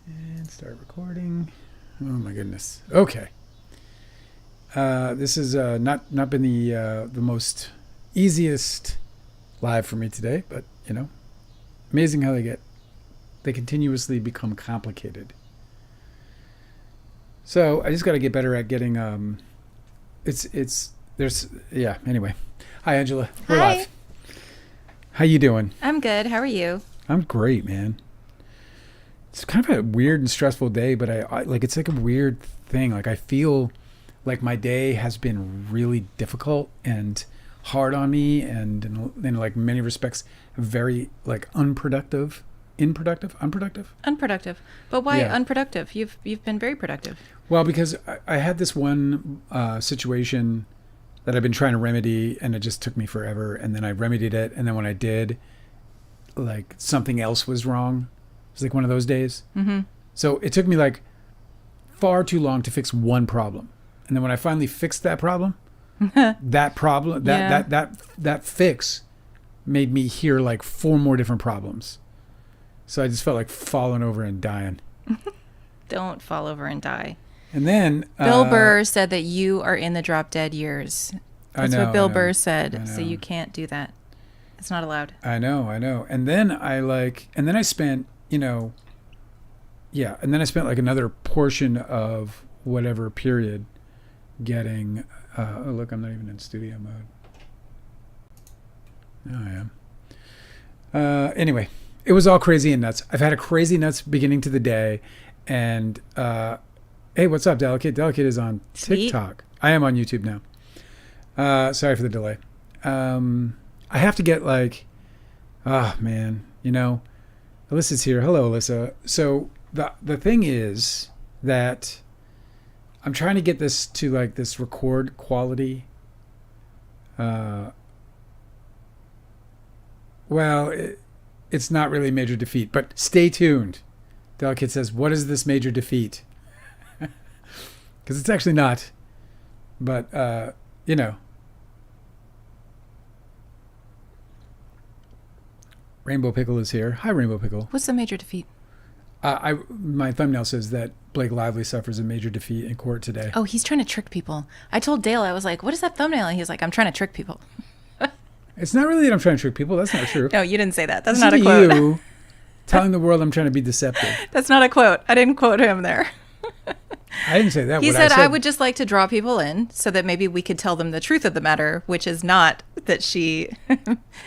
And start recording. Oh my goodness. Okay. This has not been the most easiest live for me today, but amazing how they continuously become complicated. So I just got to get better at getting anyway. Hi Angela. We're Hi. live. How you doing? I'm good. How are you? I'm great, man. It's kind of a weird and stressful day, but I like it's like a weird thing. Like I feel like my day has been really difficult and hard on me, and in like many respects very like unproductive. Unproductive. But why Yeah. unproductive? You've been very productive. Well, because I had this one situation that I've been trying to remedy, and it just took me forever. And then I remedied it, and then when I did, like something else was wrong. It was like one of those days. Mm-hmm. So it took me like far too long to fix one problem, and then when I finally fixed that problem, that fix made me hear like four more different problems. So I just felt like falling over and dying. Don't fall over and die. And then Bill Burr said that you are in the drop dead years. That's what Bill Burr said. So you can't do that. It's not allowed. I know. And then I spent, and then I spent like another portion of whatever period getting, oh look, I'm not even in studio mode. No, I am. Anyway, it was all crazy and nuts. I've had a crazy nuts beginning to the day. And, hey, what's up, Delicate? Delicate is on TikTok. I am on YouTube now. Sorry for the delay. I have to get like, man, Alyssa's here. Hello, Alyssa. So the thing is that I'm trying to get this to like this record quality. It's not really a major defeat, but stay tuned. Delicate says, what is this major defeat? Because it's actually not. But, Rainbow Pickle is here. Hi, Rainbow Pickle. What's the major defeat? My thumbnail says that Blake Lively suffers a major defeat in court today. Oh, he's trying to trick people. I told Dale, I was like, what is that thumbnail? And he was like, I'm trying to trick people. It's not really that I'm trying to trick people. That's not true. No, you didn't say that. That's Listen not a to quote. You telling the world I'm trying to be deceptive. That's not a quote. I didn't quote him there. I didn't say that. He What said, I I would just like to draw people in so that maybe we could tell them the truth of the matter, which is not that she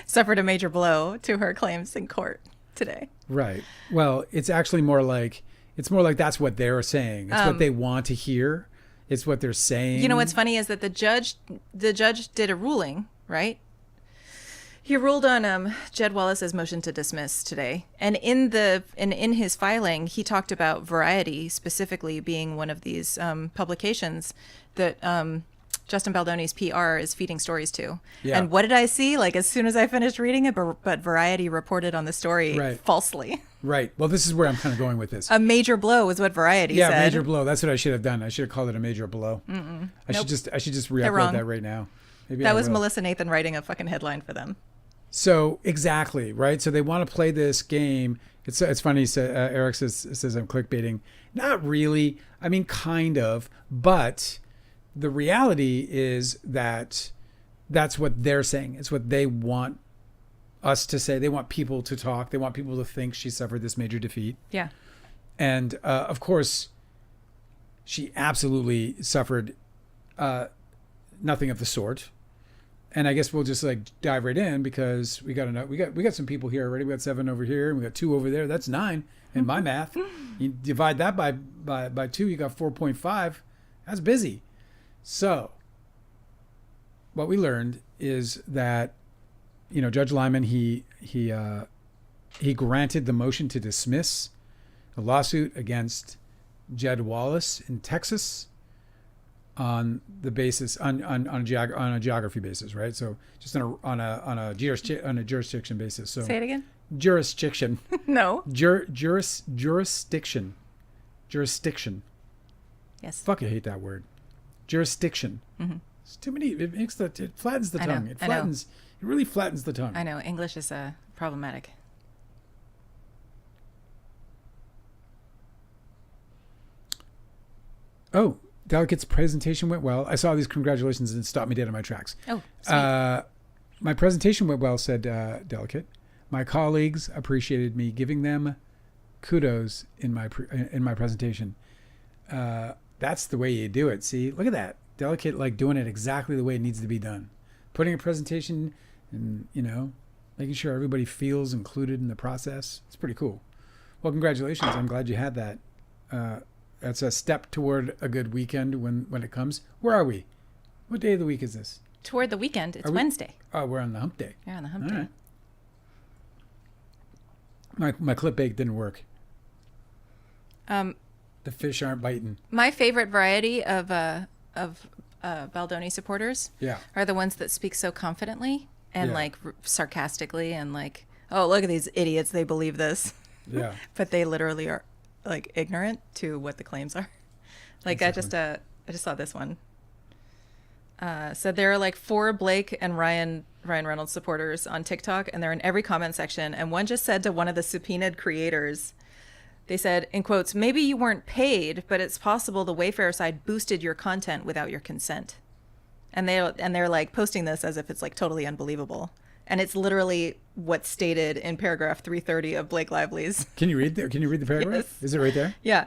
suffered a major blow to her claims in court today. Right. Well, it's actually more like that's what they're saying. It's what they want to hear. It's what they're saying. You know what's funny is that the judge did a ruling, right? He ruled on Jed Wallace's motion to dismiss today, and in his filing, he talked about Variety specifically being one of these publications that Justin Baldoni's PR is feeding stories to. Yeah. And what did I see? Like as soon as I finished reading it, but Variety reported on the story falsely. Right. Well, this is where I'm kind of going with this. A major blow is what Variety said. Yeah, major blow. That's what I should have done. I should have called it a major blow. I should just re-upload that right now. Maybe that was Melissa Nathan writing a fucking headline for them. So exactly, right? So they want to play this game. It's funny. Eric says I'm clickbaiting. Not really. I mean, kind of. But the reality is that that's what they're saying. It's what they want us to say. They want people to talk. They want people to think she suffered this major defeat. Yeah. And of course, she absolutely suffered nothing of the sort. And I guess we'll just like dive right in because we got some people here already. We got 7 over here and we got 2 over there. That's 9 in my math. You divide that by 2, you got 4.5. That's busy. So what we learned is that Judge Liman he granted the motion to dismiss a lawsuit against Jed Wallace in Texas on the basis on a geography basis, right? So just on a jurisdiction basis. So say it again. Jurisdiction. No. Jurisdiction. Yes. Fuck, I hate that word. Jurisdiction. Mm-hmm. It's too many. It flattens the tongue. It really flattens the tongue. I know. English is problematic. Oh, Delicate's presentation went well. I saw these congratulations and it stopped me dead in my tracks. Oh, sweet. My presentation went well, said Delicate. My colleagues appreciated me giving them kudos in my presentation. That's the way you do it. See, look at that. Delicate, like doing it exactly the way it needs to be done. Putting a presentation and, making sure everybody feels included in the process. It's pretty cool. Well, congratulations. I'm glad you had that. That's a step toward a good weekend when it comes. Where are we? What day of the week is this? Toward the weekend. It's Wednesday. Oh, we're on the hump day. Yeah, on the hump All day. Right. My clip bake didn't work. The fish aren't biting. My favorite variety of Baldoni supporters are the ones that speak so confidently and sarcastically and like, oh, look at these idiots. They believe this. Yeah. But they literally are like ignorant to what the claims are. Like I just saw this one. So there are like 4 Blake and Ryan Reynolds supporters on TikTok, and they're in every comment section. And one just said to one of the subpoenaed creators, they said, in quotes, maybe you weren't paid, but it's possible the Wayfair side boosted your content without your consent. And they're like posting this as if it's like totally unbelievable. And it's literally what's stated in paragraph 330 of Blake Lively's. Can you read the paragraph? Yes. Is it right there? Yeah.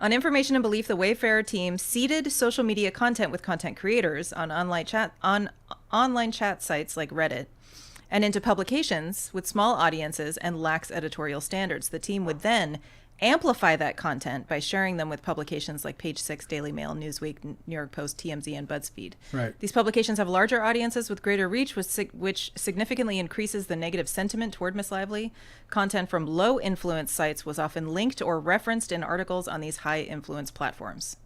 On information and belief, the Wayfair team seeded social media content with content creators on online chat sites like Reddit and into publications with small audiences and lax editorial standards. The team would then amplify that content by sharing them with publications like Page Six, Daily Mail, Newsweek, New York Post, TMZ, and BuzzFeed. Right. These publications have larger audiences with greater reach, which significantly increases the negative sentiment toward Miss Lively. Content from low-influence sites was often linked or referenced in articles on these high-influence platforms.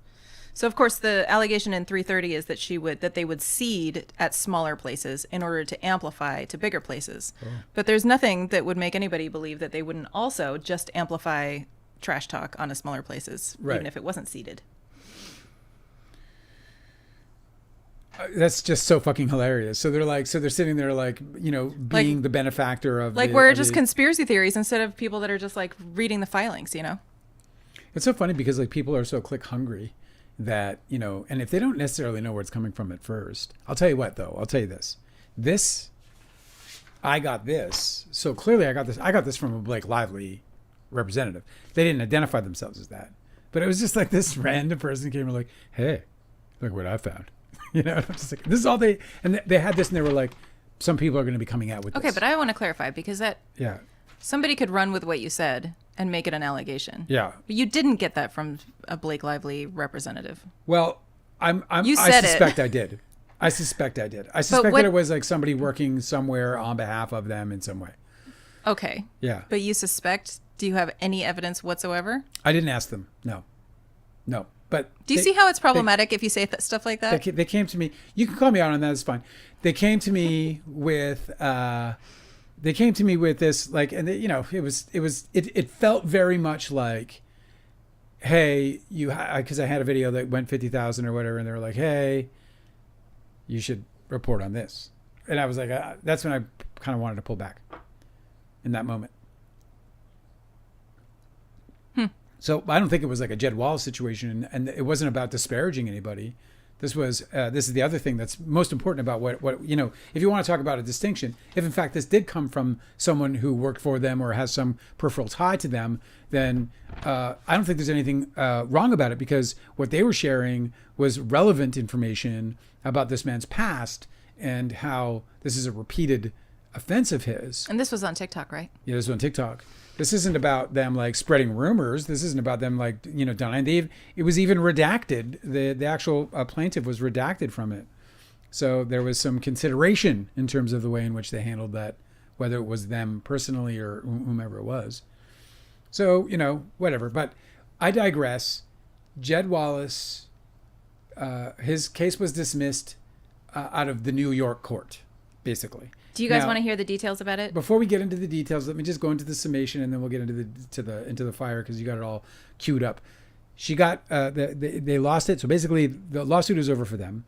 So, of course, the allegation in 330 is that they would seed at smaller places in order to amplify to bigger places. Oh. But there's nothing that would make anybody believe that they wouldn't also just amplify trash talk on a smaller places, right, even if it wasn't seeded. That's just so fucking hilarious. So they're sitting there like, being like, the benefactor of like we're just conspiracy theories instead of people that are just like reading the filings, It's so funny because like people are so click hungry that, and if they don't necessarily know where it's coming from at first, I'll tell you what though, I'll tell you this. I got this. So clearly I got this from a Blake Lively representative. They didn't identify themselves as that, but it was just like this random person came and like, hey, look what I found. I'm just like, this is all they had this and they were like, some people are going to be coming out with this. Okay, but I want to clarify because somebody could run with what you said and make it an allegation. Yeah. But you didn't get that from a Blake Lively representative. Well, I suspect I did. I suspect that it was like somebody working somewhere on behalf of them in some way. Okay. Yeah. But you suspect, do you have any evidence whatsoever? I didn't ask them. No. But do you see how it's problematic if you say stuff like that? They came to me. You can call me out on that. It's fine. They came to me with this like, and it felt very much like, hey, because I had a video that went 50,000 or whatever, and they were like, hey, you should report on this. And I was like, that's when I kind of wanted to pull back in that moment. So I don't think it was like a Jed Wallace situation, and it wasn't about disparaging anybody. This is the other thing that's most important about what if you want to talk about a distinction, if in fact this did come from someone who worked for them or has some peripheral tie to them, then I don't think there's anything wrong about it, because what they were sharing was relevant information about this man's past and how this is a repeated offense of his. And this was on TikTok, right? Yeah, this was on TikTok. This isn't about them like spreading rumors. This isn't about them like, denying. It was even redacted. The actual plaintiff was redacted from it. So there was some consideration in terms of the way in which they handled that, whether it was them personally or whomever it was. So, whatever. But I digress. Jed Wallace, his case was dismissed out of the New York court, basically. Do you guys want to hear the details about it? Before we get into the details, let me just go into the summation, and then we'll get into the fire, because you got it all queued up. She got they lost it, so basically the lawsuit is over for them.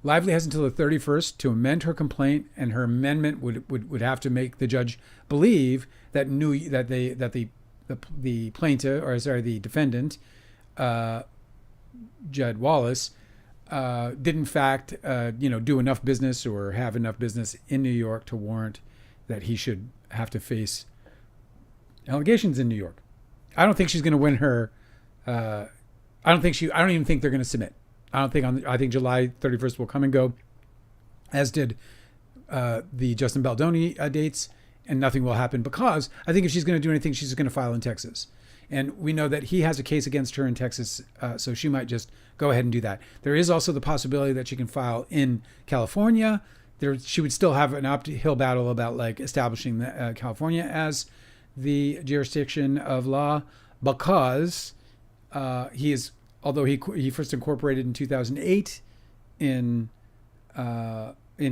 Lively has until the 31st to amend her complaint, and her amendment would have to make the judge believe that the plaintiff, or sorry, the defendant, Jed Wallace did in fact, do enough business or have enough business in New York to warrant that he should have to face allegations in New York. I don't think she's going to win her. I don't even think they're going to submit. I think July 31st will come and go, as did the Justin Baldoni dates, and nothing will happen because I think if she's going to do anything, she's going to file in Texas. And we know that he has a case against her in Texas, so she might just go ahead and do that. There is also the possibility that she can file in California. She would still have an uphill battle about like establishing California as the jurisdiction of law, because although he first incorporated in 2008 in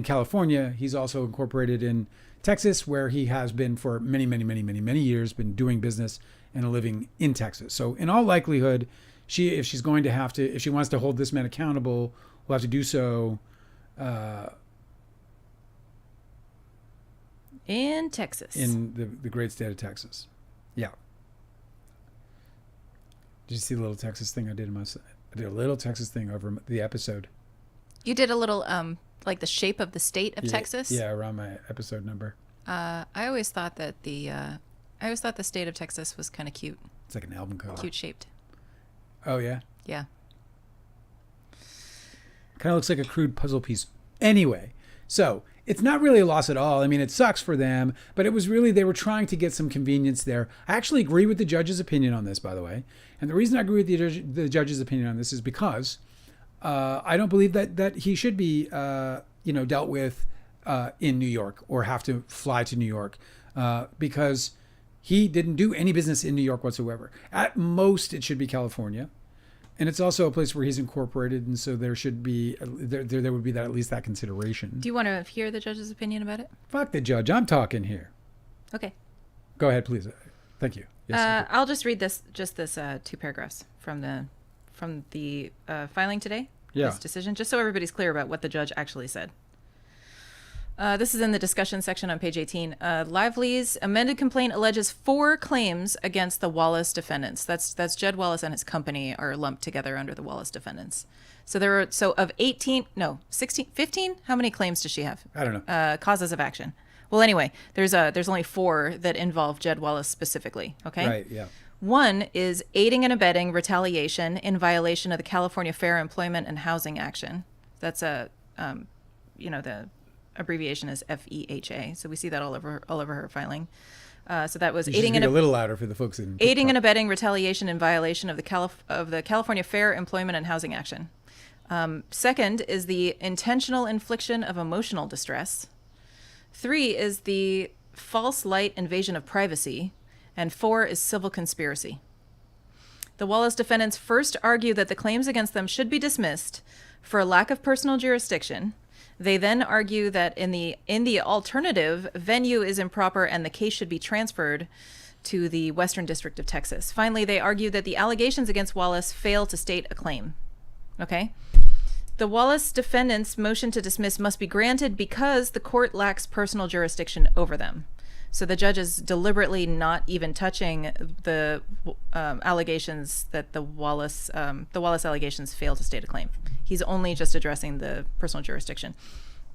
California, he's also incorporated in Texas, where he has been for many years, been doing business and living in Texas. So in all likelihood, if she wants to hold this man accountable, will have to do so in Texas, in the great state of Texas. Yeah. Did you see the little Texas thing I did? I did a little Texas thing over the episode. You did a little like the shape of the state of Texas. Yeah, around my episode number. I always thought that the state of Texas was kind of cute. It's like an album cover. Cute shaped. Oh yeah. Yeah. Kind of looks like a crude puzzle piece. Anyway, so it's not really a loss at all. I mean, it sucks for them, but it was really, they were trying to get some convenience there. I actually agree with the judge's opinion on this, by the way. And the reason I agree with the judge's opinion on this is because I don't believe that he should be, dealt with in New York or have to fly to New York because he didn't do any business in New York whatsoever. At most, it should be California. And it's also a place where he's incorporated, and so there should be there would be at least that consideration. Do you want to hear the judge's opinion about it? Fuck the judge, I'm talking here. Okay. Go ahead, please. Thank you. Yes, I'll just read this 2 paragraphs from the filing today. Yeah. This decision, just so everybody's clear about what the judge actually said. This is in the discussion section on page 18. Lively's amended complaint alleges 4 claims against the Wallace defendants. That's Jed Wallace and his company are lumped together under the Wallace defendants. So of 15, how many claims does she have? I don't know. Causes of action. Well, anyway, there's only 4 that involve Jed Wallace specifically. Okay. Right. Yeah. 1 is aiding and abetting retaliation in violation of the California Fair Employment and Housing Action. That's the abbreviation is FEHA. So we see that all over her filing. So that was aiding and a little louder for the folks in aiding and abetting retaliation in violation of the California Fair Employment and Housing Action. Second is the intentional infliction of emotional distress. 3 is the false light invasion of privacy. And 4 is civil conspiracy. The Wallace defendants first argue that the claims against them should be dismissed for a lack of personal jurisdiction. They then argue that in the alternative, venue is improper and the case should be transferred to the Western District of Texas. Finally, they argue that the allegations against Wallace fail to state a claim. Okay? The Wallace defendants' motion to dismiss must be granted because the court lacks personal jurisdiction over them. So the judge is deliberately not even touching the allegations that the Wallace allegations fail to state a claim. He's only just addressing the personal jurisdiction.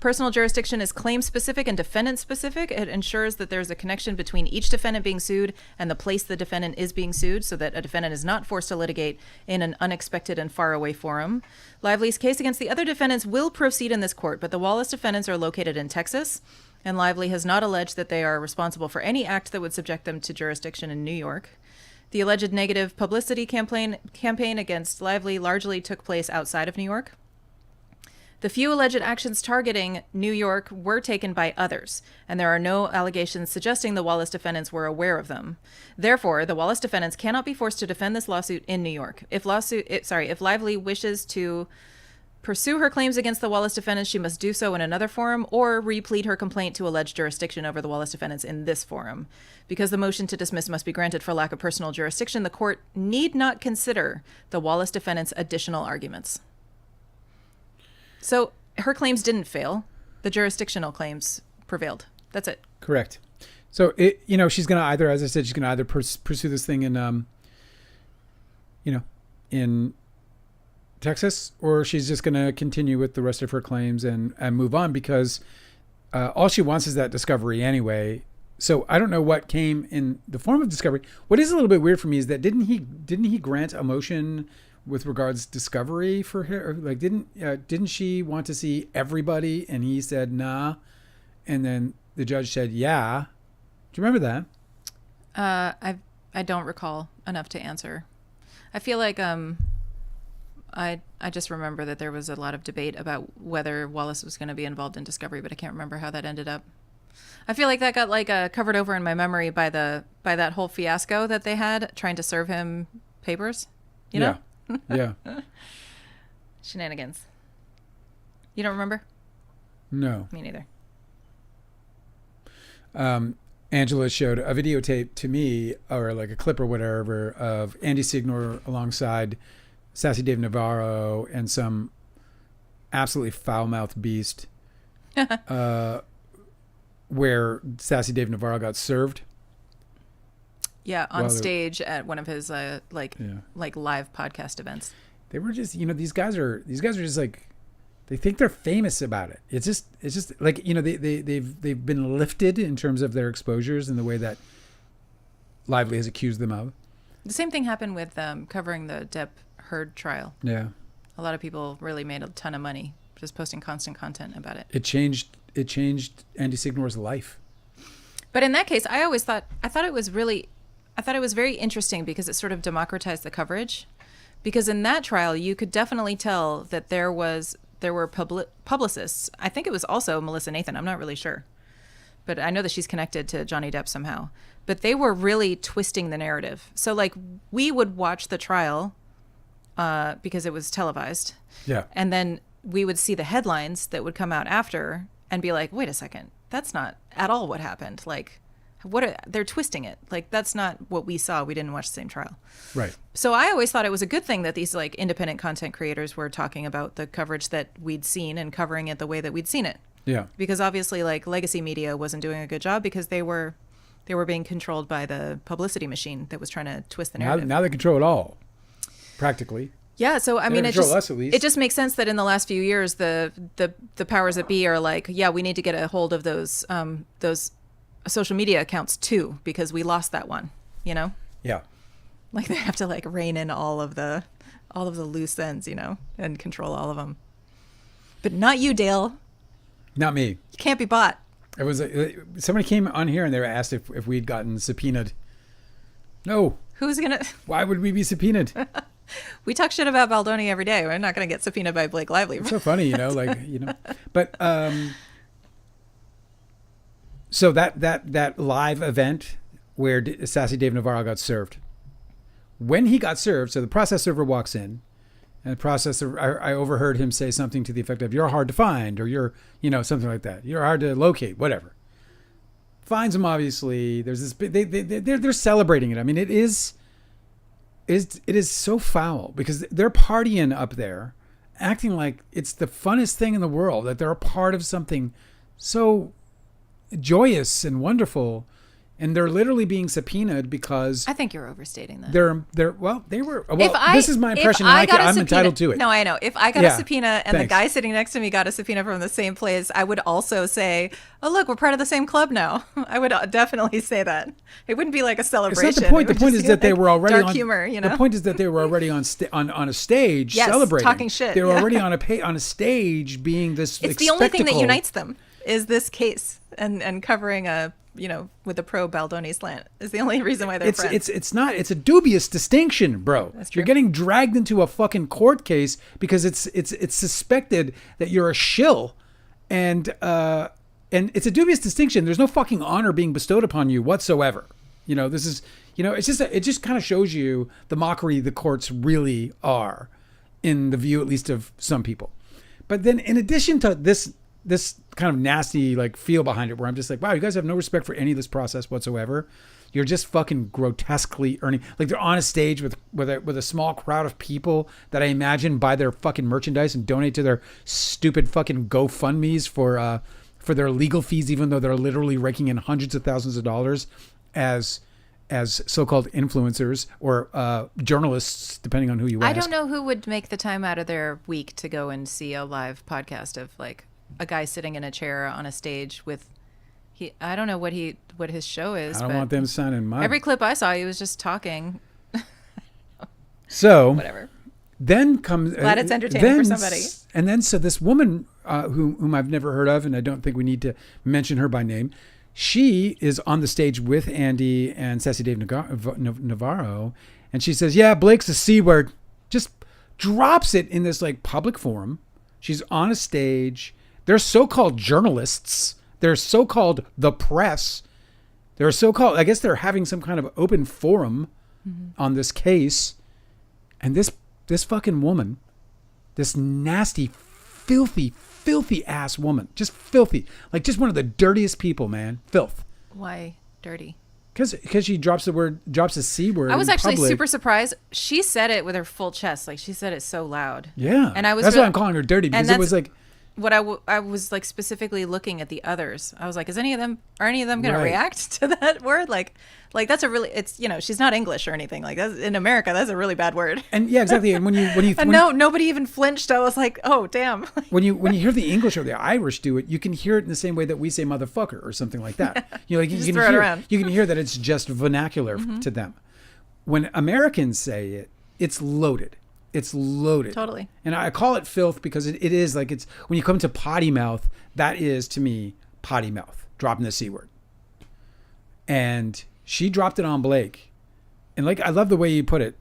Personal jurisdiction is claim-specific and defendant-specific. It ensures that there's a connection between each defendant being sued and the place the defendant is being sued so that a defendant is not forced to litigate in an unexpected and faraway forum. Lively's case against the other defendants will proceed in this court, but the Wallace defendants are located in Texas, and Lively has not alleged that they are responsible for any act that would subject them to jurisdiction in New York. The alleged negative publicity campaign against Lively largely took place outside of New York. The few alleged actions targeting New York were taken by others, and there are no allegations suggesting the Wallace defendants were aware of them. Therefore, the Wallace defendants cannot be forced to defend this lawsuit in New York. If Lively wishes to pursue her claims against the Wallace defendants, she must do so in another forum or replead her complaint to allege jurisdiction over the Wallace defendants in this forum. Because the motion to dismiss must be granted for lack of personal jurisdiction, the court need not consider the Wallace defendants' additional arguments. So her claims didn't fail. The jurisdictional claims prevailed. That's it. Correct. So she's going to either, as I said, she's going to either pursue this thing in Texas, or she's just going to continue with the rest of her claims and move on, because all she wants is that discovery anyway. So I don't know what came in the form of discovery. What is a little bit weird for me is that didn't he grant a motion with regards discovery for her? Or like didn't she want to see everybody and he said nah, and then the judge said yeah. Do you remember that? I don't recall enough to answer. I feel like I just remember that there was a lot of debate about whether Wallace was going to be involved in discovery, but I can't remember how that ended up. I feel like that got like covered over in my memory by that whole fiasco that they had trying to serve him papers. You know? Yeah. Shenanigans. You don't remember? No. Me neither. Angela showed a videotape to me, or like a clip or whatever, of Andy Signor alongside Sassy Dave Navarro and some absolutely foul-mouthed beast. Where Sassy Dave Navarro got served. Yeah, on stage at one of his like live podcast events. They were just, these guys are just like, they think they're famous about it. It's just like, they've been lifted in terms of their exposures in the way that Lively has accused them of. The same thing happened with covering the Depp Heard trial. Yeah. A lot of people really made a ton of money just posting constant content about it. It changed Andy Signor's life. But in that case, I thought it was very interesting because it sort of democratized the coverage. Because in that trial, you could definitely tell that there were publicists. I think it was also Melissa Nathan. I'm not really sure. But I know that she's connected to Johnny Depp somehow. But they were really twisting the narrative. So like we would watch the trial because it was televised. Yeah. And then we would see the headlines that would come out after and be like, wait a second, that's not at all what happened. Like, they're twisting it. Like, that's not what we saw. We didn't watch the same trial. Right. So I always thought it was a good thing that these like independent content creators were talking about the coverage that we'd seen and covering it the way that we'd seen it. Yeah. Because obviously like legacy media wasn't doing a good job because they were being controlled by the publicity machine that was trying to twist the narrative. Now they control it all, practically. Yeah, so I mean, it just makes sense that in the last few years, the powers that be are like, yeah, we need to get a hold of those social media accounts too, because we lost that one, Yeah. Like they have to like rein in all of the loose ends, and control all of them. But not you, Dale. Not me. You can't be bought. It was somebody came on here and they were asked if we'd gotten subpoenaed. No. Who's gonna? Why would we be subpoenaed? We talk shit about Baldoni every day. We're not going to get subpoenaed by Blake Lively. It's so funny, But so that live event where Sassy Dave Navarro got served. When he got served, so the process server walks in, and the processor, I overheard him say something to the effect of, "You're hard to find," or "You're, something like that. You're hard to locate," whatever. Finds him, obviously. There's this. They're celebrating it. I mean, it is so foul because they're partying up there, acting like it's the funnest thing in the world, that they're a part of something so joyous and wonderful, and they're literally being subpoenaed because I think you're overstating that. This is my impression, and I'm entitled to it. No, I know. If I got a subpoena and the guy sitting next to me got a subpoena from the same place, I would also say, "Oh, look, we're part of the same club now." I would definitely say that. It wouldn't be like a celebration. It's not the point. The point is that they were already dark humor. The point is that they were already on a stage celebrating, talking shit. They were already on a stage being this. It's the only thing that unites them is this case and covering with a pro Baldoni slant is the only reason why they're friends. It's a dubious distinction, bro. That's true. You're getting dragged into a fucking court case because it's suspected that you're a shill, and it's a dubious distinction. There's no fucking honor being bestowed upon you whatsoever. This is it just kind of shows you the mockery the courts really are, in the view at least of some people. But then in addition to this kind of nasty like feel behind it, where I'm just like, wow, you guys have no respect for any of this process whatsoever. You're just fucking grotesquely earning. Like they're on a stage with a small crowd of people that I imagine buy their fucking merchandise and donate to their stupid fucking GoFundMes for their legal fees, even though they're literally raking in hundreds of thousands of dollars as as so-called influencers or journalists, depending on who you ask. I don't know who would make the time out of their week to go and see a live podcast of like a guy sitting in a chair on a stage with I don't know what his show is. I don't want them signing mine. Every clip I saw, he was just talking. So whatever. Then comes glad it's entertaining for somebody. And then so this woman whom I've never heard of, and I don't think we need to mention her by name. She is on the stage with Andy and Sassy Dave Navarro, and she says, "Yeah, Blake's a C word." Just drops it in this like public forum. She's on a stage. They're so-called journalists. They're so-called the press. They're so-called. I guess they're having some kind of open forum on this case, and this fucking woman, this nasty, filthy ass woman, just filthy, like just one of the dirtiest people, man. Filth. Why dirty? Because she drops a C word. I was in actually public. super surprised. She said it with her full chest, like she said it so loud. Yeah, and I was. That's why I'm calling her dirty, because it was like. What I was like specifically looking at the others. I was like, are any of them going to react to that word? Like that's a really, it's, she's not English or anything. Like that's, in America, that's a really bad word. And yeah, exactly. And when you and nobody even flinched. I was like, oh damn. when you hear the English or the Irish do it, you can hear it in the same way that we say motherfucker or something like that. You can throw it around. You can hear that it's just vernacular to them. When Americans say it, it's loaded. It's loaded. Totally. And I call it filth because it is like, it's when you come to potty mouth, that is to me potty mouth, dropping the C word. And she dropped it on Blake. And like, I love the way you put it.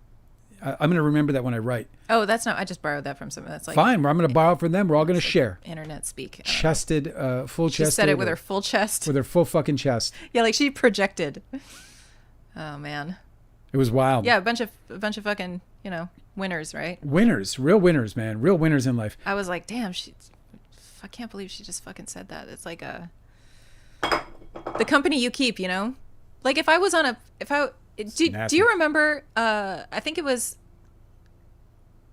I'm going to remember that when I write. Oh, that's not, I just borrowed that from someone. That's like. Fine. I'm going to borrow it from them. We're all going to share. Internet speak. Chested, full chested. She said it with her full chest. With her full fucking chest. Yeah, like she projected. Oh man. It was wild. Yeah, a bunch of fucking, winners, right? Winners, real winners, man. Real winners in life. I was like, damn, I can't believe she just fucking said that. It's like the company you keep, like if I was on do you remember, I think it was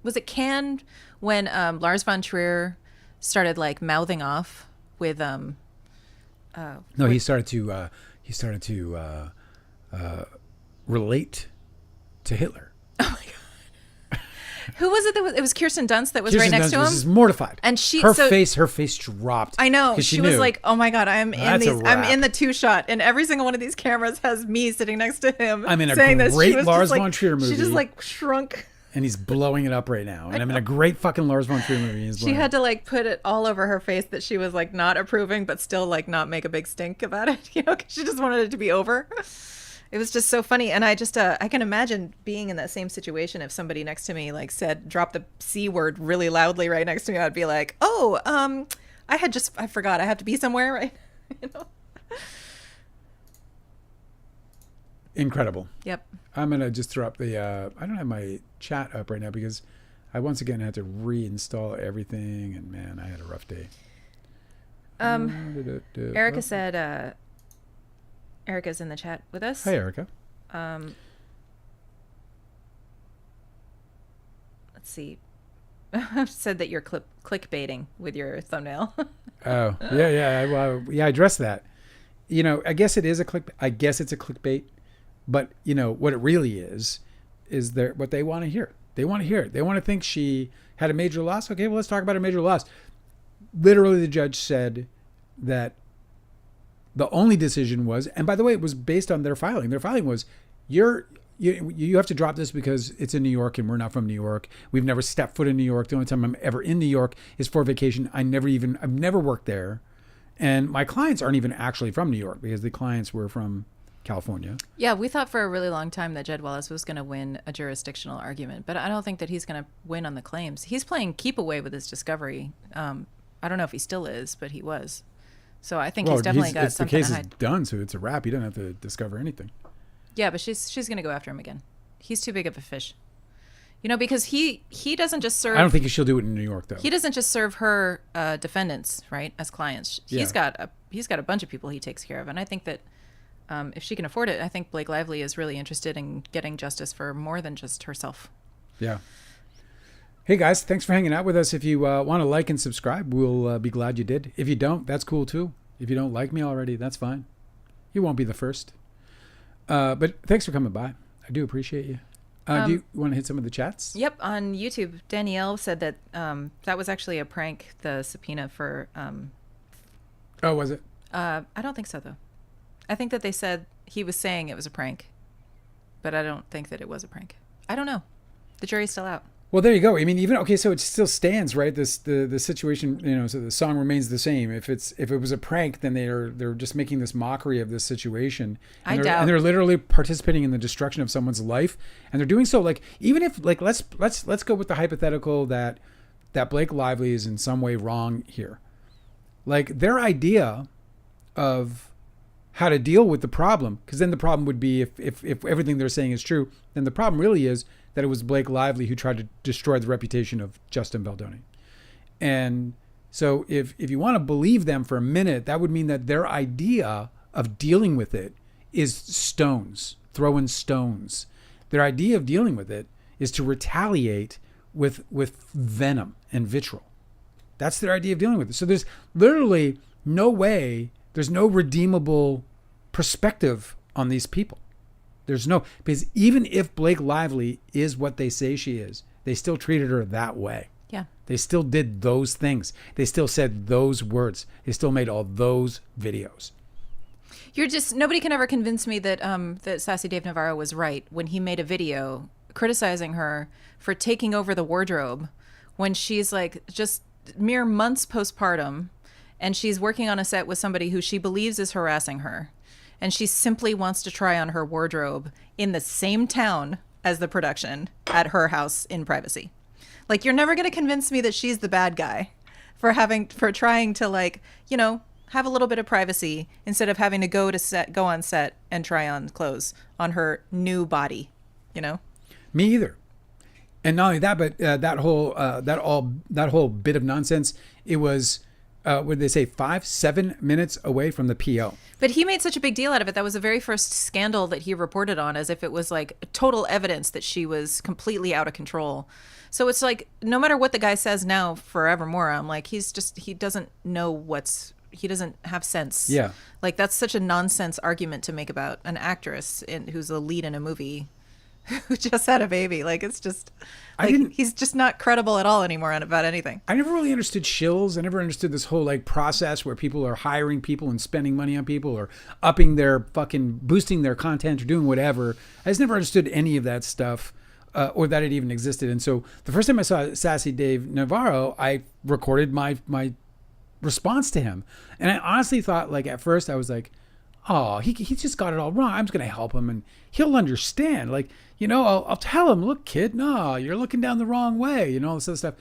it Cannes when Lars von Trier started like mouthing off with he started to relate to Hitler. Oh my god. Who was it it was Kirsten Dunst that was Kirsten right next Dunst to him? was mortified. And her face dropped. I know. She was knew. like, "Oh my god, I'm That's in the two shot, and every single one of these cameras has me sitting next to him." I'm in a saying great this. Lars von Trier movie. She just like shrunk. And he's blowing it up right now. And I'm in a great fucking Lars von Trier movie. She had to like put it all over her face that she was like not approving, but still like not make a big stink about it. 'Cause she just wanted it to be over. It was just so funny. And I just, I can imagine being in that same situation if somebody next to me like dropped the C word really loudly right next to me. I'd be like, oh, I forgot I have to be somewhere, right? Incredible. Yep. I'm going to just throw up the, I don't have my chat up right now because I once again had to reinstall everything. And man, I had a rough day. Erica said, Erica's in the chat with us. Hi, Erica. Let's see. Said that you're clickbaiting with your thumbnail. Oh, yeah. I addressed that. I guess it is a click. I guess it's a clickbait, but what it really is what they want to hear. They want to hear it. They want to think she had a major loss. Okay, well, let's talk about a major loss. Literally, the judge said that the only decision was, and by the way, it was based on their filing. Their filing was, you have to drop this because it's in New York and we're not from New York. We've never stepped foot in New York. The only time I'm ever in New York is for vacation. I've never worked there. And my clients aren't even actually from New York because the clients were from California. Yeah, we thought for a really long time that Jed Wallace was going to win a jurisdictional argument, but I don't think that he's going to win on the claims. He's playing keep away with his discovery. I don't know if he still is, but he was. So I think he's definitely got something to hide. The case is done, so it's a wrap. You don't have to discover anything. Yeah, but she's going to go after him again. He's too big of a fish. Because he doesn't just serve... I don't think she'll do it in New York, though. He doesn't just serve her defendants, right, as clients. Yeah. He's got a bunch of people he takes care of. And I think that if she can afford it, I think Blake Lively is really interested in getting justice for more than just herself. Yeah. Hey, guys, thanks for hanging out with us. If you want to like and subscribe, we'll be glad you did. If you don't, that's cool, too. If you don't like me already, that's fine. You won't be the first. But thanks for coming by. I do appreciate you. Do you want to hit some of the chats? Yep, on YouTube, Danielle said that that was actually a prank, the subpoena for... Oh, was it? I don't think so, though. I think that they said he was saying it was a prank, but I don't think that it was a prank. I don't know. The jury's still out. Well, there you go. I mean, so it still stands, right? The situation, so the song remains the same. If it was a prank, then they're just making this mockery of this situation. And they're literally participating in the destruction of someone's life, and they're doing so even if let's go with the hypothetical that Blake Lively is in some way wrong here. Like, their idea of how to deal with the problem, because then the problem would be if everything they're saying is true, then the problem really is that it was Blake Lively who tried to destroy the reputation of Justin Baldoni. And so if you want to believe them for a minute, that would mean that their idea of dealing with it is stones, throwing stones. Their idea of dealing with it is to retaliate with venom and vitriol. That's their idea of dealing with it. So there's literally no way, there's no redeemable perspective on these people. Because even if Blake Lively is what they say she is, they still treated her that way. Yeah. They still did those things. They still said those words. They still made all those videos. Nobody can ever convince me that that Sassy Dave Navarro was right when he made a video criticizing her for taking over the wardrobe when she's like just mere months postpartum and she's working on a set with somebody who she believes is harassing her. And she simply wants to try on her wardrobe in the same town as the production at her house in privacy. Like, you're never going to convince me that she's the bad guy for trying to have a little bit of privacy instead of having to go on set and try on clothes on her new body, Me either. And not only that, but that whole bit of nonsense, it was, what did they say, 7 minutes away from the PO. But he made such a big deal out of it. That was the very first scandal that he reported on, as if it was like total evidence that she was completely out of control. So it's like, no matter what the guy says now forevermore, I'm like, he doesn't know he doesn't have sense. Yeah. Like, that's such a nonsense argument to make about an actress who's the lead in a movie who just had a baby. Like, it's just, he's just not credible at all anymore about anything. I never really understood shills. I never understood this whole process where people are hiring people and spending money on people or upping their boosting their content or doing whatever. I just never understood any of that stuff or that it even existed. And so the first time I saw Sassy Dave Navarro, I recorded my response to him. And I honestly thought, at first I was like, oh, he just got it all wrong. I'm just going to help him and he'll understand. I'll tell him, look, kid, no, you're looking down the wrong way, all this other stuff.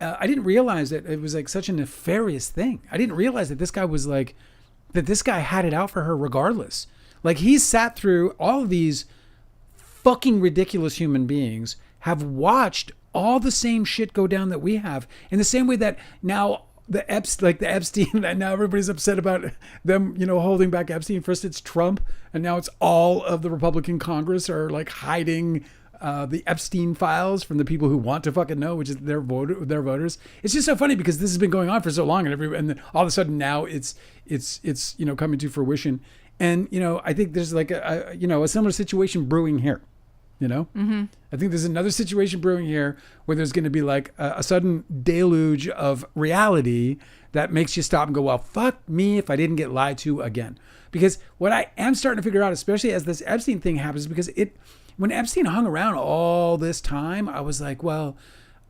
I didn't realize that it was such a nefarious thing. I didn't realize that this guy was that this guy had it out for her regardless. He's sat through all of these fucking ridiculous human beings, have watched all the same shit go down that we have, in the same way that now the Epstein, that now everybody's upset about them, holding back Epstein. First it's Trump, and now it's all of the Republican Congress are hiding the Epstein files from the people who want to fucking know, which is their voters. It's just so funny because this has been going on for so long, and then all of a sudden now it's coming to fruition. And I think there's a similar situation brewing here. Mm-hmm. I think there's another situation brewing here where there's going to be a sudden deluge of reality that makes you stop and go, well, fuck me if I didn't get lied to again. Because what I am starting to figure out, especially as this Epstein thing happens, because when Epstein hung around all this time, I was like, well,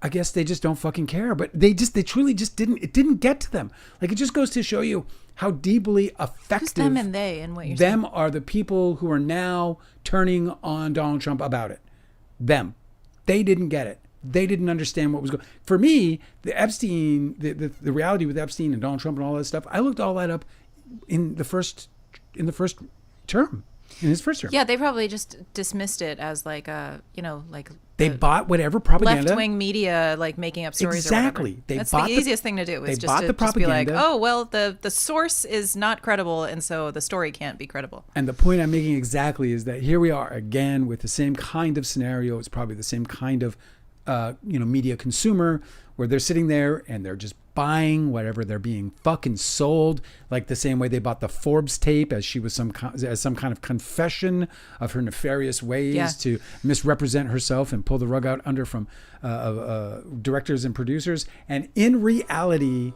I guess they just don't fucking care. But they truly just didn't get to them. It just goes to show you how deeply effective. Who's them and they and what you're them saying? Are the people who are now turning on Donald Trump about it. Them. They didn't get it. They didn't understand what was going on. For me, the Epstein, the reality with Epstein and Donald Trump and all that stuff, I looked all that up in the first term. In his first term. Yeah, they probably just dismissed it as they bought whatever propaganda. Left-wing media making up stories. Exactly. Or whatever. That's the easiest thing to do. Is just to be like, oh, well, the source is not credible, and so the story can't be credible. And the point I'm making exactly is that here we are again with the same kind of scenario. It's probably the same kind of media consumer where they're sitting there and they're just buying whatever they're being fucking sold, like the same way they bought the Forbes tape as she was as some kind of confession of her nefarious ways to misrepresent herself and pull the rug out under from directors and producers. And in reality,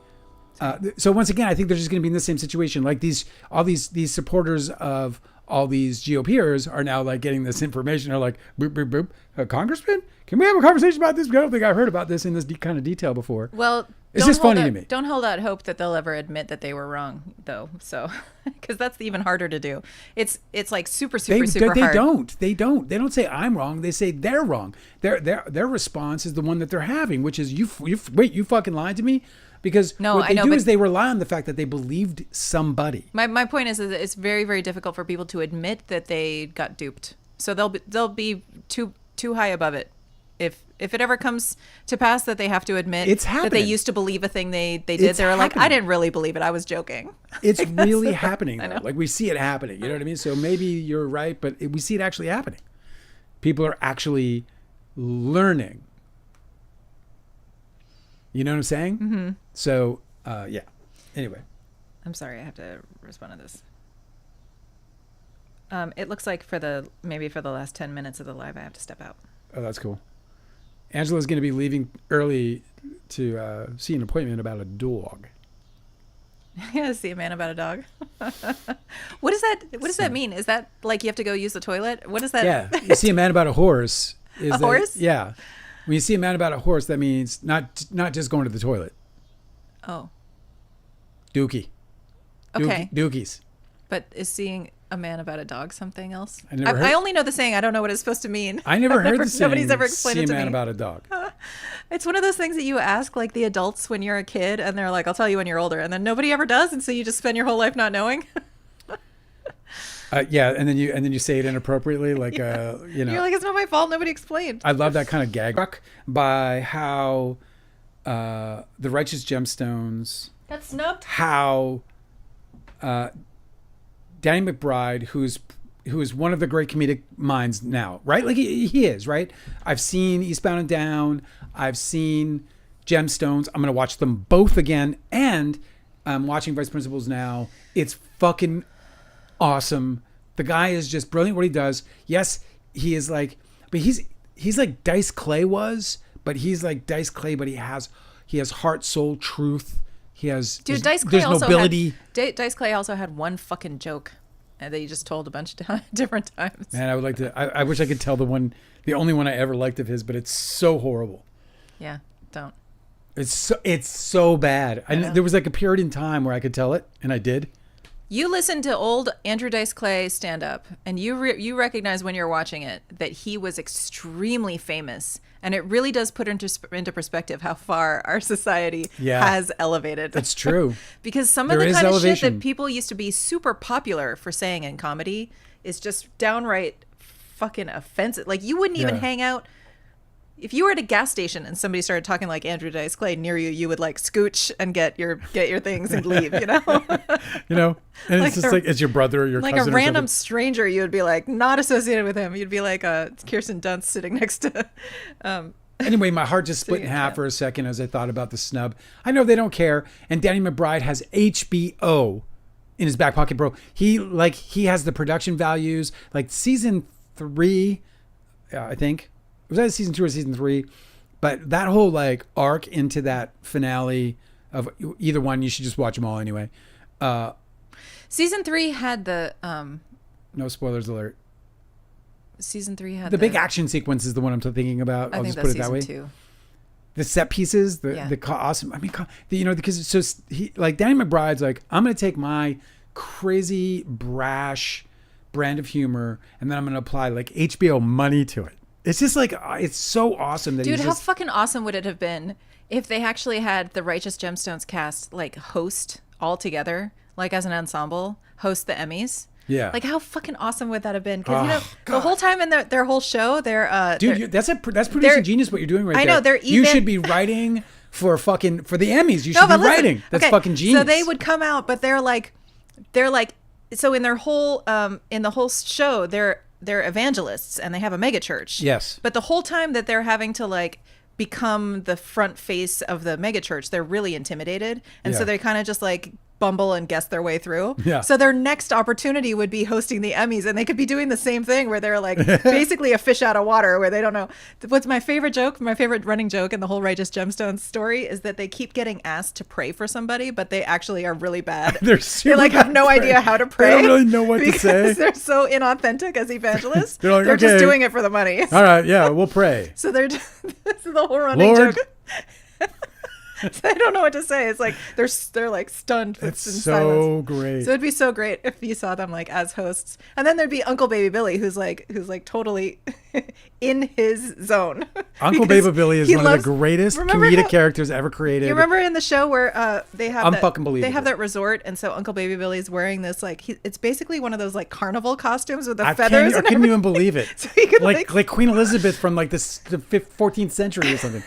so once again, I think they're just going to be in the same situation. Like all these supporters of all these GOPers are now like getting this information. They're like, boop, boop, boop. Congressman, can we have a conversation about this? I don't think I've heard about this in this kind of detail before. Well, it's just funny to me. Don't hold out hope that they'll ever admit that they were wrong, though. So, because that's even harder to do. It's like super hard. They don't say I'm wrong. They say they're wrong. Their response is the one that they're having, which is you fucking lied to me. Because what they do is they rely on the fact that they believed somebody. My point is that it's very, very difficult for people to admit that they got duped. So they'll be too high above it. If it ever comes to pass that they have to admit that they used to believe a thing they did, they're like, I didn't really believe it. I was joking. It's really happening. Like we see it happening. You know what I mean? So maybe you're right, but we see it actually happening. People are actually learning. You know what I'm saying? Mm-hmm. So, yeah. Anyway. I'm sorry. I have to respond to this. It looks like for the last 10 minutes of the live, I have to step out. Oh, that's cool. Angela's going to be leaving early to see an appointment about a dog. Yeah, see a man about a dog. What does that mean? Is that like you have to go use the toilet? What is that? Yeah. You see a man about a horse. Horse? Yeah. When you see a man about a horse, that means not just going to the toilet. Oh. Dookie. Okay. Dookies. But is seeing a man about a dog something else? I only know the saying. I don't know what it's supposed to mean. I never heard the saying. Nobody's ever explained it to me. See a man about a dog. It's one of those things that you ask like the adults when you're a kid, and they're like, "I'll tell you when you're older," and then nobody ever does, and so you just spend your whole life not knowing. Yeah, and then you say it inappropriately, like You're like, it's not my fault. Nobody explained. I love that kind of gag by how the Righteous Gemstones got snubbed. How Danny McBride, who is one of the great comedic minds now, right? Like he is, right? I've seen Eastbound and Down. I've seen Gemstones. I'm gonna watch them both again, and I'm watching Vice Principals now. It's fucking awesome. The guy is just brilliant what he does. Yes, he is like, but he's like Dice Clay was, but he's like Dice Clay, but he has heart, soul, truth. He has Dice Clay also had one fucking joke that he just told a bunch of different times. Man, I would like to. I wish I could tell the only one I ever liked of his, but it's so horrible. Yeah, don't. It's so bad. There was like a period in time where I could tell it, and I did. You listen to old Andrew Dice Clay stand up, and you recognize when you're watching it that he was extremely famous, and it really does put into perspective how far our society has elevated. That's true. Because some of the kind of shit that people used to be super popular for saying in comedy is just downright fucking offensive. Like you wouldn't even hang out. If you were at a gas station and somebody started talking like Andrew Dice Clay near you, you would like scooch and get your things and leave, you know? And like it's just like, it's your brother or your like cousin. Like a random stranger, you would be like, not associated with him. You'd be like Kirsten Dunst sitting next to... Anyway, my heart just split in half for a second as I thought about the snub. I know they don't care. And Danny McBride has HBO in his back pocket, bro. He has the production values. Like season 3, I think. Was that season 2 or season 3? But that whole like arc into that finale of either one, you should just watch them all anyway. Season 3 had the no spoilers alert. Season 3 had the big action sequence is the one I'm thinking about. I'll just put it that way. 2. The set pieces, the awesome. I mean, because so he like Danny McBride's like, I'm gonna take my crazy brash brand of humor and then I'm gonna apply like HBO money to it. It's just like, it's so awesome that dude, how fucking awesome would it have been if they actually had the Righteous Gemstones cast like host all together, like as an ensemble, host the Emmys. Yeah. Like how fucking awesome would that have been? Because the whole time in their whole show, that's producing genius what you're doing right there. I know you should be writing for the Emmys. You should be writing. That's fucking genius. So they would come out, but they're like, so in their whole in the whole show, they're evangelists and they have a mega church. Yes. But the whole time that they're having to like become the front face of the mega church, they're really intimidated. And Yeah. so they kind of just like bumble and guess their way through. Yeah. So their next opportunity would be hosting the Emmys, and they could be doing the same thing where they're like basically a fish out of water, where they don't know. What's my favorite joke, my favorite running joke in the whole Righteous Gemstones story is that they keep getting asked to pray for somebody, but they actually are really bad. They're They like have no super idea how to They pray. don't really know what to say. Because they're so inauthentic as evangelists. They're like, they're just "Okay. doing it for the money. All right, yeah, we'll pray. So they're this is the whole running Lord. joke. So I don't know what to say. It's like they're like stunned. It's in so silence. great. So it'd be so great if you saw them like as hosts, and then there'd be Uncle Baby Billy, who's like totally in his zone. Uncle Because Baby Billy is he one loves- of the greatest Remember comedic how- characters ever created. You remember in the show where they have Unfucking they have believable. that resort, and so Uncle Baby Billy's wearing this like it's basically one of those like carnival costumes with the I feathers. I and couldn't even everything. believe it. So he could, like Queen Elizabeth from like the 14th century or something.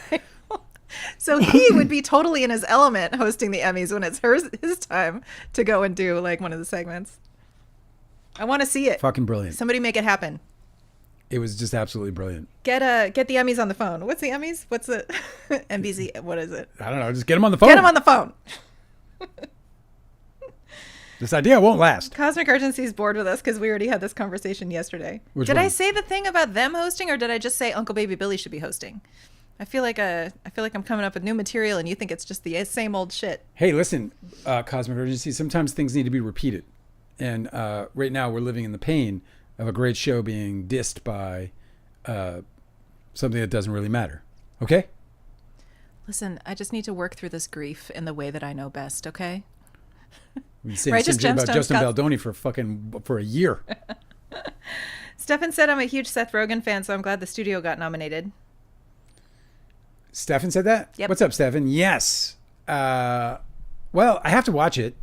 So he would be totally in his element hosting the Emmys when it's his time to go and do like one of the segments. I want to see it. Fucking brilliant. Somebody make it happen. It was just absolutely brilliant. Get the Emmys on the phone. What's the Emmys? What's the NBC? What is it? I don't know. Just get him on the phone. Get them on the phone. This idea won't last. Cosmic Urgency's bored with us because we already had this conversation yesterday. Which Did I one? say the thing about them hosting, or did I just say Uncle Baby Billy should be hosting? I feel like I'm coming up with new material, and you think it's just the same old shit. Hey, listen, Cosmic Urgency, sometimes things need to be repeated. And right now we're living in the pain of a great show being dissed by something that doesn't really matter. Okay? Listen, I just need to work through this grief in the way that I know best, okay? We've been saying Righteous the same shit about Gemstones Justin got- Baldoni for a year. Stefan said I'm a huge Seth Rogen fan, so I'm glad the studio got nominated. Stefan said that? Yep. What's up, Stefan? Yes. Well, I have to watch it.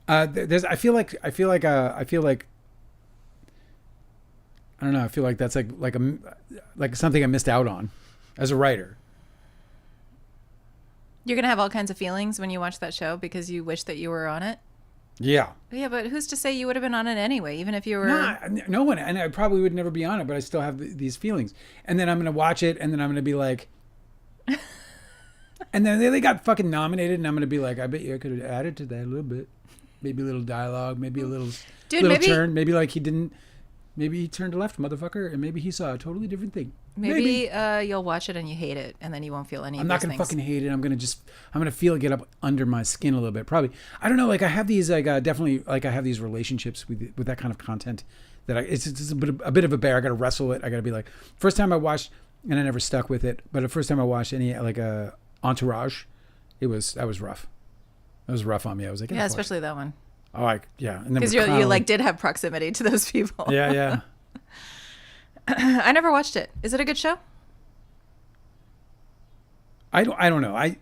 I feel like I don't know. I feel like that's like something I missed out on as a writer. You're going to have all kinds of feelings when you watch that show because you wish that you were on it. Yeah. Yeah, but who's to say you would have been on it anyway, even if you were... No one. And I probably would never be on it, but I still have these feelings. And then I'm going to watch it, and then I'm going to be like... and then they got fucking nominated, and I'm going to be like, I bet you I could have added to that a little bit. Maybe a little dialogue, maybe a little, turn. Maybe like he didn't... Maybe he turned left, motherfucker, and maybe he saw a totally different thing. Maybe you'll watch it and you hate it, and then you won't feel any of I'm these not gonna things. fucking hate it. I'm gonna feel it get up under my skin a little bit. Probably. I don't know. Like I have these definitely I have these relationships with that kind of content that it's a bit of a bear. I gotta wrestle it. I gotta be like, first time I watched, and I never stuck with it. But the first time I watched any Entourage, that was rough. That was rough on me. I was like, Yeah, especially that one. Oh, yeah. Because you like did have proximity to those people. Yeah. I never watched it. Is it a good show? I don't know. I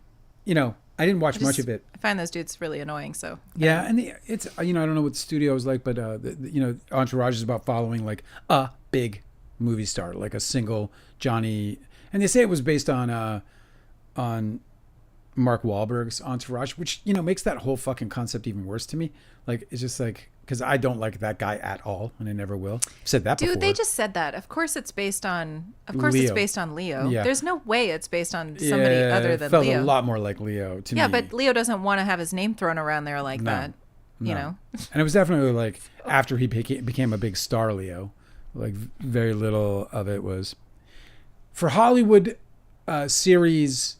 didn't watch much of it. I find those dudes really annoying. So Yeah, and it's I don't know what the studio is like, but Entourage is about following like a big movie star, like a single Johnny, and they say it was based on Mark Wahlberg's Entourage, which makes that whole fucking concept even worse to me. Like it's just like because I don't like that guy at all, and I never will. I've said that before. Dude, they just said that. Of course, it's based on. Leo. It's based on Leo. Yeah. There's no way it's based on somebody other than it felt Leo. a lot more like Leo to me. Yeah, but Leo doesn't want to have his name thrown around there like that. You know. And it was definitely like after he became a big star, Leo. Like very little of it was for Hollywood series,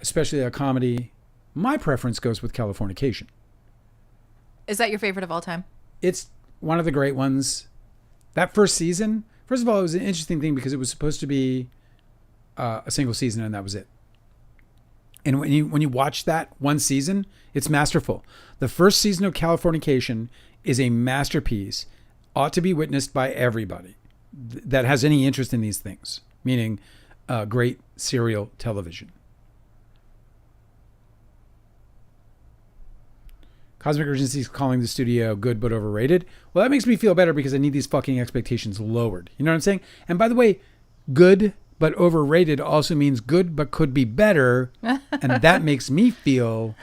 especially a comedy. My preference goes with Californication. Is that your favorite of all time? It's one of the great ones. That first season, first of all, it was an interesting thing because it was supposed to be a single season and that was it. And when you watch that one season, it's masterful. The first season of Californication is a masterpiece, ought to be witnessed by everybody that has any interest in these things, meaning great serial television. Cosmic Urgency is calling the studio good but overrated. Well, that makes me feel better because I need these fucking expectations lowered. You know what I'm saying? And by the way, good but overrated also means good but could be better. And that makes me feel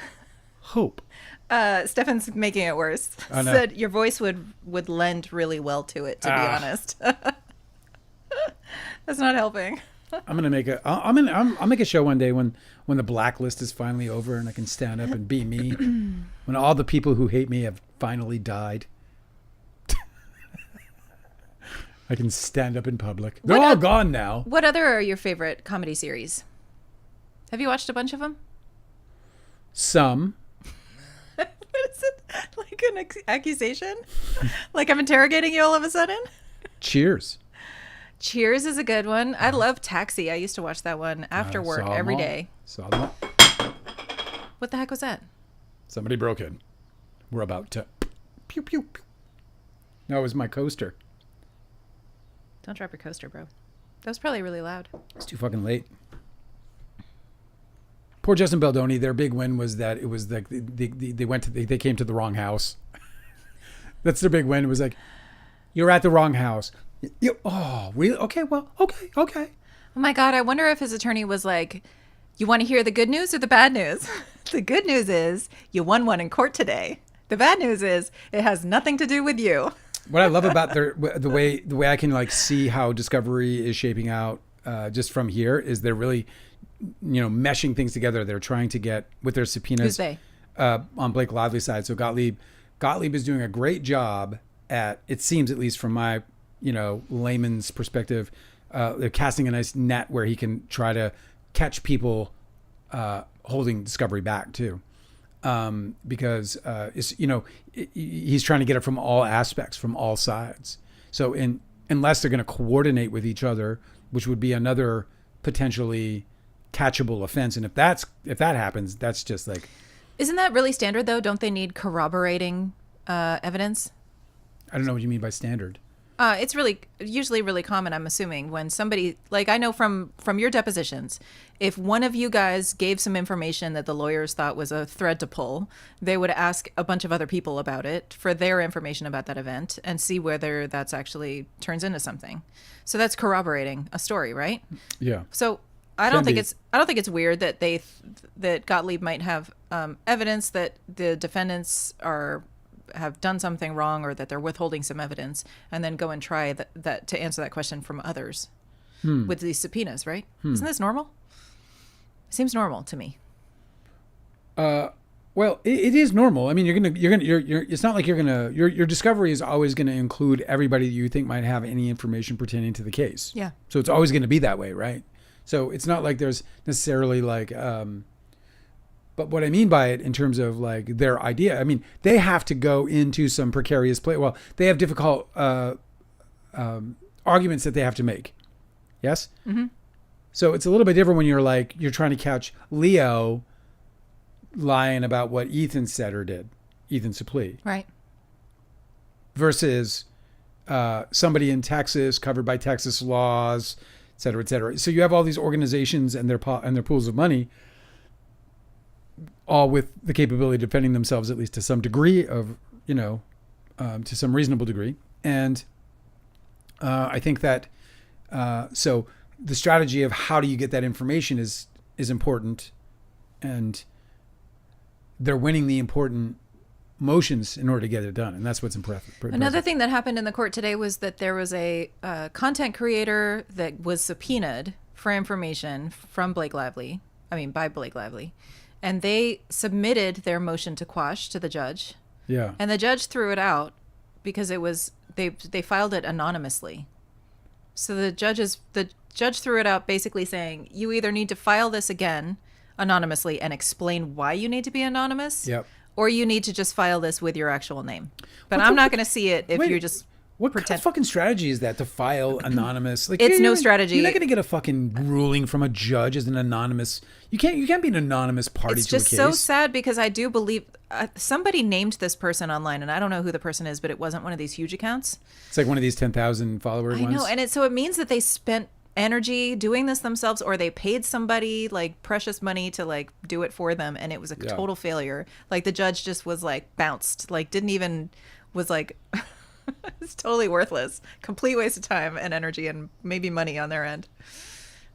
hope. Stefan's making it worse. Oh, no. Said your voice would lend really well to it, to be honest. That's not helping. I'll make a show one day when the blacklist is finally over and I can stand up and be me. When all the people who hate me have finally died. I can stand up in public. They're all gone now. What other are your favorite comedy series? Have you watched a bunch of them? Some. What is it? Like an accusation? Like I'm interrogating you all of a sudden? Cheers. Cheers is a good one. I love Taxi. I used to watch that one after work every day. Saw them all. What the heck was that? Somebody broke in. We're about to pew pew pew. No, it was my coaster. Don't drop your coaster, bro. That was probably really loud. It's too fucking late. Poor Justin Baldoni. Their big win was that it was like they came to the wrong house. That's their big win. It was like, you're at the wrong house. Oh, really? Okay, well, okay. Oh my God, I wonder if his attorney was like, you want to hear the good news or the bad news? The good news is you won one in court today. The bad news is it has nothing to do with you. What I love about the way I can like see how Discovery is shaping out just from here is they're really, meshing things together. They're trying to get with their subpoenas. Who's they? On Blake Lively's side. So Gottlieb is doing a great job at, it seems at least from my, layman's perspective, they're casting a nice net where he can try to catch people holding Discovery back too. Because he's trying to get it from all aspects, from all sides. So unless they're going to coordinate with each other, which would be another potentially catchable offense. And if that happens, that's just like, isn't that really standard though? Don't they need corroborating evidence? I don't know what you mean by standard. It's usually really common, I'm assuming, when somebody, like I know from your depositions, if one of you guys gave some information that the lawyers thought was a thread to pull, they would ask a bunch of other people about it for their information about that event and see whether that's actually turns into something. So that's corroborating a story, right? Yeah. So I don't think it's weird that that Gottlieb might have evidence that the defendants have done something wrong or that they're withholding some evidence, and then go and try that to answer that question from others with these subpoenas, right? Isn't this normal? Seems normal to me. Well, it is normal. I mean, it's not like your discovery is always going to include everybody that you think might have any information pertaining to the case. Yeah. So it's always going to be that way, right? So it's not like there's necessarily like, but what I mean by it in terms of like their idea, I mean, they have to go into some precarious place. Well, they have difficult arguments that they have to make. Yes? Mm-hmm. So it's a little bit different when you're trying to catch Leo lying about what Ethan said or did, Ethan Suplee. Right. Versus somebody in Texas covered by Texas laws, et cetera, et cetera. So you have all these organizations and their pools of money, all with the capability of defending themselves, at least to some degree of, to some reasonable degree. And I think that, so the strategy of how do you get that information is important, and they're winning the important motions in order to get it done. And that's what's impressive. Another thing that happened in the court today was that there was a content creator that was subpoenaed for information by Blake Lively. And they submitted their motion to quash to the judge. Yeah. And the judge threw it out because it was they filed it anonymously. So the judge threw it out basically saying, you either need to file this again anonymously and explain why you need to be anonymous. Yep. Or you need to just file this with your actual name. But I'm not going to see it if you're just what kind of fucking strategy is that to file anonymous? Like, it's no strategy. You're not going to get a fucking ruling from a judge as an anonymous. You can't be an anonymous party to a case. It's just so sad because I do believe somebody named this person online, and I don't know who the person is, but it wasn't one of these huge accounts. It's like one of these 10,000 follower ones. I know, and so it means that they spent energy doing this themselves, or they paid somebody like precious money to like do it for them, and it was a total failure. Like the judge just was like bounced, like was like it's totally worthless, complete waste of time and energy and maybe money on their end.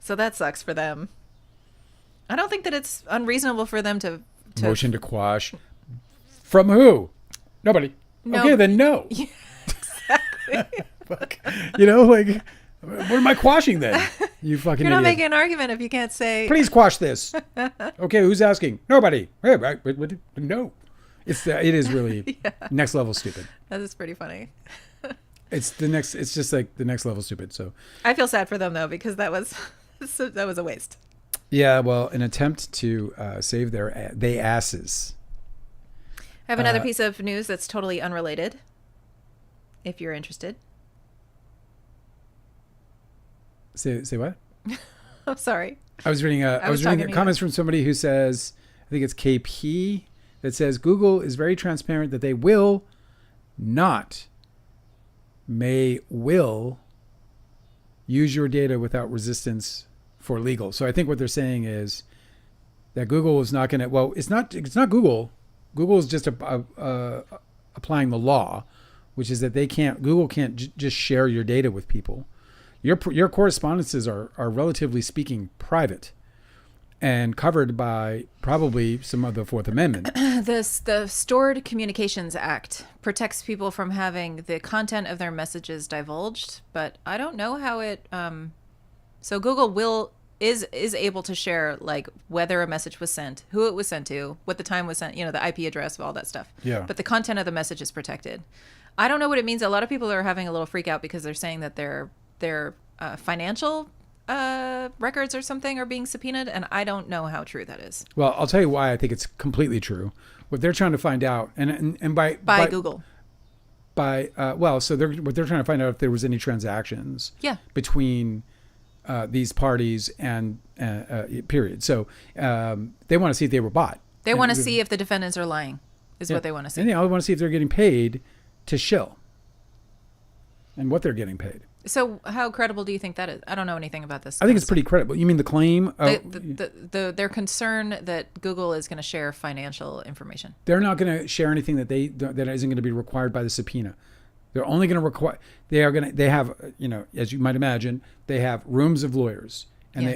So that sucks for them. I don't think that it's unreasonable for them to motion to quash from who? Nobody. No. Okay, then no. Yeah, exactly. Fuck. Like, what am I quashing then? You fucking You're not idiot. making an argument if you can't say. Please quash this. Okay, who's asking? Nobody. Hey, no. It is really next level stupid. That is pretty funny. It's just like the next level stupid. So I feel sad for them though, because that was a waste. yeah, well, an attempt to save they asses. I have another piece of news that's totally unrelated. If you're interested. Say what? I'm sorry. I was reading comments from somebody who says, I think it's KP, that says Google is very transparent that they will use your data without resistance for legal. So I think what they're saying is that Google is not going to, well, it's not Google. Google is just applying the law, which is that Google can't just share your data with people. Your correspondences are relatively speaking private and covered by probably some of the Fourth Amendment. The Stored Communications Act protects people from having the content of their messages divulged, but I don't know how it. So Google is able to share like whether a message was sent, who it was sent to, what the time was sent, the IP address, all that stuff. Yeah. But the content of the message is protected. I don't know what it means. A lot of people are having a little freak out because they're saying that their financial records or something are being subpoenaed, and I don't know how true that is. Well, I'll tell you why I think it's completely true. What they're trying to find out, and by Google. So what they're trying to find out if there was any transactions between these parties and period. So they want to see if they were bought. They want to see if the defendants are lying, is what they want to see. And they want to see if they're getting paid to shill and what they're getting paid. So how credible do you think that is? I don't know anything about this. I think it's pretty credible. You mean the claim? Their concern that Google is going to share financial information. They're not going to share anything that isn't going to be required by the subpoena. They're only going to require. They have, as you might imagine, they have rooms of lawyers, and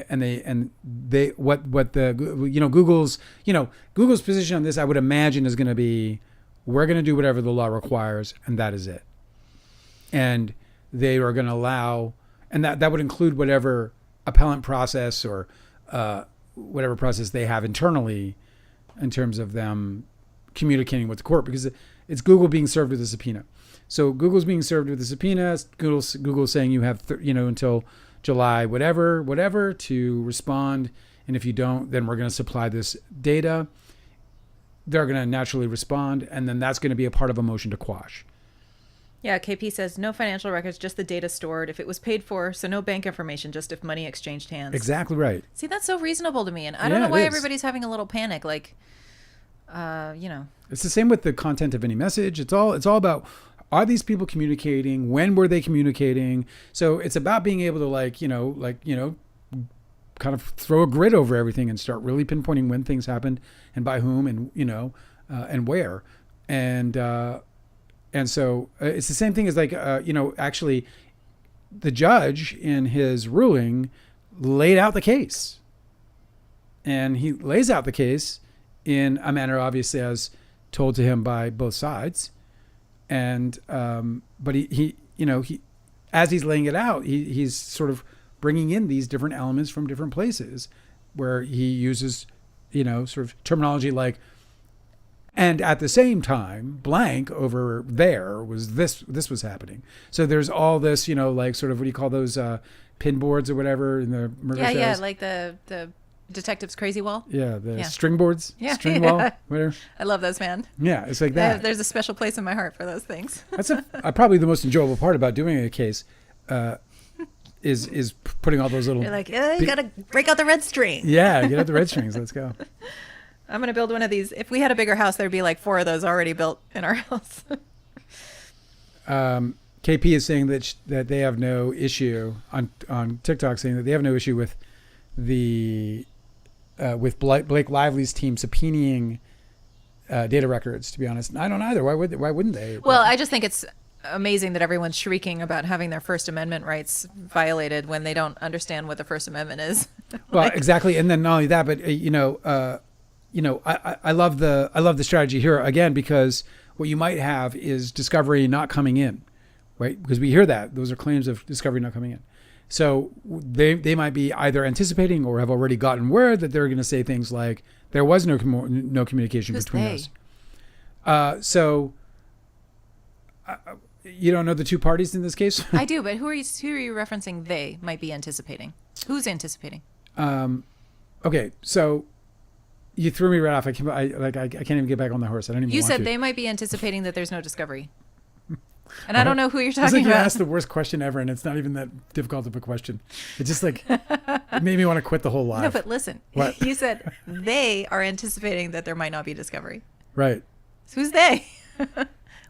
Google's position on this, I would imagine, is going to be, we're going to do whatever the law requires, and that is it. And they are going to allow, and that would include whatever appellant process or whatever process they have internally in terms of them communicating with the court, because it's Google being served with a subpoena. So Google's being served with a subpoena. Google's saying you have until July whatever to respond, and if you don't, then we're going to supply this data. They're going to naturally respond, and then that's going to be a part of a motion to quash. Yeah, KP says no financial records, just the data stored. If it was paid for, so no bank information, just if money exchanged hands. Exactly right. See, that's so reasonable to me, and I don't know why everybody's having a little panic. Like, It's the same with the content of any message. It's all about, are these people communicating? When were they communicating? So it's about being able to kind of throw a grid over everything and start really pinpointing when things happened and by whom and and where. And so it's the same thing as actually the judge in his ruling laid out the case, and he lays out the case in a manner obviously as told to him by both sides. And, but he as he's laying it out, he's sort of bringing in these different elements from different places where he uses, sort of terminology like, and at the same time, blank over there was this was happening. So there's all this, sort of, what do you call those pin boards or whatever in the murder shows? Yeah, like the detective's crazy wall. Yeah, string boards, string wall, whatever. I love those, man. Yeah, it's like that. There's a special place in my heart for those things. That's probably the most enjoyable part about doing a case, is putting all those little. You're like, you gotta break out the red string. Yeah, get out the red strings. Let's go. I'm going to build one of these. If we had a bigger house, there'd be like 4 of those already built in our house. KP is saying that they have no issue on TikTok, saying that they have no issue with with Blake Lively's team subpoenaing data records, to be honest. And I don't either. Why wouldn't they? Well, I just think it's amazing that everyone's shrieking about having their First Amendment rights violated when they don't understand what the First Amendment is. Well, exactly. And then not only that, but I love the strategy here again, because what you might have is discovery not coming in, right? Because we hear that those are claims of discovery not coming in. So they might be either anticipating or have already gotten word that they're going to say things like, there was no communication Who's between they? us. You don't know the two parties in this case? I do, but who are you referencing? They might be anticipating. Who's anticipating? Okay, so you threw me right off. I can't even get back on the horse. I don't even You want said to. they might be anticipating that there's no discovery. And I don't know who you're It's like talking you about. asked the worst question ever, and it's not even that difficult of a question. It's just like, it made me want to quit the whole live. No, but listen. What? You said they are anticipating that there might not be discovery. Right. So who's they?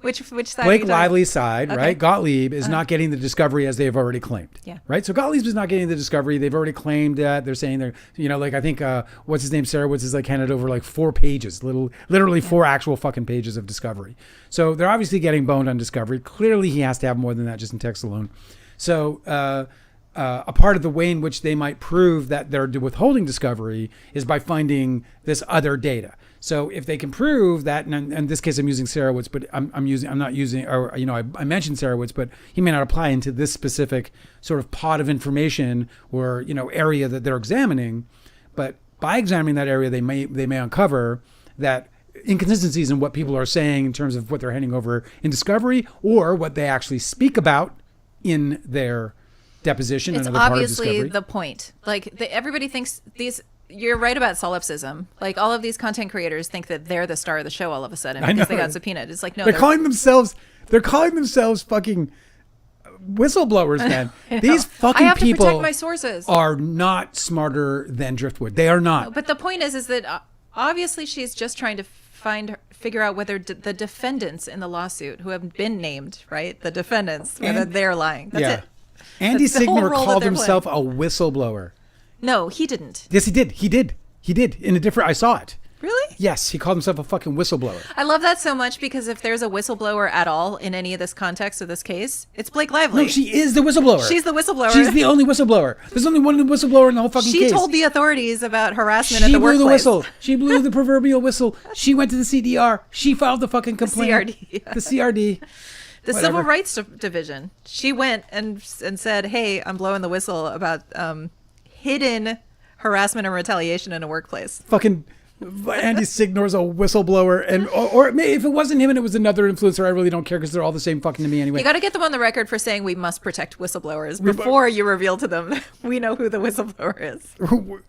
Which side? Blake are you talking- Lively's side, Okay. right? Gottlieb is not getting the discovery as they have already claimed. Yeah. Right? So Gottlieb is not getting the discovery. They've already claimed that. They're saying they're, like I think, what's his name? Sarahwoods is like handed over like 4 pages, literally 4 actual fucking pages of discovery. So they're obviously getting boned on discovery. Clearly he has to have more than that just in text alone. So, a part of the way in which they might prove that they're withholding discovery is by finding this other data. So if they can prove that, and in this case I'm using Sarahwoods, but I mentioned Sarahwoods, but he may not apply into this specific sort of pot of information or area that they're examining. But by examining that area, they may uncover that inconsistencies in what people are saying in terms of what they're handing over in discovery or what they actually speak about in their deposition. It's another part of obviously discovery. the point. Like everybody thinks these. You're right about solipsism. Like all of these content creators think that they're the star of the show all of a sudden because they got subpoenaed. It's like no, they're calling themselves fucking whistleblowers, man. These fucking I have people to protect my sources. are not smarter than Driftwood. They are not. But the point is that obviously she's just trying to figure out whether the defendants in the lawsuit who have been named, right? The defendants, whether they're lying. That's it. Andy That's the whole Signor role that called they're himself a whistleblower. No, he didn't. Yes, he did. He did. In a different. I saw it. Really? Yes, he called himself a fucking whistleblower. I love that so much because if there's a whistleblower at all in any of this context of this case, it's Blake Lively. No, she is the whistleblower. She's the whistleblower. She's the only whistleblower. There's only one whistleblower in the whole fucking case. She told the authorities about harassment at She the blew workplace. the whistle. She blew the proverbial whistle. She went to the CDR. She filed the fucking complaint. CRD. The CRD. The Whatever. Civil Rights Division. She went and said, "Hey, I'm blowing the whistle about hidden harassment and retaliation in a workplace." Fucking Andy Signor's a whistleblower, and or maybe if it wasn't him and it was another influencer, I really don't care because they're all the same fucking to me anyway. You got to get them on the record for saying we must protect whistleblowers before you reveal to them we know who the whistleblower is.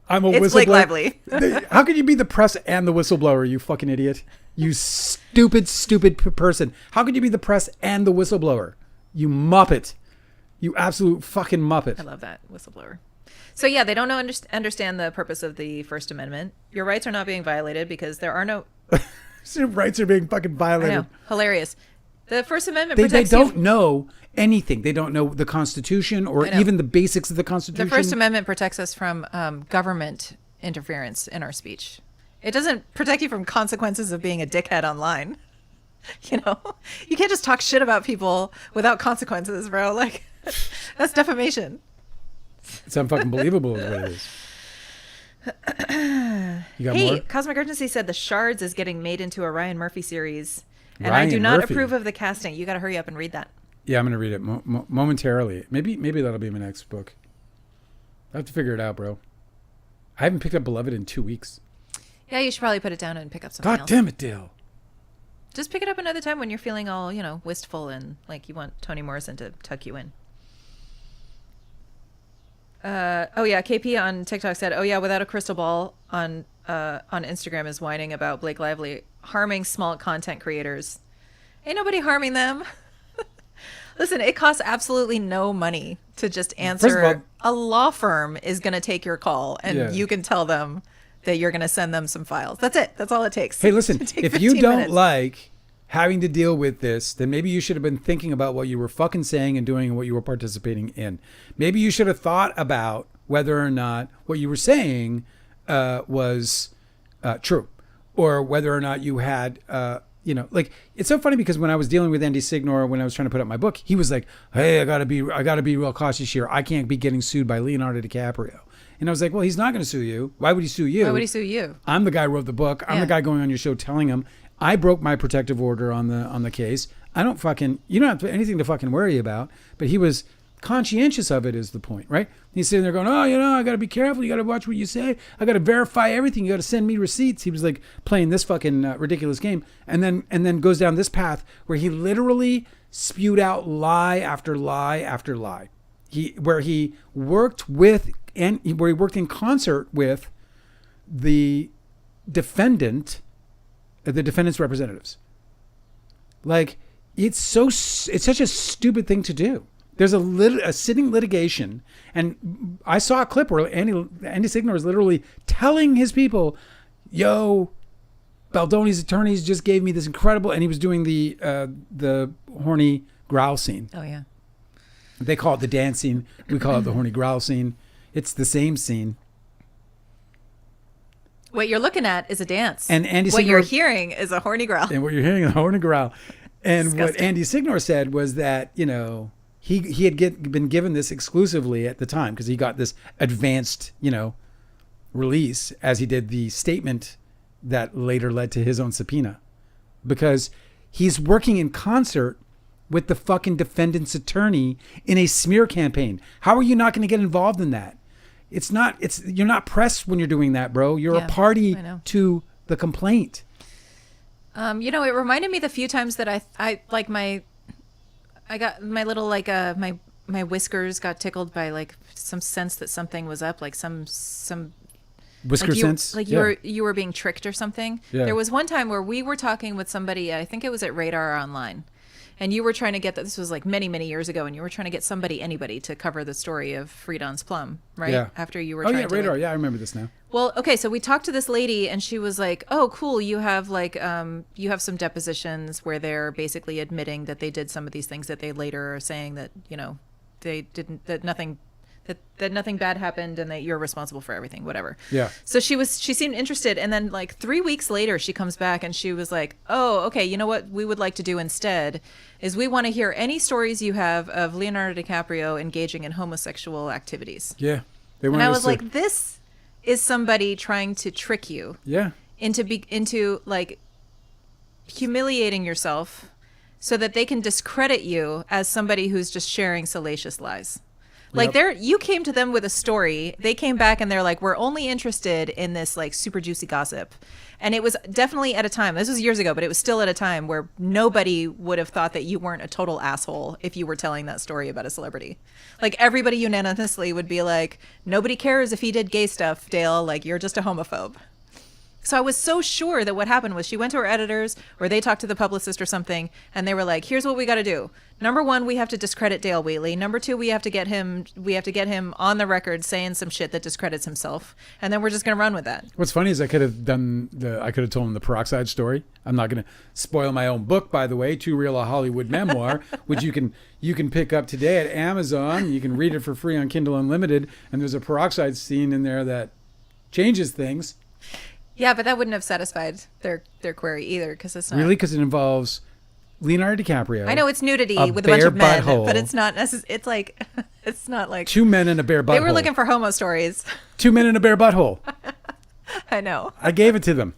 I'm a It's whistleblower. Blake Lively. How can you be the press and the whistleblower, you fucking idiot? You stupid person. How could you be the press and the whistleblower? You muppet. You absolute fucking muppet. I love that whistleblower. So yeah, they don't understand the purpose of the First Amendment. Your rights are not being violated because there are no. Rights are being fucking I violated. know, hilarious. The First Amendment They protects don't you. know anything. They don't know the Constitution or even the basics of the Constitution. The First Amendment protects us from government interference in our speech. It doesn't protect you from consequences of being a dickhead online. You know, you can't just talk shit about people without consequences, bro. Like, that's defamation. It's unfucking believable is what it is. You got Hey, more? Cosmic Urgency said The Shards is getting made into a Ryan Murphy series. And I Ryan do not Murphy. approve of the casting. You got to hurry up and read that. Yeah, I'm going to read it momentarily. Maybe that'll be my next book. I have to figure it out, bro. I haven't picked up Beloved in 2 weeks. Yeah, you should probably put it down and pick up something God else. damn it, Dale. Just pick it up another time when you're feeling all, wistful and like you want Toni Morrison to tuck you in. Oh yeah, KP on TikTok said, "Oh yeah, without a crystal ball on Instagram is whining about Blake Lively harming small content creators. Ain't nobody harming them. Listen, it costs absolutely no money to just answer. A law firm is going to take your call, and you can tell them that you're going to send them some files. That's it. That's all it takes. Hey, listen, if you don't minutes. like having to deal with this, then maybe you should have been thinking about what you were fucking saying and doing and what you were participating in. Maybe you should have thought about whether or not what you were saying was true, or whether or not you had, like, it's so funny because when I was dealing with Andy Signor, when I was trying to put up my book, he was like, "Hey, I gotta be real cautious here. I can't be getting sued by Leonardo DiCaprio." And I was like, well, he's not going to sue you. Why would he sue you? Why would he sue you? I'm the guy who wrote the book. I'm the guy going on your show telling him I broke my protective order on the case. I don't fucking, you don't have anything to fucking worry about. But he was conscientious of it is the point, right? He's sitting there going, oh, I got to be careful. You got to watch what you say. I got to verify everything. You got to send me receipts. He was like playing this fucking ridiculous game, and then goes down this path where he literally spewed out lie after lie after lie. Where he worked in concert with the defendant's representatives. Like, it's such a stupid thing to do. There's a sitting litigation, and I saw a clip where Andy Signor is literally telling his people, "Yo, Baldoni's attorneys just gave me this incredible," and he was doing the horny growl scene. Oh yeah. They call it the dance scene. We call it the horny growl scene. It's the same scene. What you're looking at is a dance. And Andy what Signor, you're hearing is a horny growl. And what you're hearing is a horny growl. And Disgusting. what Andy Signor said was that, he had been given this exclusively at the time because he got this advanced, release as he did the statement that later led to his own subpoena, because he's working in concert with the fucking defendant's attorney in a smear campaign. How are you not going to get involved in that? You're not pressed when you're doing that, bro. You're a party to the complaint. It reminded me the few times that I got my little my whiskers got tickled by like some sense that something was up, like some whisker sense, you were being tricked or something. Yeah. There was one time where we were talking with somebody, I think it was at Radar Online, and you were trying to get that. This was like many years ago, and you were trying to get anybody to cover the story of Friedon's Plum, right? Yeah. After you were trying to Radar. Yeah, I remember this now. Well, okay, so we talked to this lady, and she was like, "Oh, cool, you have you have some depositions where they're basically admitting that they did some of these things that they later are saying that they didn't, that nothing bad happened, and that you're responsible for everything, whatever." Yeah. So she seemed interested, and then like 3 weeks later, she comes back and she was like, "Oh, okay, you know what we would like to do instead is we want to hear any stories you have of Leonardo DiCaprio engaging in homosexual activities." Yeah. And I was like, this is somebody trying to trick you. Yeah. Into like humiliating yourself so that they can discredit you as somebody who's just sharing salacious lies. Like you came to them with a story. They came back and they're like, "We're only interested in this like super juicy gossip." And it was definitely at a time, this was years ago, but it was still at a time where nobody would have thought that you weren't a total asshole if you were telling that story about a celebrity. Like everybody unanimously would be like, "Nobody cares if he did gay stuff, Dale. Like you're just a homophobe." So I was so sure that what happened was she went to her editors or they talked to the publicist or something, and they were like, "Here's what we got to do. Number one, we have to discredit Dale Wheatley. Number two, we have to get him on the record saying some shit that discredits himself. And then we're just going to run with that." What's funny is I could have told him the Peroxide story. I'm not going to spoil my own book, by the way, Too Real a Hollywood Memoir, which you can pick up today at Amazon. You can read it for free on Kindle Unlimited. And there's a Peroxide scene in there that changes things. Yeah, but that wouldn't have satisfied their query either, because it's not really, because it involves Leonardo DiCaprio. I know it's nudity with a bunch of men, but it's not necessarily. It's like it's not like two men in a bare butthole. They were looking for homo stories. 2 men in a bare butthole. I know. I gave it to them.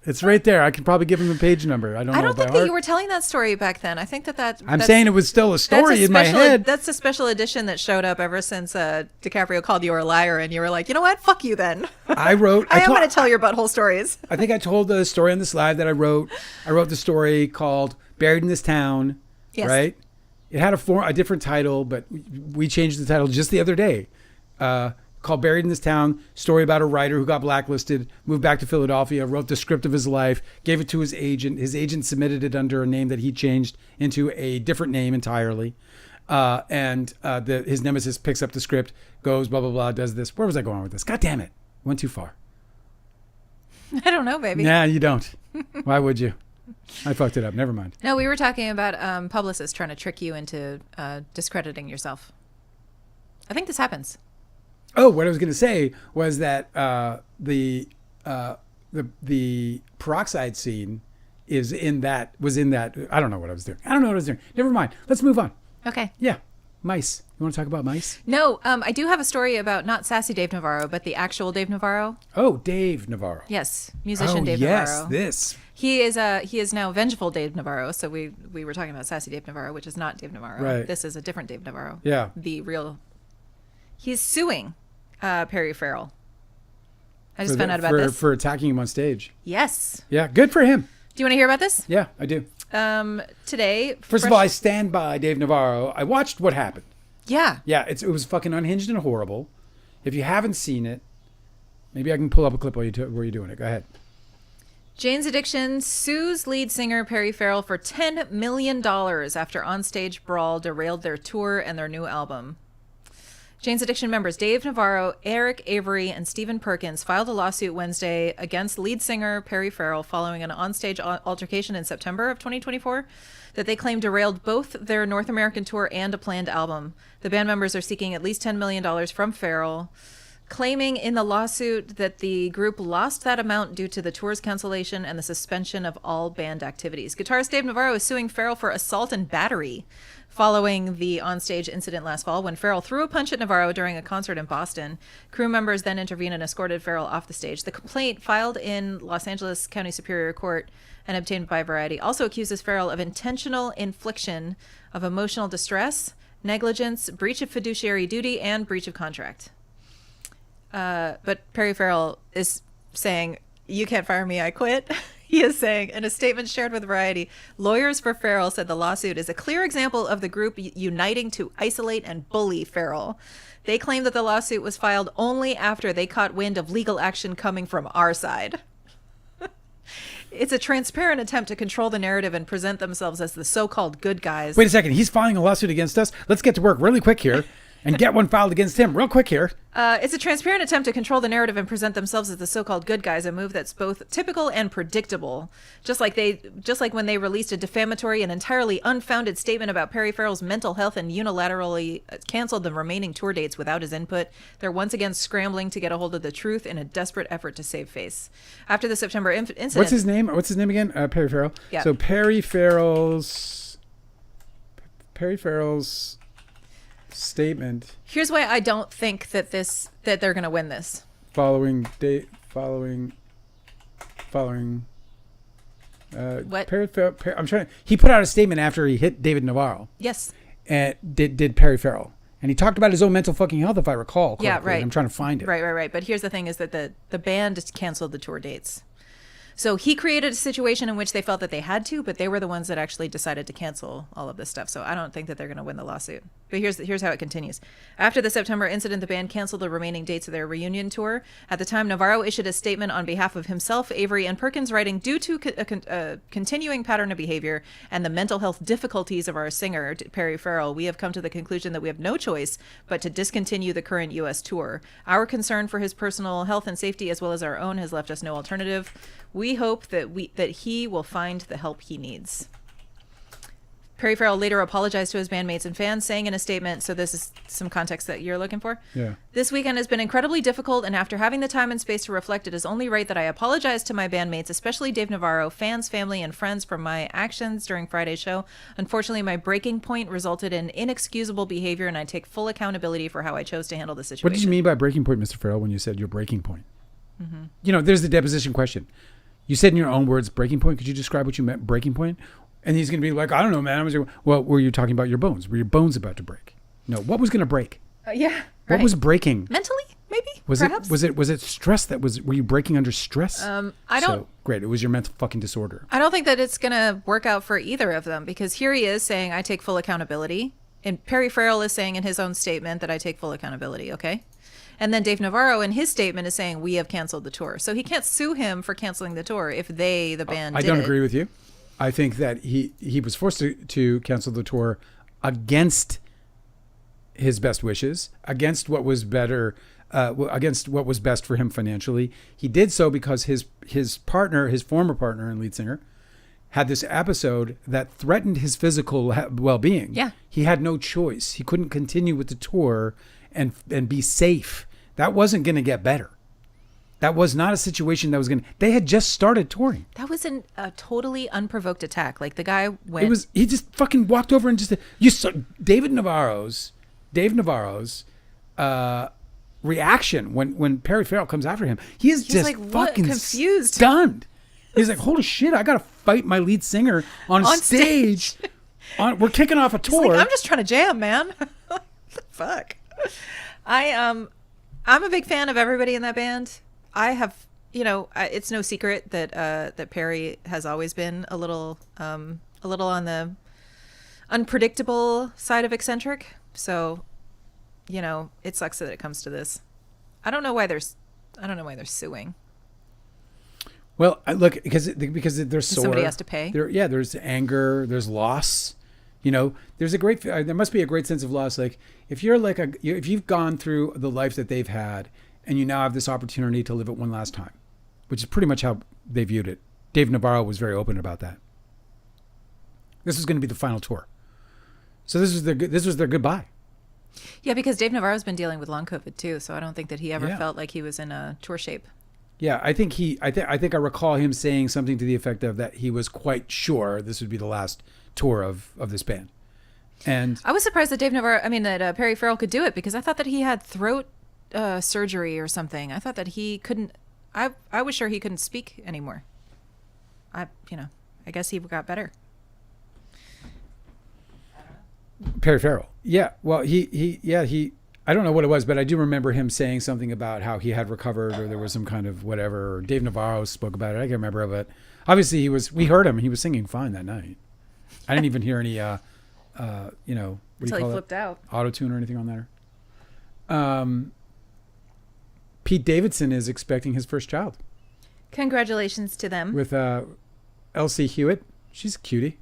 It's right there. I could probably give them the page number. I don't think that you were telling that story back then. I think that I'm saying it was still a story in my head. That's a special edition that showed up ever since DiCaprio called you a liar, and you were like, "You know what? Fuck you then." I am going to tell your butthole stories. I think I told the story on the slide that I wrote. I wrote the story called "Buried in This Town." Yes. Right? It had a different title, but we changed the title just the other day. Called "Buried in This Town," story about a writer who got blacklisted, moved back to Philadelphia, wrote the script of his life, gave it to his agent. His agent submitted it under a name that he changed into a different name entirely. His nemesis picks up the script, goes, blah, blah, blah, does this. Where was I going with this? God damn it. Went too far. I don't know, baby. Nah, you don't. Why would you? I fucked it up. Never mind. No, we were talking about publicists trying to trick you into discrediting yourself. I think this happens. Oh, what I was going to say was that the Peroxide scene was in that. I don't know what I was doing. Never mind. Let's move on. Okay. Yeah. Mice. You want to talk about mice? No, I do have a story about not sassy Dave Navarro, but the actual Dave Navarro. Oh, Dave Navarro. Yes, musician Dave Navarro. This. He is now vengeful Dave Navarro. So we were talking about sassy Dave Navarro, which is not Dave Navarro. Right. This is a different Dave Navarro. Yeah. The real. He's suing Perry Farrell. I just found out about this. For attacking him on stage. Yes. Yeah, good for him. Do you want to hear about this? Yeah, I do. Today. First of all, I stand by Dave Navarro. I watched what happened. Yeah. Yeah, it was fucking unhinged and horrible. If you haven't seen it, maybe I can pull up a clip while you're doing it. Go ahead. Jane's Addiction sues lead singer Perry Farrell for $10 million after onstage brawl derailed their tour and their new album. Jane's Addiction members Dave Navarro, Eric Avery, and Stephen Perkins filed a lawsuit Wednesday against lead singer Perry Farrell following an onstage altercation in September of 2024 that they claim derailed both their North American tour and a planned album. The band members are seeking at least $10 million from Farrell, claiming in the lawsuit that the group lost that amount due to the tour's cancellation and the suspension of all band activities. Guitarist Dave Navarro is suing Farrell for assault and battery following the onstage incident last fall when Farrell threw a punch at Navarro during a concert in Boston. Crew members then intervened and escorted Farrell off the stage. The complaint, filed in Los Angeles County Superior Court and obtained by Variety, also accuses Farrell of intentional infliction of emotional distress, negligence, breach of fiduciary duty, and breach of contract. But Perry Farrell is saying, "You can't fire me, I quit." He is saying in a statement shared with Variety, lawyers for Farrell said the lawsuit is a clear example of the group uniting to isolate and bully Farrell. They claim that the lawsuit was filed only after they caught wind of legal action coming from our side. It's a transparent attempt to control the narrative and present themselves as the so-called good guys. Wait a second. He's filing a lawsuit against us. Let's get to work really quick here and get one filed against him real quick here. It's a transparent attempt to control the narrative and present themselves as the so-called good guys, a move that's both typical and predictable. Just like when they released a defamatory and entirely unfounded statement about Perry Farrell's mental health and unilaterally canceled the remaining tour dates without his input, they're once again scrambling to get a hold of the truth in a desperate effort to save face. After the September incident... What's his name? What's his name again? Perry Farrell? Yeah. So Perry Farrell's statement. Here's why I don't think that they're going to win this. Following. What? Perry, he put out a statement after he hit David Navarro. Yes. And did Perry Farrell. And he talked about his own mental fucking health, if I recall correctly. Yeah, right. I'm trying to find it. Right. But here's the thing is that the band canceled the tour dates. So he created a situation in which they felt that they had to, but they were the ones that actually decided to cancel all of this stuff. So I don't think that they're going to win the lawsuit. But here's how it continues. After the September incident, the band canceled the remaining dates of their reunion tour. At the time, Navarro issued a statement on behalf of himself, Avery, and Perkins, writing, "Due to a continuing pattern of behavior and the mental health difficulties of our singer, Perry Farrell, we have come to the conclusion that we have no choice but to discontinue the current U.S. tour. Our concern for his personal health and safety, as well as our own, has left us no alternative. We hope that he will find the help he needs." Perry Farrell later apologized to his bandmates and fans, saying in a statement, so this is some context that you're looking for. Yeah. "This weekend has been incredibly difficult, and after having the time and space to reflect, it is only right that I apologize to my bandmates, especially Dave Navarro, fans, family, and friends for my actions during Friday's show. Unfortunately, my breaking point resulted in inexcusable behavior, and I take full accountability for how I chose to handle the situation." What did you mean by breaking point, Mr. Farrell, when you said your breaking point? Mm-hmm. You know, there's the deposition question. You said in your own words, breaking point. Could you describe what you meant, breaking point? And he's going to be like, I don't know, man. Well, were you talking about your bones? Were your bones about to break? No. What was going to break? Yeah. What was breaking? Mentally, maybe? Perhaps? Was it stress were you breaking under stress? Great. It was your mental fucking disorder. I don't think that it's going to work out for either of them, because here he is saying, I take full accountability. And Perry Farrell is saying in his own statement that I take full accountability. Okay. And then Dave Navarro in his statement is saying we have canceled the tour. So he can't sue him for canceling the tour if the band I did don't it. agree with you. I think that he was forced to cancel the tour against his best wishes, against what was better, against what was best for him financially. He did so because his partner, his former partner and lead singer, had this episode that threatened his physical well-being. Yeah. He had no choice. He couldn't continue with the tour and be safe. That wasn't going to get better. That was not a situation that was going to... They had just started touring. That was a totally unprovoked attack. Like, the guy went... He just fucking walked over and just... You saw Dave Navarro's reaction when Perry Farrell comes after him. He's just like, what? fucking Confused. stunned. He's like, holy shit, I got to fight my lead singer on stage. We're kicking off a tour. He's like, I'm just trying to jam, man. What the fuck? I'm a big fan of everybody in that band. I have, it's no secret that that Perry has always been a little on the unpredictable side of eccentric. So, it sucks that it comes to this. I don't know why they're suing. Well, look, because they're sore. Somebody has to pay. There's anger, there's loss. There must be a great sense of loss. Like if you've gone through the life that they've had, and you now have this opportunity to live it one last time, which is pretty much how they viewed it. Dave Navarro was very open about that. This was going to be the final tour, so this was their goodbye. Yeah, because Dave Navarro's been dealing with long COVID too, so I don't think that he ever felt like he was in a tour shape. Yeah, I think I recall him saying something to the effect of that he was quite sure this would be the last tour of this band. And I was surprised that Perry Farrell could do it, because I thought that he had throat surgery or something. I thought that he couldn't. I was sure he couldn't speak anymore. I guess he got better. Perry Farrell. Yeah. Well, he I don't know what it was, but I do remember him saying something about how he had recovered, or there was some kind of whatever. Or Dave Navarro spoke about it. I can't remember, but obviously we heard him. He was singing fine that night. I didn't even hear any, what do you Until call he it? flipped out. Auto-tune or anything on there. Pete Davidson is expecting his first child. Congratulations to them. With Elsie Hewitt. She's a cutie.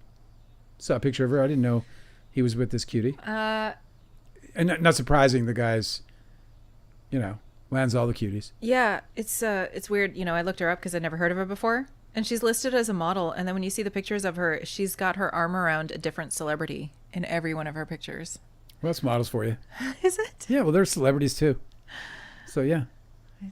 Saw a picture of her. I didn't know he was with this cutie. And not surprising, the guy's, lands all the cuties. Yeah, it's weird. I looked her up because I'd never heard of her before. And she's listed as a model. And then when you see the pictures of her, she's got her arm around a different celebrity in every one of her pictures. Well, that's models for you. Is it? Yeah, well, they're celebrities too. So, yeah.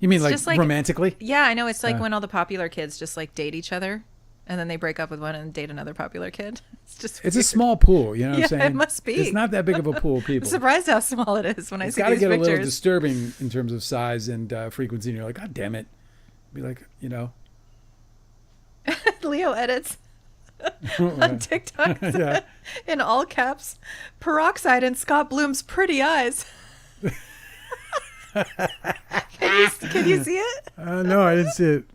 You mean like romantically? Yeah, I know. It's like when all the popular kids just like date each other, and then they break up with one and date another popular kid. It's a small pool, you know what I'm saying? Yeah, it must be. It's not that big of a pool of people. I'm surprised how small it is when I see these pictures. It's got to get a little disturbing in terms of size and frequency, and you're like, God damn it. Be like, Leo edits on TikTok in all caps, peroxide in Scott Bloom's pretty eyes. Can you see it? No, I didn't see it.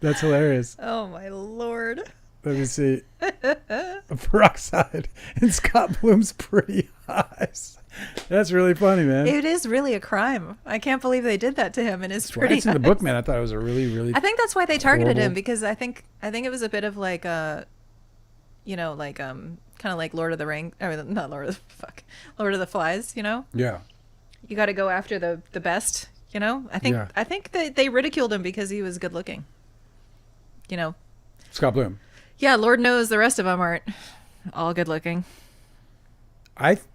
That's hilarious. Oh my Lord. Let me see. A peroxide in Scott Bloom's pretty eyes. That's really funny, man. It is really a crime. I can't believe they did that to him in his pretty eyes. It's in the book, man. I thought it was a really, really. I think that's why they targeted him, because I think it was a bit of like kind of like Lord of the Rings. I mean, not Lord of the Flies. Yeah. You got to go after the best. I think that they ridiculed him because he was good looking. Scott Bloom. Yeah, Lord knows the rest of them aren't all good looking. I've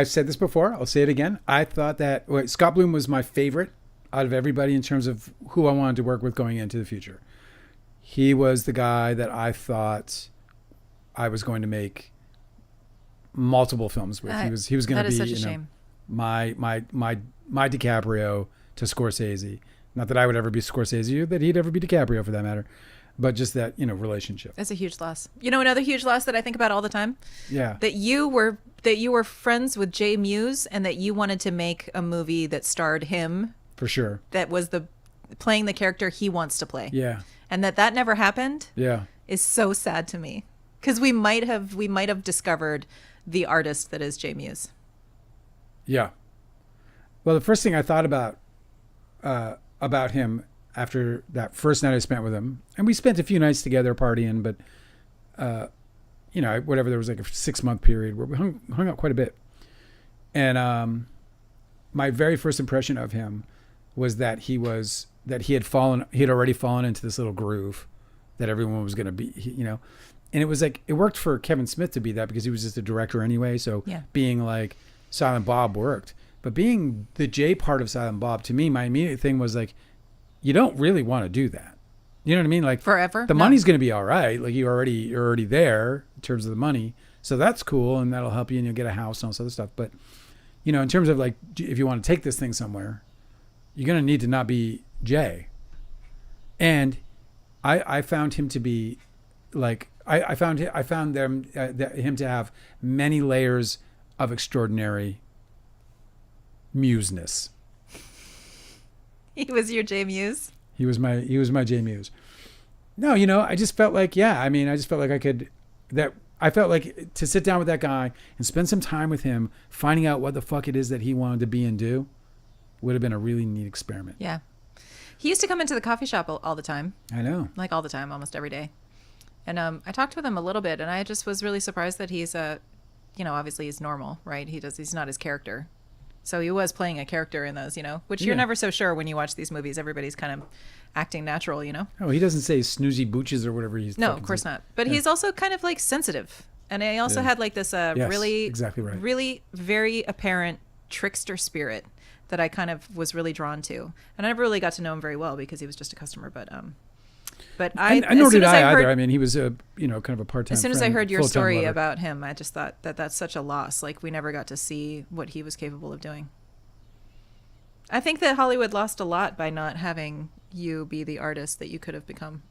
said this before. I'll say it again. I thought that Scott Bloom was my favorite out of everybody in terms of who I wanted to work with going into the future. He was the guy that I thought I was going to make multiple films with. He was going to be such a shame. My DiCaprio to Scorsese. Not that I would ever be Scorsese, or that he'd ever be DiCaprio for that matter. But just that, relationship. That's a huge loss. Another huge loss that I think about all the time? Yeah. That you were friends with Jay Muse, and that you wanted to make a movie that starred him. For sure. That was playing the character he wants to play. Yeah. And that never happened. Yeah. Is so sad to me. Because we might have discovered the artist that is Jay Muse. Yeah. Well, the first thing I thought about him after that first night I spent with him, and we spent a few nights together partying, but whatever, there was like a 6-month period where we hung out quite a bit. And my very first impression of him was that he had already fallen into this little groove that everyone was going to be, and it was like, it worked for Kevin Smith to be that because he was just a director anyway. So being like Silent Bob worked, but being the J part of Silent Bob, to me, my immediate thing was like, you don't really want to do that. You know what I mean? Like forever. The money's going to be all right. Like you're already there in terms of the money. So that's cool. And that'll help you and you'll get a house and all this other stuff. But, you know, in terms of like, if you want to take this thing somewhere, you're going to need to not be Jay. And I found him to be like, I found him to have many layers of extraordinary museness. He was your J Muse. He was my J Muse. No, you know, I just felt like, I felt like to sit down with that guy and spend some time with him, finding out what the fuck it is that he wanted to be and do, would have been a really neat experiment. Yeah. He used to come into the coffee shop all the time. I know. Like all the time, almost every day. And I talked with him a little bit, and I just was really surprised that he's, obviously he's normal, right? He's not his character. So he was playing a character in those, which you're never so sure when you watch these movies. Everybody's kind of acting natural, Oh, he doesn't say snoozy booches or whatever he's. No, of course not. But he's also kind of like sensitive. And he also had like this really, exactly right. really very apparent trickster spirit that I kind of was really drawn to. And I never really got to know him very well because he was just a customer. But I nor did I either. I mean, he was kind of a part-time. As soon as I heard your story lover. about him, I just thought that that's such a loss. Like we never got to see what he was capable of doing. I think that Hollywood lost a lot by not having you be the artist that you could have become.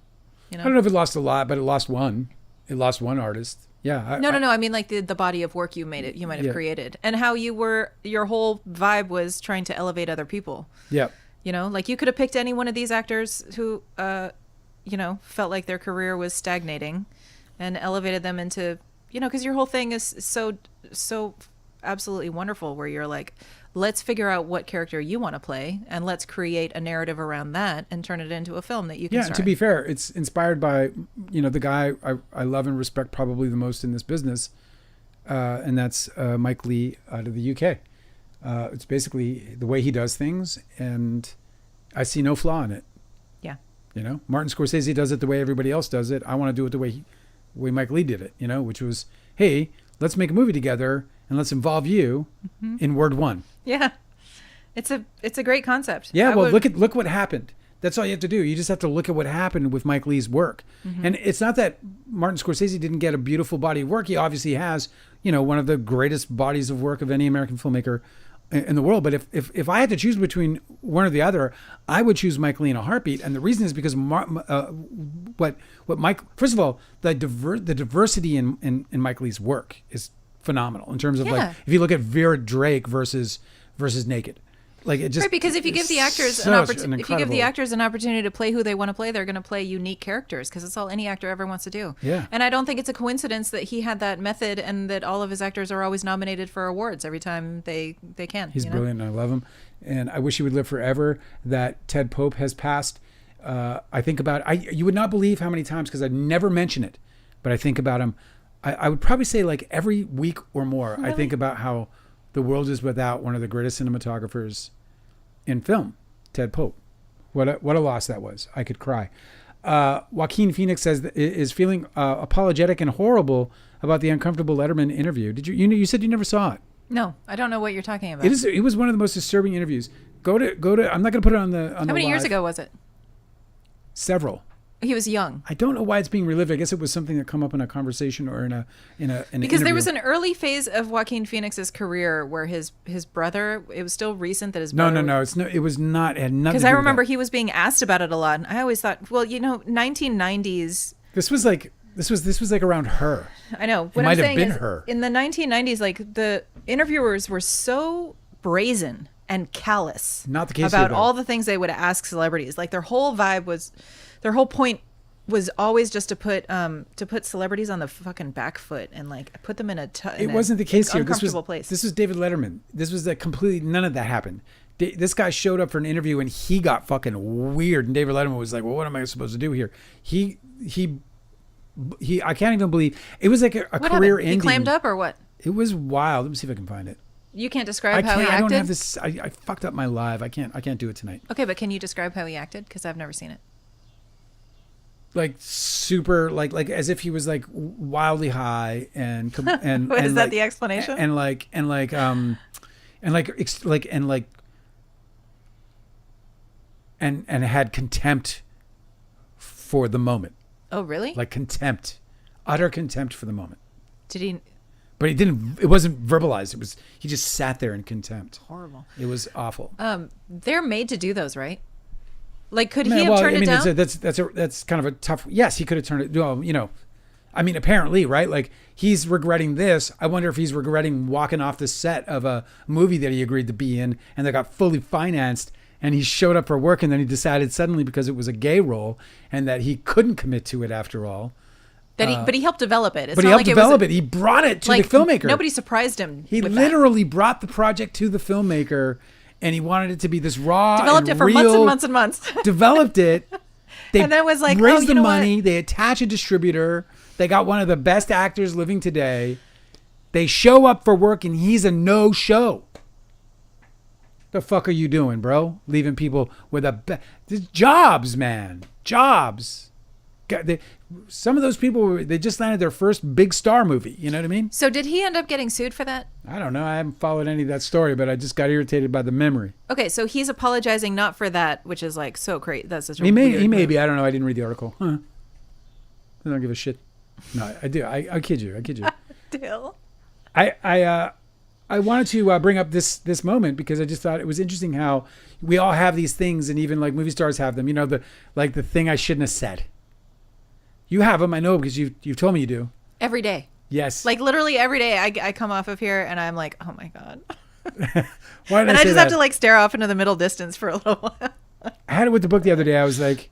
I don't know if it lost a lot, but it lost one. It lost one artist. Yeah. No. I mean, like the body of work you might have created, and how your whole vibe was trying to elevate other people. Yeah. Like you could have picked any one of these actors who, felt like their career was stagnating, and elevated them into, because your whole thing is so absolutely wonderful. Where you're like, let's figure out what character you want to play, and let's create a narrative around that and turn it into a film that you can star. To be fair, it's inspired by, the guy I love and respect probably the most in this business, and that's Mike Leigh out of the UK. It's basically the way he does things, and I see no flaw in it. Yeah. Martin Scorsese does it the way everybody else does it. I want to do it the way Mike Leigh did it, which was, hey, let's make a movie together and let's involve you in word one. Yeah. It's a great concept. Yeah, look what happened. That's all you have to do. You just have to look at what happened with Mike Leigh's work. Mm-hmm. And it's not that Martin Scorsese didn't get a beautiful body of work. He obviously has, one of the greatest bodies of work of any American filmmaker in the world. But if I had to choose between one or the other, I would choose Mike Leigh in a heartbeat. And the reason is because what Mike, first of all, the diversity in Mike Leigh's work is phenomenal in terms of like, if you look at Vera Drake versus Naked. Like it just right, because if you give the actors an opportunity to play who they want to play, they're going to play unique characters, because it's all any actor ever wants to do. Yeah. And I don't think it's a coincidence that he had that method and that all of his actors are always nominated for awards every time they can. He's brilliant, and I love him. And I wish he would live forever. That Ted Pope has passed. I think about you would not believe how many times, because I never mention it, but I think about him. I would probably say like every week or more. Really? I think about how the world is without one of the greatest cinematographers in film, Ted Pope. What a loss that was. I could cry. Joaquin Phoenix is feeling apologetic and horrible about the uncomfortable Letterman interview. Did you said you never saw it? No, I don't know what you're talking about. It was one of the most disturbing interviews. Go to. I'm not going to put it on the. How many years ago was it? Several. He was young. I don't know why it's being relived. I guess it was something that come up in a conversation or in an because interview. There was an early phase of Joaquin Phoenix's career where his brother. It was still recent that his brother. No. It was not. It had nothing. Because I remember he was being asked about it a lot, and I always thought, well, 1990s. This was like around her. I know. What it might I'm have saying been is, her. In the 1990s, like the interviewers were so brazen and callous. Not the case about all the things they would ask celebrities. Like their whole point was always just to put celebrities on the fucking back foot and like put them in it wasn't the case here. Uncomfortable place. This was David Letterman. This was completely none of that happened. This guy showed up for an interview and he got fucking weird. And David Letterman was like, "Well, what am I supposed to do here?" He I can't even believe it was like a career ending. He clammed up or what? It was wild. Let me see if I can find it. You can't describe how he acted? I don't have this. I fucked up my live. I can't do it tonight. Okay, but can you describe how he acted? Because I've never seen it. Like super, like as if he was like wildly high and What, and is that like, the explanation? And and had contempt for the moment. Oh, really? Like contempt, utter contempt for the moment. Did he? But he didn't. It wasn't verbalized. He just sat there in contempt. Horrible. It was awful. They're made to do those, right? Like, could he have turned it down? That's kind of a tough. Yes, he could have turned it. Well, I mean, apparently, right? Like, he's regretting this. I wonder if he's regretting walking off the set of a movie that he agreed to be in and that got fully financed, and he showed up for work, and then he decided suddenly because it was a gay role and that he couldn't commit to it after all. But he helped develop it. He brought it to the filmmaker. Nobody surprised him. He literally brought the project to the filmmaker, and he wanted it to be this raw. Developed it for months and months and months. Developed it. They and then was like, raised the money. They attach a distributor. They got one of the best actors living today. They show up for work, and he's a no-show. The fuck are you doing, bro? Leaving people with jobs, man. Jobs. Some of those people, they just landed their first big star movie. You know what I mean? So did he end up getting sued for that? I don't know. I haven't followed any of that story, but I just got irritated by the memory. Okay, so he's apologizing not for that, which is like so crazy. That's such a he may be. I don't know. I didn't read the article. I don't give a shit. No, I do. I kid you. Dale. I wanted to bring up this moment because I just thought it was interesting how we all have these things, and even like movie stars have them. The thing I shouldn't have said. You have them, I know, because you've told me you do. Every day. Yes. Like literally every day I come off of here and I'm like, oh my God. Why did and I just that? have to like stare off into the middle distance for a little while. I had it with the book the other day. I was like,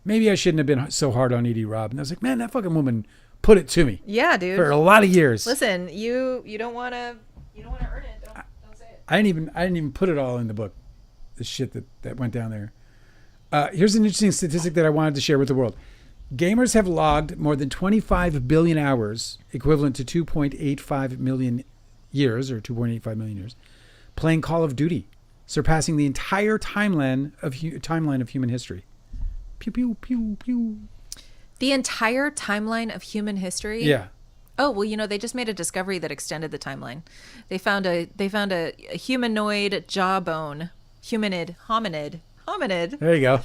maybe I shouldn't have been so hard on Edie Robb. And I was like, man, that fucking woman put it to me. Yeah, dude. For a lot of years. Listen, you don't want to earn it. Don't say it. I didn't even put it all in the book. The shit that went down there. Here's an interesting statistic that I wanted to share with the world. Gamers have logged more than 25 billion hours, equivalent to 2.85 million years, or 2.85 million years, playing Call of Duty, surpassing the entire timeline of human history. Pew, pew, pew, pew. The entire timeline of human history? Yeah. Oh, well, they just made a discovery that extended the timeline. They found a humanoid jawbone, hominid. There you go.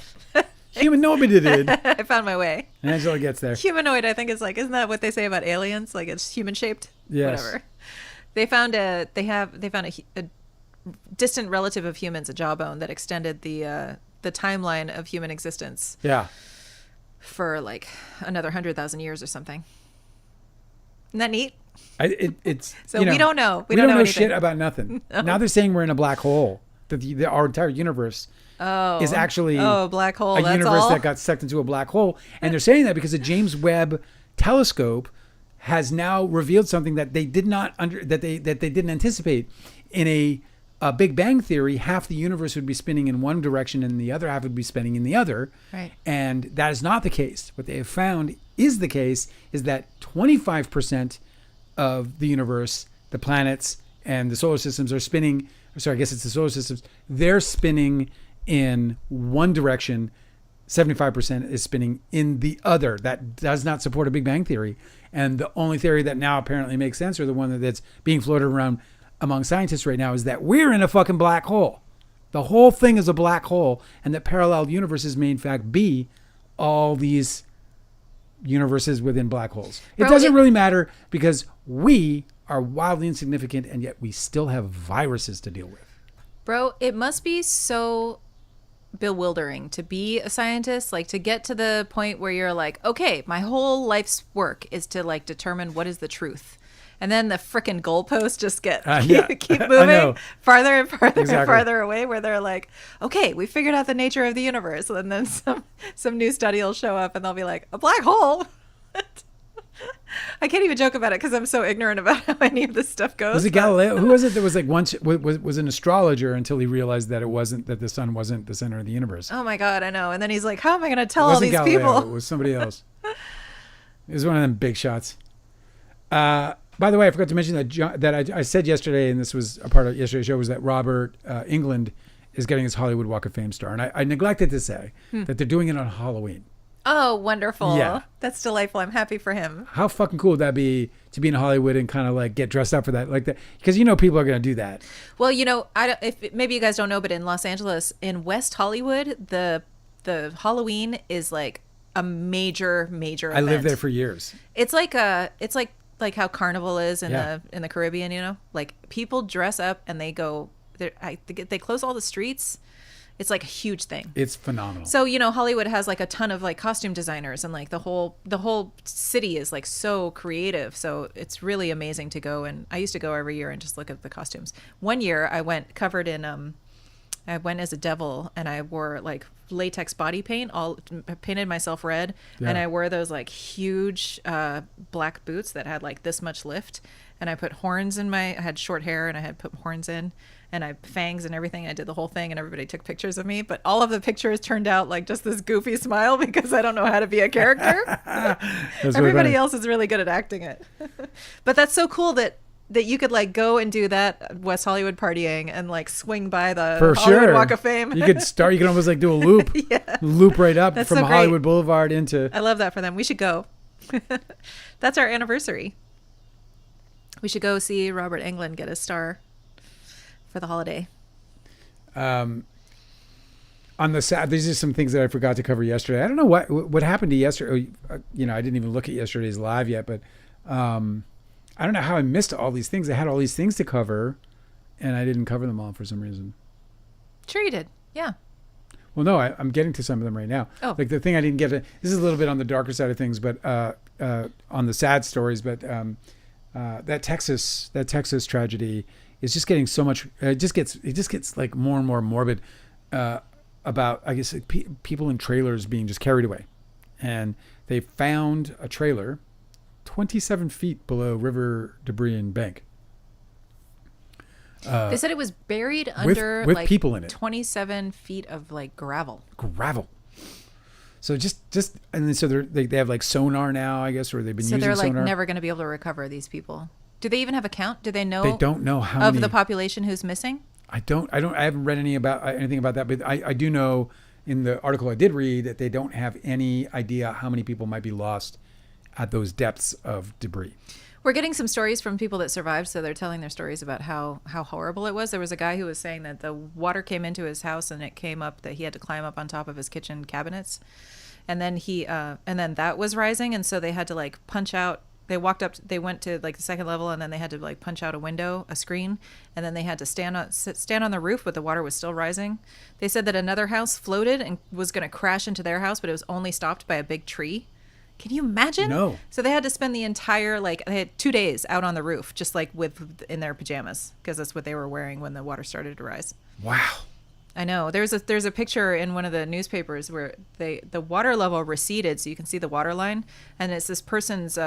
Humanoid. I found my way. Angela gets there. Humanoid, I think, is like, isn't that what they say about aliens? Like it's human shaped. Yes. Whatever. They found a distant relative of humans, a jawbone that extended the timeline of human existence. Yeah. For like another 100,000 years or something. Isn't that neat? It's so we don't know. We don't know shit about nothing. No. Now they're saying we're in a black hole. That our entire universe is actually black hole. A universe that got sucked into a black hole, and they're saying that because the James Webb Telescope has now revealed something that they did not that they didn't anticipate. In a Big Bang theory, half the universe would be spinning in one direction, and the other half would be spinning in the other. Right. And that is not the case. What they have found is the case is that 25% of the universe, the planets and the solar systems are spinning. Sorry, I guess it's the solar systems. They're spinning in one direction. 75% is spinning in the other. That does not support a Big Bang theory. And the only theory that now apparently makes sense, or the one that's being floated around among scientists right now, is that we're in a fucking black hole. The whole thing is a black hole, and that parallel universes may in fact be all these universes within black holes. It doesn't really matter because we are wildly insignificant, and yet we still have viruses to deal with. Bro, it must be so bewildering to be a scientist, like to get to the point where you're like, okay, my whole life's work is to like determine what is the truth. And then the frickin' goalposts just keep moving farther and farther and farther away, where they're like, okay, we figured out the nature of the universe. And then some new study will show up and they'll be like, a black hole? I can't even joke about it because I'm so ignorant about how any of this stuff goes. Was it Galileo? Who was it that was like once was an astrologer until he realized that that the sun wasn't the center of the universe? Oh my God, I know. And then he's like, how am I going to tell all these Galileo, people? It was somebody else. It was one of them big shots. By the way, I forgot to mention that I said yesterday, and this was a part of yesterday's show, was that Robert Englund is getting his Hollywood Walk of Fame star. And I neglected to say that they're doing it on Halloween. Oh, wonderful. Yeah. That's delightful. I'm happy for him. How fucking cool would that be to be in Hollywood and kind of like get dressed up for that, like that? Because you know people are going to do that. Well, if maybe you guys don't know, but in Los Angeles, in West Hollywood, the Halloween is like a major event. I lived there for years. It's like how Carnival is in the Caribbean, you know? Like people dress up and they go they close all the streets. It's like a huge thing. It's phenomenal. So, Hollywood has like a ton of like costume designers and like the whole city is like so creative. So it's really amazing to go. And I used to go every year and just look at the costumes. One year I went covered in, I went as a devil and I wore like latex body paint, painted myself red. Yeah. And I wore those like huge black boots that had like this much lift. And I put horns I had short hair and I had put horns in. And I fangs and everything. I did the whole thing and everybody took pictures of me. But all of the pictures turned out like just this goofy smile because I don't know how to be a character. Everybody else is really good at acting it. But that's so cool that you could like go and do that West Hollywood partying and like swing by the Hollywood Walk of Fame. You can almost like do a loop. Yeah. Loop right up that's from so Hollywood Boulevard into. I love that for them. We should go. That's our anniversary. We should go see Robert Englund get a star for the holiday. On the these are some things that I forgot to cover yesterday. I don't know what happened to yesterday. I didn't even look at yesterday's live yet, but I don't know how I missed all these things. I had all these things to cover, and I didn't cover them all for some reason. Sure you did. Yeah. Well, no, I'm getting to some of them right now. Oh. Like the thing I didn't get to. This is a little bit on the darker side of things, but on the sad stories. But that Texas tragedy is just getting so much. It just gets like more and more morbid about, I guess, people in trailers being just carried away, and they found a trailer 27 feet below river debris and bank. They said it was buried under with like people in it. 27 feet of like gravel. So and then so they have like sonar now, I guess, or they've been using sonar. So they're like never going to be able to recover these people. Do they even have a count? Do they know? They don't know how many of the population who's missing. I haven't read anything about that, but I do know in the article I did read that they don't have any idea how many people might be lost at those depths of debris. We're getting some stories from people that survived, so they're telling their stories about how horrible it was. There was a guy who was saying that the water came into his house and it came up that he had to climb up on top of his kitchen cabinets, and then then that was rising, and so they had to like punch out. They went to like the second level, and then they had to like punch out a screen, and then they had to stand on the roof, but the water was still rising. They said that another house floated and was going to crash into their house, but it was only stopped by a big tree. Can you imagine? No. So they had to spend the entire, they had 2 days out on the roof, just like in their pajamas, because that's what they were wearing when the water started to rise. Wow. I know. There's a picture in one of the newspapers where the water level receded, so you can see the water line, and it's this person's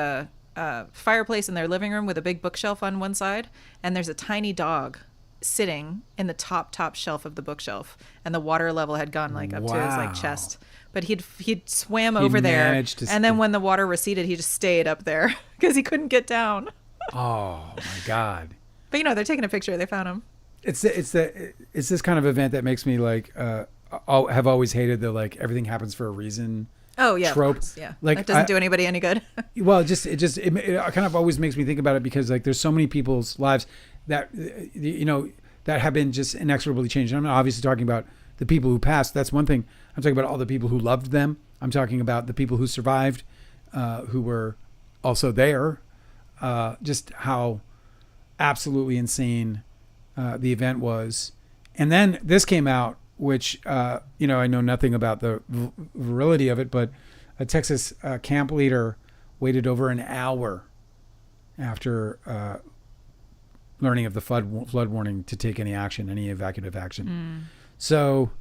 fireplace in their living room with a big bookshelf on one side, and there's a tiny dog sitting in the top shelf of the bookshelf, and the water level had gone like up to his like chest. But he'd swam over there, and then when the water receded, he just stayed up there because he couldn't get down. Oh my God! But they're taking a picture. They found him. It's this kind of event that makes me like have always hated the like everything happens for a reason. Oh yeah, trope. Yeah, like that doesn't do anybody any good. Well, it kind of always makes me think about it because like there's so many people's lives that that have been just inexorably changed. And I'm not obviously talking about the people who passed. That's one thing. I'm talking about all the people who loved them. I'm talking about the people who survived, who were also there. Just how absolutely insane the event was. And then this came out, which, I know nothing about the virility of it, but a Texas camp leader waited over an hour after learning of the flood warning to take any evacuative action. So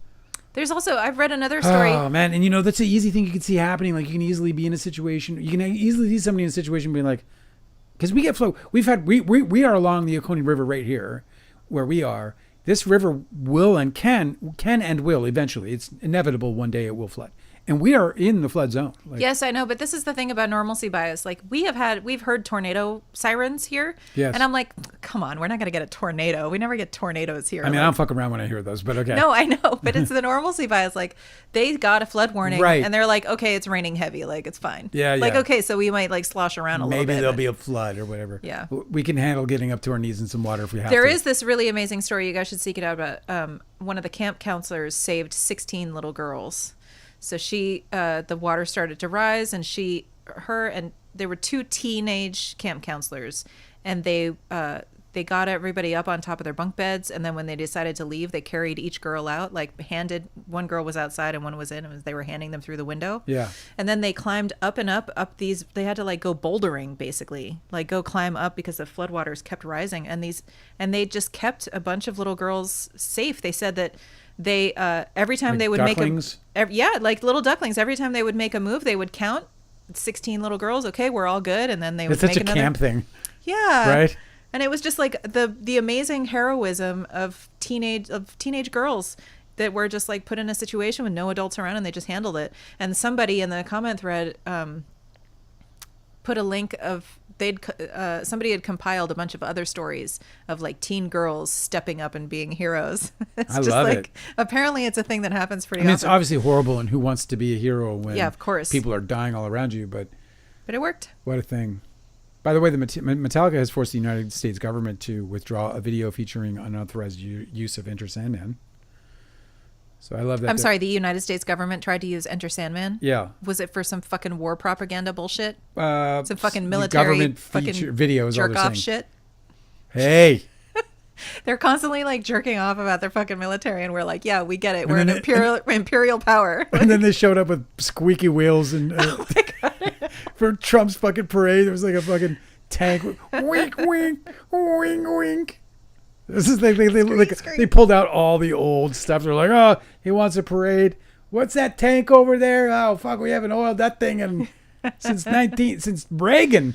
there's also, I've read another story. Oh man. And that's an easy thing you can see happening. Like you can easily be in a situation, you can easily see somebody in a situation being like, because we get flow. We are along the Oconee River right here where we are. This river will and can and will eventually. It's inevitable one day it will flood. and we are in the flood zone. Like, Yes, I know, but this is the thing about normalcy bias. Like we've heard tornado sirens here, Yes. and I'm like, come on, we're not gonna get a tornado. We never get tornadoes here. I mean, Like, I don't fuck around when I hear those, but okay. no, I know, but it's the normalcy bias. Like they got a flood warning, Right. and they're like, okay, it's raining heavy, like it's fine. Yeah, Like yeah. okay, so we might like slosh around a little bit. Maybe there'll but- be a flood or whatever. Yeah. We can handle getting up to our knees in some water if we have There to. is this really amazing story. You guys should seek it out about one of the camp counselors saved 16 little girls. So the water started to rise, and there were 2 teenage camp counselors, and they got everybody up on top of their bunk beds, and then when they decided to leave, they carried each girl out, like one girl was outside and one was in, and they were handing them through the window. Yeah. And then they climbed up and up these, they had to like go bouldering basically, like go climb up because the floodwaters kept rising, and they just kept a bunch of little girls safe. They said that they every time Like they would ducklings? like little ducklings, every time they would make a move, they would count 16 little girls. Okay, we're all good, and then they would It's such make a another camp thing, yeah, right? and it was just like the amazing heroism of teenage girls that were just like put in a situation with no adults around, and they just handled it. And somebody in the comment thread put a link of somebody had compiled a bunch of other stories of like teen girls stepping up and being heroes. It's I just love like it. apparently it's a thing that happens pretty I mean, it's often. obviously horrible, and who wants to be a hero when Yeah, of course. people are dying all around you, but But it worked. what a thing. By the way, the Metallica has forced the United States government to withdraw a video featuring unauthorized use of Enter Sandman. So I love that. I'm sorry, the United States government tried to use Enter Sandman? Yeah. Was it for some fucking war propaganda bullshit? Some Some fucking military government fucking videos. jerk all off they're saying. shit? Hey. They're constantly like jerking off about their fucking military, and we're like, yeah, we get it. We're then an imperial power. And then they showed up with squeaky wheels and Oh for Trump's fucking parade, there was like a fucking tank. Wink, wink, wink, wink. This is like they pulled out all the old stuff. They're like, oh, he wants a parade. What's that tank over there? Oh fuck, we haven't oiled that thing since Reagan.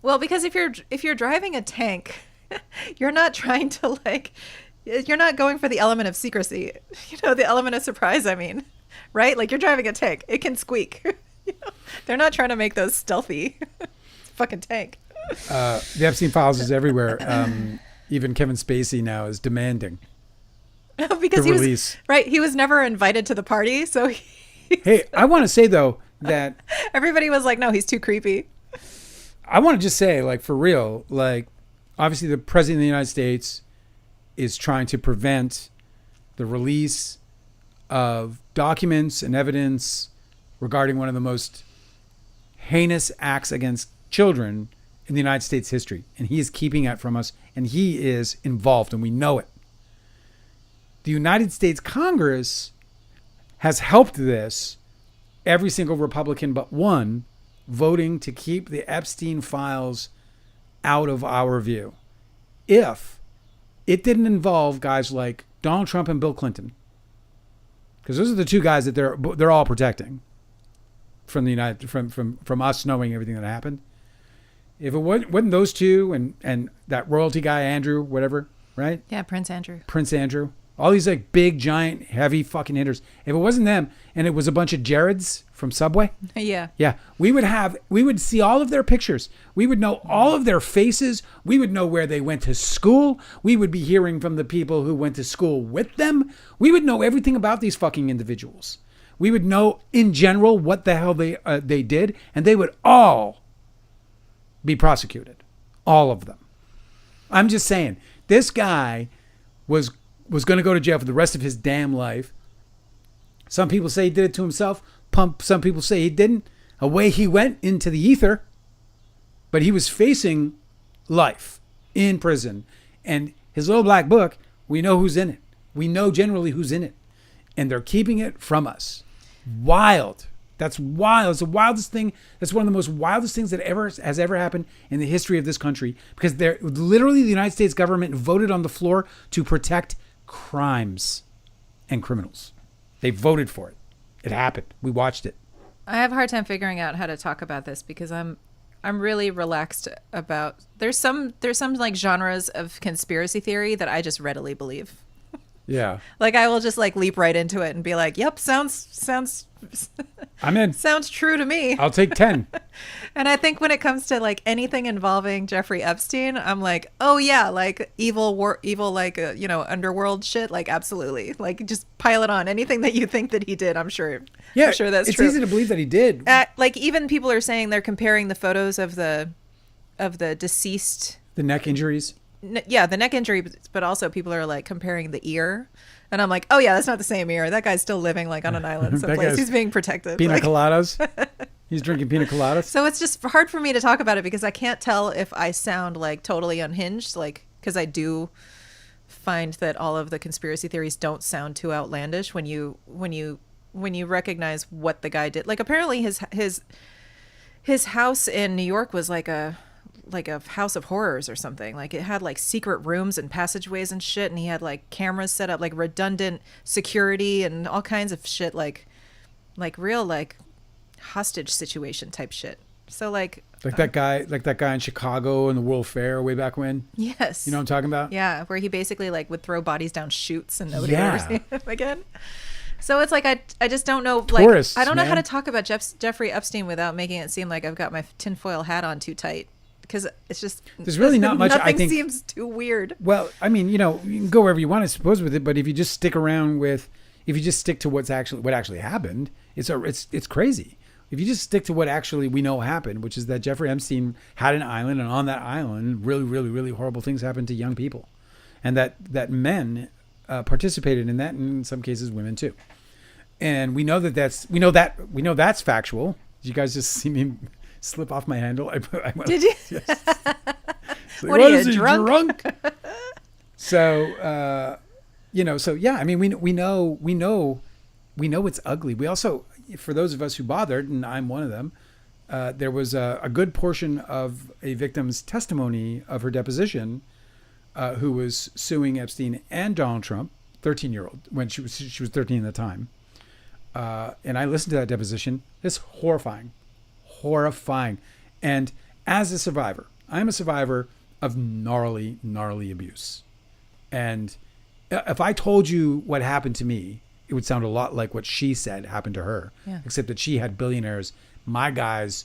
Well, because if you're driving a tank, you're not trying to you're not going for the element of secrecy, the element of surprise. I mean, right? Like you're driving a tank, it can squeak. They're not trying to make those stealthy. It's a fucking tank. The Epstein files is everywhere. Even Kevin Spacey now is demanding Because the release. He was never invited to the party, so Hey, I want to say though that everybody was like, no, he's too creepy. I want to just say, like, for real, like, obviously the president of the United States is trying to prevent the release of documents and evidence regarding one of the most heinous acts against children in the United States history. And he is keeping it from us, and he is involved, and we know it. The United States Congress has helped this, every single Republican but one voting to keep the Epstein files out of our view. If it didn't involve guys like Donald Trump and Bill Clinton, because those are the 2 guys that they're all protecting from us knowing everything that happened. If it wasn't those 2 and that royalty guy Andrew, whatever, right? Yeah, Prince Andrew. All these like big, giant, heavy fucking hitters. If it wasn't them and it was a bunch of Jareds from Subway, Yeah. we would see all of their pictures. We would know all of their faces. We would know where they went to school. We would be hearing from the people who went to school with them. We would know everything about these fucking individuals. We would know in general what the hell they did, and they would all be prosecuted. All of them. I'm just saying, this guy was going to go to jail for the rest of his damn life. Some people say he did it to himself. Some people say he didn't. Away he went into the ether. But he was facing life in prison. And his little black book, we know who's in it. We know generally who's in it. And they're keeping it from us. Wild. That's wild. It's the wildest thing. That's one of the most wildest things that has ever happened in the history of this country. Because they're literally the United States government voted on the floor to protect crimes and criminals. They voted for it. It happened. We watched it. I have a hard time figuring out how to talk about this because I'm really relaxed about there's some like genres of conspiracy theory that I just readily believe. Yeah. Like I will just like leap right into it and be like, "Yep, sounds I'm in. sounds true to me." I'll take 10. And I think when it comes to like anything involving Jeffrey Epstein, I'm like, "Oh yeah, like evil like underworld shit, like absolutely. Like just pile it on. Anything that you think that he did, I'm sure. Yeah. I'm sure that's it's true." easy to believe that he did. Like even people are saying they're comparing the photos of the deceased. The neck injuries. Yeah, the neck injury, but also people are like comparing the ear. And I'm like, oh yeah, that's not the same ear. That guy's still living like on an island someplace. He's being protected. Pina like, coladas. He's drinking pina coladas. So it's just hard for me to talk about it because I can't tell if I sound like totally unhinged, like because I do find that all of the conspiracy theories don't sound too outlandish when you recognize what the guy did. Like apparently his house in New York was like a house of horrors or something. Like it had like secret rooms and passageways and shit, and he had like cameras set up, like redundant security and all kinds of shit, like real like hostage situation type shit. So like that guy in Chicago in the World Fair way back when. Yes. You know what I'm talking about? Yeah, where he basically like would throw bodies down chutes and nobody would ever see him again. So it's like I just don't know, like Tourists, I don't know how man. to talk about Jeffrey Epstein without making it seem like I've got my tinfoil hat on too tight. Because it's just there's really not much. Nothing I think seems too weird. Well, I mean, you can go wherever you want, I suppose, with it. But if you just stick to what actually happened, it's crazy. If you just stick to what actually we know happened, which is that Jeffrey Epstein had an island, and on that island, really, really, really horrible things happened to young people, and that men participated in that, and in some cases, women too. And we know that's factual. Did you guys just see me slip off my handle? Did you? Yes. What are you, drunk? So, so yeah, I mean, we know it's ugly. We also, for those of us who bothered, and I'm one of them, there was a good portion of a victim's testimony of her deposition, who was suing Epstein and Donald Trump, 13-year-old, when she was 13 at the time. And I listened to that deposition. It's horrifying. And as a survivor, I'm a survivor of gnarly abuse. And if I told you what happened to me, it would sound a lot like what she said happened to her, except that she had billionaires. My guys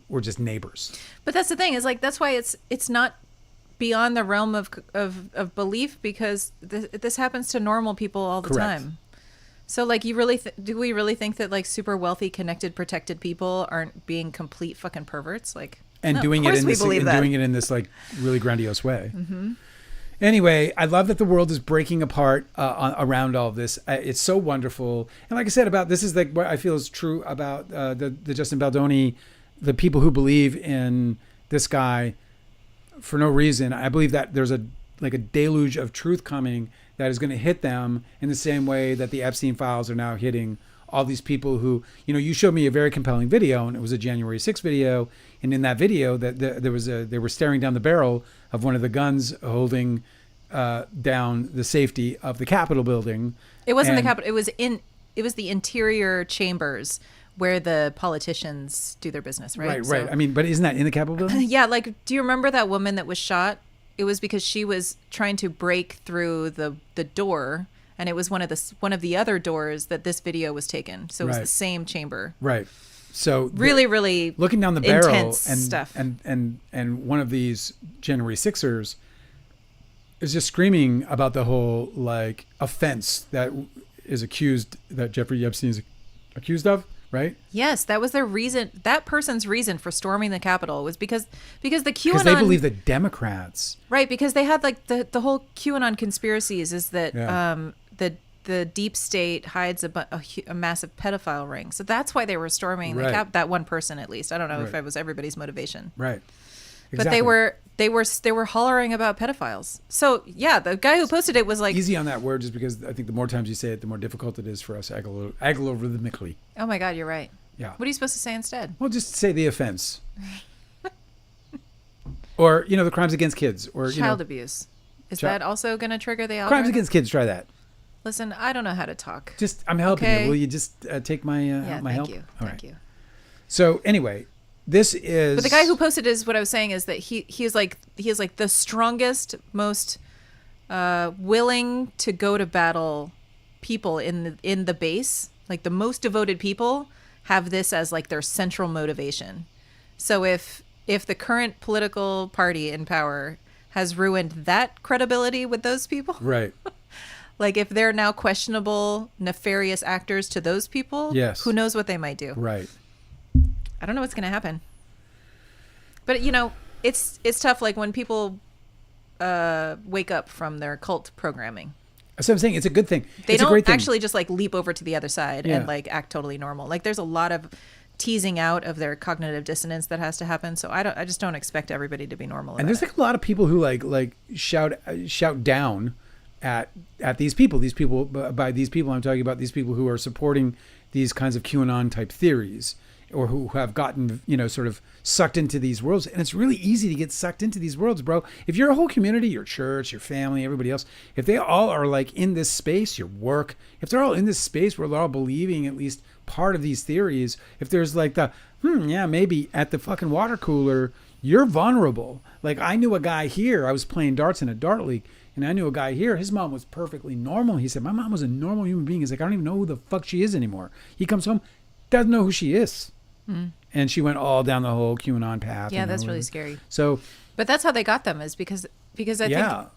were just neighbors. But that's the thing, is like, that's why it's not beyond the realm of belief, because this happens to normal people all the Correct. time. So like, you really do we really think that like super wealthy, connected, protected people aren't being complete fucking perverts? Like, And no, doing of it course doing it in this like really grandiose way. Mm-hmm. Anyway, I love that the world is breaking apart around all of this. It's so wonderful. And like I said, this is like what I feel is true about the Justin Baldoni, the people who believe in this guy for no reason. I believe that there's a deluge of truth coming that is going to hit them in the same way that the Epstein files are now hitting all these people who, you showed me a very compelling video, and it was a January 6th video. And in that video, they were staring down the barrel of one of the guns holding down the safety of the Capitol building. It wasn't the Capitol. It was the interior chambers where the politicians do their business, right? Right. So, I mean, but isn't that in the Capitol building? Yeah. Like, do you remember that woman that was shot? It was because she was trying to break through the door, and it was one of the other doors that this video was taken. So it was the same chamber. Right. So really looking down the barrel and stuff. And one of these January 6ers is just screaming about the whole like offense that Jeffrey Epstein is accused of. Right? Yes, that was their reason. That person's reason for storming the Capitol was because the QAnon. Because they believe that Democrats. Right, because they had like the whole QAnon conspiracies is that the deep state hides a massive pedophile ring. So that's why they were storming that one person, at least. I don't know if it was everybody's motivation. Right. Exactly. But they were hollering about pedophiles. So yeah, the guy who posted it was like, easy on that word, just because I think the more times you say it, the more difficult it is for us algorithmically. Oh my God, you're right. Yeah. What are you supposed to say instead? Well, just say the offense. Or, the crimes against kids, or child abuse. Is that also going to trigger the algorithm? Crimes against kids, try that. Listen, I don't know how to talk. I'm helping you. Will you just take my my help? Thank you. So anyway, this is. But the guy who posted is what I was saying is that he is like the strongest, most willing to go to battle people in the base, like the most devoted people, have this as like their central motivation. So if the current political party in power has ruined that credibility with those people, Right. like if they're now questionable, nefarious actors to those people, Yes. who knows what they might do. Right. I don't know what's going to happen. But, you know, it's tough. Like when people wake up from their cult programming. So I'm saying it's a good thing. They It's a don't great thing. actually just like leap over to the other side Yeah. and like act totally normal. Like there's a lot of teasing out of their cognitive dissonance that has to happen. So I just don't expect everybody to be normal. And about there's it. like a lot of people who like shout down at these people. These people, by these people, I'm talking about these people who are supporting these kinds of QAnon type theories, or who have gotten, you know, sort of sucked into these worlds. And it's really easy to get sucked into these worlds, bro. If your whole community, your church, your family, everybody else, if they all are like in this space, your work, if they're all in this space where they're all believing at least part of these theories, if there's like the, yeah, maybe at the fucking water cooler, you're vulnerable. Like I knew a guy here, I was playing darts in a dart league, and I knew a guy here, his mom was perfectly normal. He said, my mom was a normal human being. He's like, I don't even know who the fuck she is anymore. He comes home, doesn't know who she is. And she went all down the whole QAnon path. Yeah, that's really scary. So, But that's how they got them, is because I yeah. think.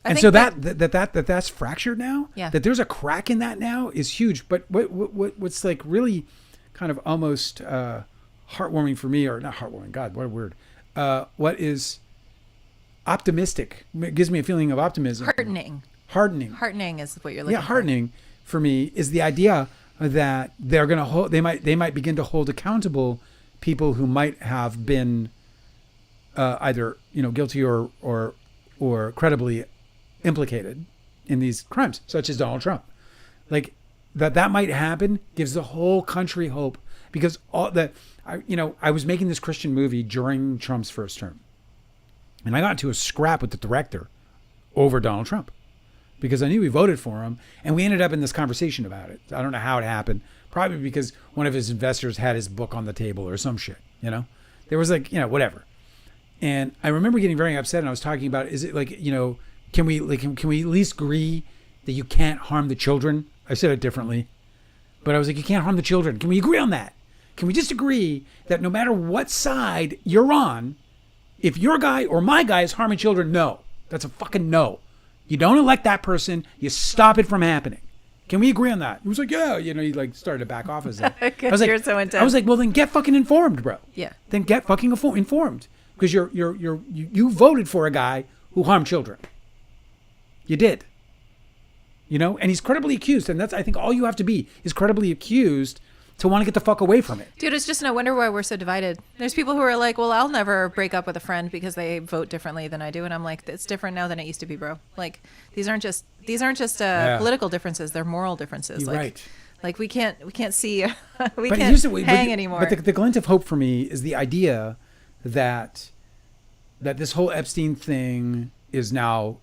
And so that's fractured now. Yeah. That there's a crack in that now is huge. But what's like really kind of almost heartwarming for me, or not heartwarming, God, what a word. What is optimistic? It gives me a feeling of optimism. Heartening. Heartening is what you're looking for. Yeah, heartening for me is the idea that they're going to hold, they might begin to hold accountable people who might have been either, you know, guilty or credibly implicated in these crimes, such as Donald Trump. Like that might happen gives the whole country hope, because I was making this Christian movie during Trump's first term, and I got into a scrap with the director over Donald Trump, because I knew we voted for him, and we ended up in this conversation about it. I don't know how it happened. Probably because one of his investors had his book on the table or some shit, you know? There was like, you know, whatever. And I remember getting very upset, and I was talking about, is it like, you know, can we at least agree that you can't harm the children? I said it differently, but I was like, you can't harm the children. Can we agree on that? Can we just agree that no matter what side you're on, if your guy or my guy is harming children, no. That's a fucking no. You don't elect that person. You stop it from happening. Can we agree on that? He was like, yeah. You know, he like started to back off as that. I was like, You're so intense. I was like, well, then get fucking informed, bro. Yeah. Then get fucking informed, because you voted for a guy who harmed children. You did. You know, and he's credibly accused, and that's, I think, all you have to be is credibly accused to want to get the fuck away from it. Dude, it's just no wonder why we're so divided. There's people who are like, well, I'll never break up with a friend because they vote differently than I do. And I'm like, it's different now than it used to be, bro. Like, these aren't just political differences. They're moral differences. You're like, right. Like we can't see, we But can't here's hang anymore. But the glint of hope for me is the idea that this whole Epstein thing is now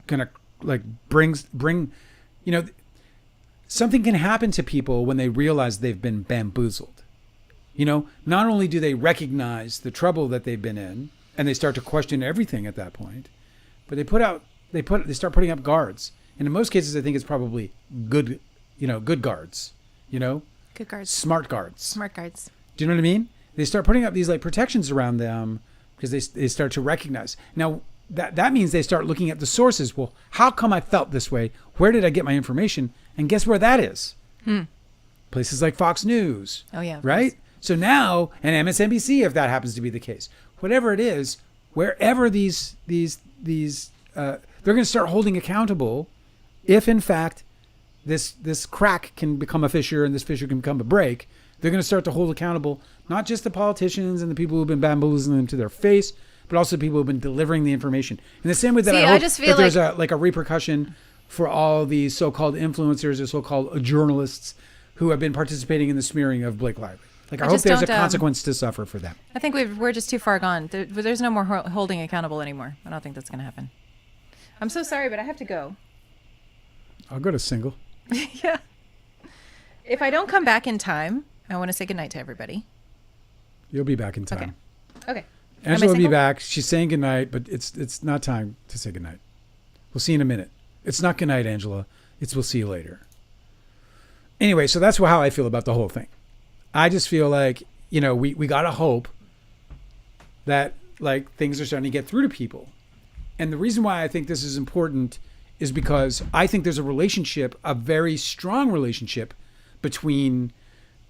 gonna like bring, you know, something can happen to people when they realize they've been bamboozled. You know, not only do they recognize the trouble that they've been in, and they start to question everything at that point, but they start putting up guards. And in most cases, I think it's probably good guards, you know, Good guards. smart guards. Smart guards. Do you know what I mean? They start putting up these like protections around them because they start to recognize. Now, that means they start looking at the sources. Well, how come I felt this way? Where did I get my information? And guess where that is? Places like Fox News. Oh, yeah. Right? So now, and MSNBC, if that happens to be the case, whatever it is, wherever they're going to start holding accountable if, in fact, this crack can become a fissure and this fissure can become a break. They're going to start to hold accountable not just the politicians and the people who've been bamboozling them to their face, but also people who've been delivering the information. In the same way that I hope that there's a repercussion for all these so-called influencers or so-called journalists who have been participating in the smearing of Blake Lively. Like, I hope there's a consequence to suffer for them. I think we're just too far gone. There's no more holding accountable anymore. I don't think that's going to happen. I'm so sorry, but I have to go. I'll go to single. Yeah. If I don't come back in time, I want to say goodnight to everybody. You'll be back in time. Okay. Angela will be back. She's saying goodnight, but it's not time to say goodnight. We'll see you in a minute. It's not good night, Angela. It's we'll see you later. Anyway, so that's how I feel about the whole thing. I just feel like, we got to hope that like things are starting to get through to people. And the reason why I think this is important is because I think there's a relationship, a very strong relationship between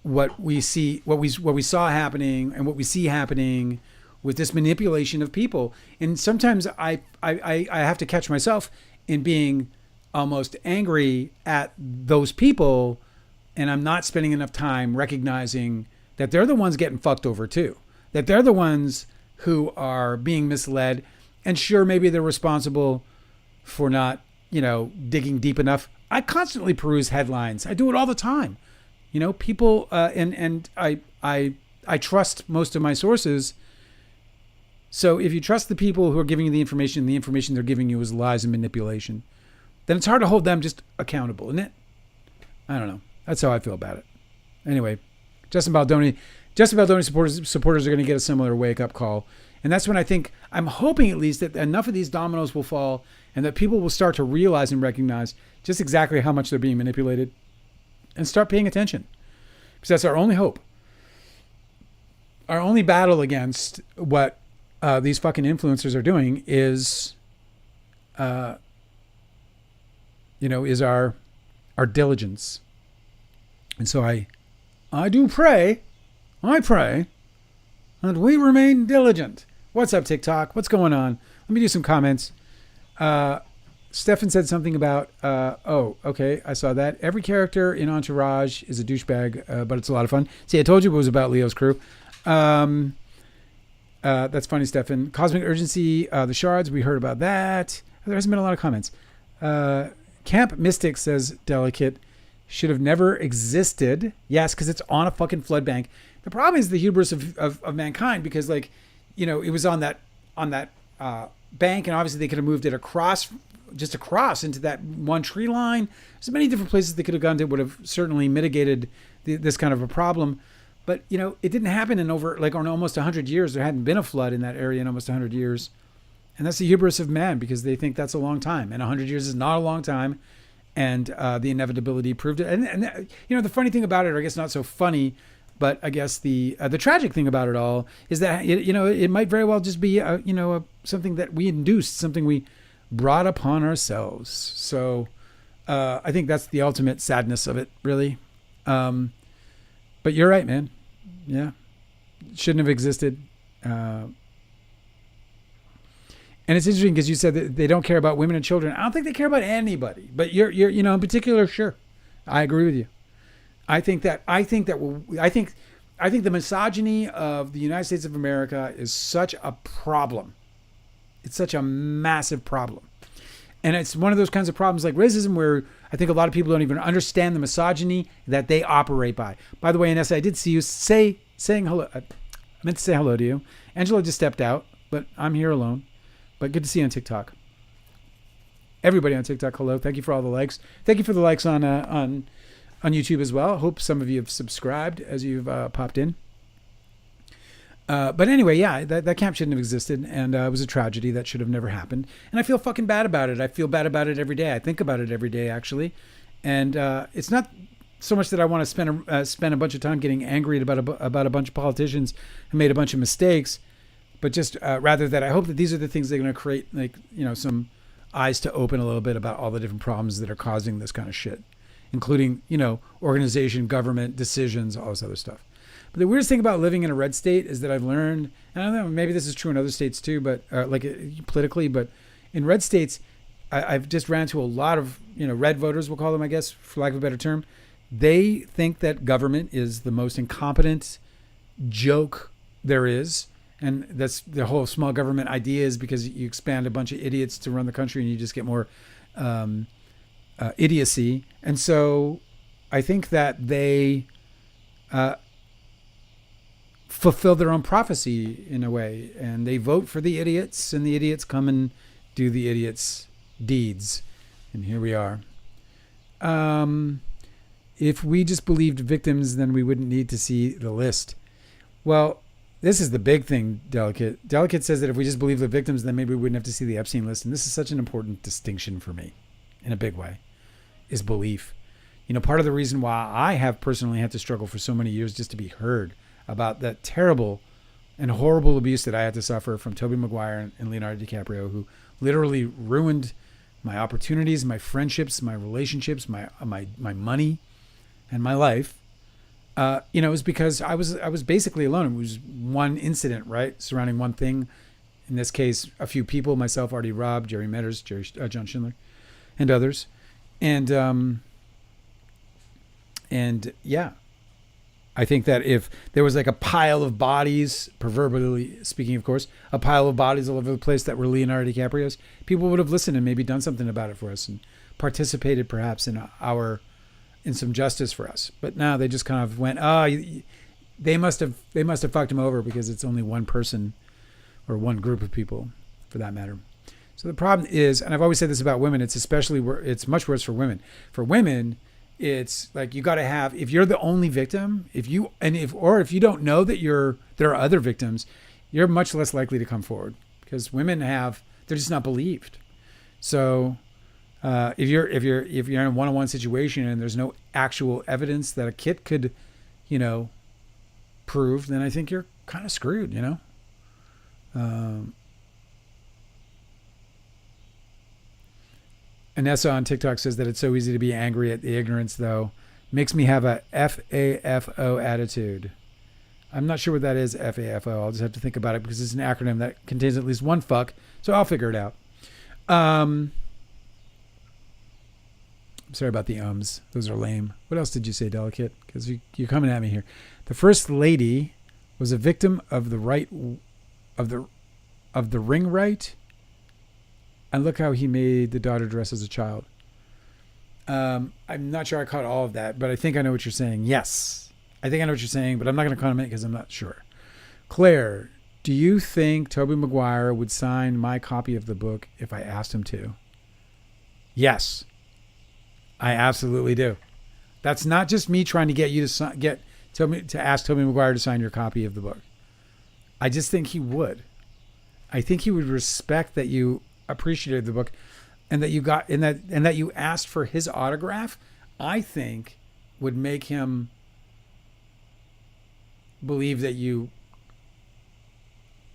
what we saw happening and what we see happening with this manipulation of people. And sometimes I have to catch myself in being almost angry at those people, and I'm not spending enough time recognizing that they're the ones getting fucked over too, that they're the ones who are being misled. And sure, maybe they're responsible for not, digging deep enough. I constantly peruse headlines. I do it all the time. People, and I trust most of my sources. So if you trust the people who are giving you the information they're giving you is lies and manipulation, then it's hard to hold them just accountable, isn't it? I don't know. That's how I feel about it. Anyway, Justin Baldoni supporters are going to get a similar wake-up call. And that's when I'm hoping at least that enough of these dominoes will fall and that people will start to realize and recognize just exactly how much they're being manipulated and start paying attention. Because that's our only hope. Our only battle against what these fucking influencers are doing is our diligence. And so I pray that we remain diligent. What's up, TikTok? What's going on? Let me do some comments. Stefan said something about, okay, I saw that. Every character in Entourage is a douchebag, but it's a lot of fun. See, I told you it was about Leo's crew. That's funny, Stefan. Cosmic Urgency, The Shards, we heard about that. There hasn't been a lot of comments. Camp Mystic says, Delicate, should have never existed. Yes, because it's on a fucking flood bank. The problem is the hubris of mankind, because it was on that bank, and obviously they could have moved it across into that one tree line. There's many different places they could have gone to, would have certainly mitigated this kind of a problem. But, it didn't happen in almost 100 years. There hadn't been a flood in that area in almost 100 years. And that's the hubris of man, because they think that's a long time. And 100 years is not a long time. And the inevitability proved it. And the funny thing about it, or I guess not so funny, but I guess the tragic thing about it all is that, it might very well just be, something that we induced, something we brought upon ourselves. So I think that's the ultimate sadness of it, really. But you're right, man. Yeah. It shouldn't have existed. And it's interesting because you said that they don't care about women and children. I don't think they care about anybody, but you're in particular, sure. I agree with you. I think the misogyny of the United States of America is such a problem. It's such a massive problem. And it's one of those kinds of problems like racism where I think a lot of people don't even understand the misogyny that they operate by. By the way, Inessa, I did see you saying hello. I meant to say hello to you. Angela just stepped out, but I'm here alone. But good to see you on TikTok. Everybody on TikTok, hello. Thank you for all the likes. Thank you for the likes on YouTube as well. I hope some of you have subscribed as you've popped in. But anyway, yeah, that camp shouldn't have existed, and it was a tragedy that should have never happened. And I feel fucking bad about it. I feel bad about it every day. I think about it every day, actually. And it's not so much that I want to spend a bunch of time getting angry about a bunch of politicians who made a bunch of mistakes, but just rather that I hope that these are the things that are going to create, some eyes to open a little bit about all the different problems that are causing this kind of shit, including, organization, government, decisions, all this other stuff. But the weirdest thing about living in a red state is that I've learned, and I don't know, maybe this is true in other states too, but politically, but in red states, I've just ran into a lot of, red voters, we'll call them, I guess, for lack of a better term. They think that government is the most incompetent joke there is. And that's the whole small government idea, is because you expand a bunch of idiots to run the country and you just get more idiocy. And so I think that they fulfill their own prophecy in a way, and they vote for the idiots, and the idiots come and do the idiots' deeds. And here we are. If we just believed victims, then we wouldn't need to see the list. Well, This is the big thing, Delicate. Delicate says that if we just believe the victims, then maybe we wouldn't have to see the Epstein list. And this is such an important distinction for me, in a big way, is belief. You know, part of the reason why I have personally had to struggle for so many years just to be heard about that terrible and horrible abuse that I had to suffer from Tobey Maguire and Leonardo DiCaprio, who literally ruined my opportunities, my friendships, my relationships, my money, and my life. You know, it was because I was basically alone. It was one incident, right, surrounding one thing. In this case, a few people, myself, Artie Robb, Jerry Metters, John Schindler, and others. And yeah, I think that if there was like a pile of bodies, proverbially speaking, of course, a pile of bodies all over the place that were Leonardo DiCaprio's, people would have listened and maybe done something about it for us and participated perhaps in some justice for us. But now they just kind of went, they must have fucked him over because it's only one person or one group of people for that matter. So the problem is, and I've always said this about women, it's much worse for women. For women, it's like you got to have, if you're the only victim, if you don't know that there are other victims, you're much less likely to come forward because women they're just not believed. So if you're in a one-on-one situation and there's no actual evidence that a kit could, you know, prove, then I think you're kind of screwed, you know. Anessa on TikTok says that it's so easy to be angry at the ignorance, though. Makes me have a FAFO attitude. I'm not sure what that is, FAFO. I'll just have to think about it because it's an acronym that contains at least one fuck, so I'll figure it out. I'm sorry about the ums. Those are lame. What else did you say, Delicate? Because you're coming at me here. The first lady was a victim of the ring right. And look how he made the daughter dress as a child. I'm not sure I caught all of that, but I think I know what you're saying. Yes. I think I know what you're saying, but I'm not going to comment because I'm not sure. Claire, do you think Tobey Maguire would sign my copy of the book if I asked him to? Yes. I absolutely do. That's not just me trying to get you to ask Tobey Maguire to sign your copy of the book. I just think he would. I think he would respect that you appreciated the book and that you asked for his autograph. I think would make him believe that you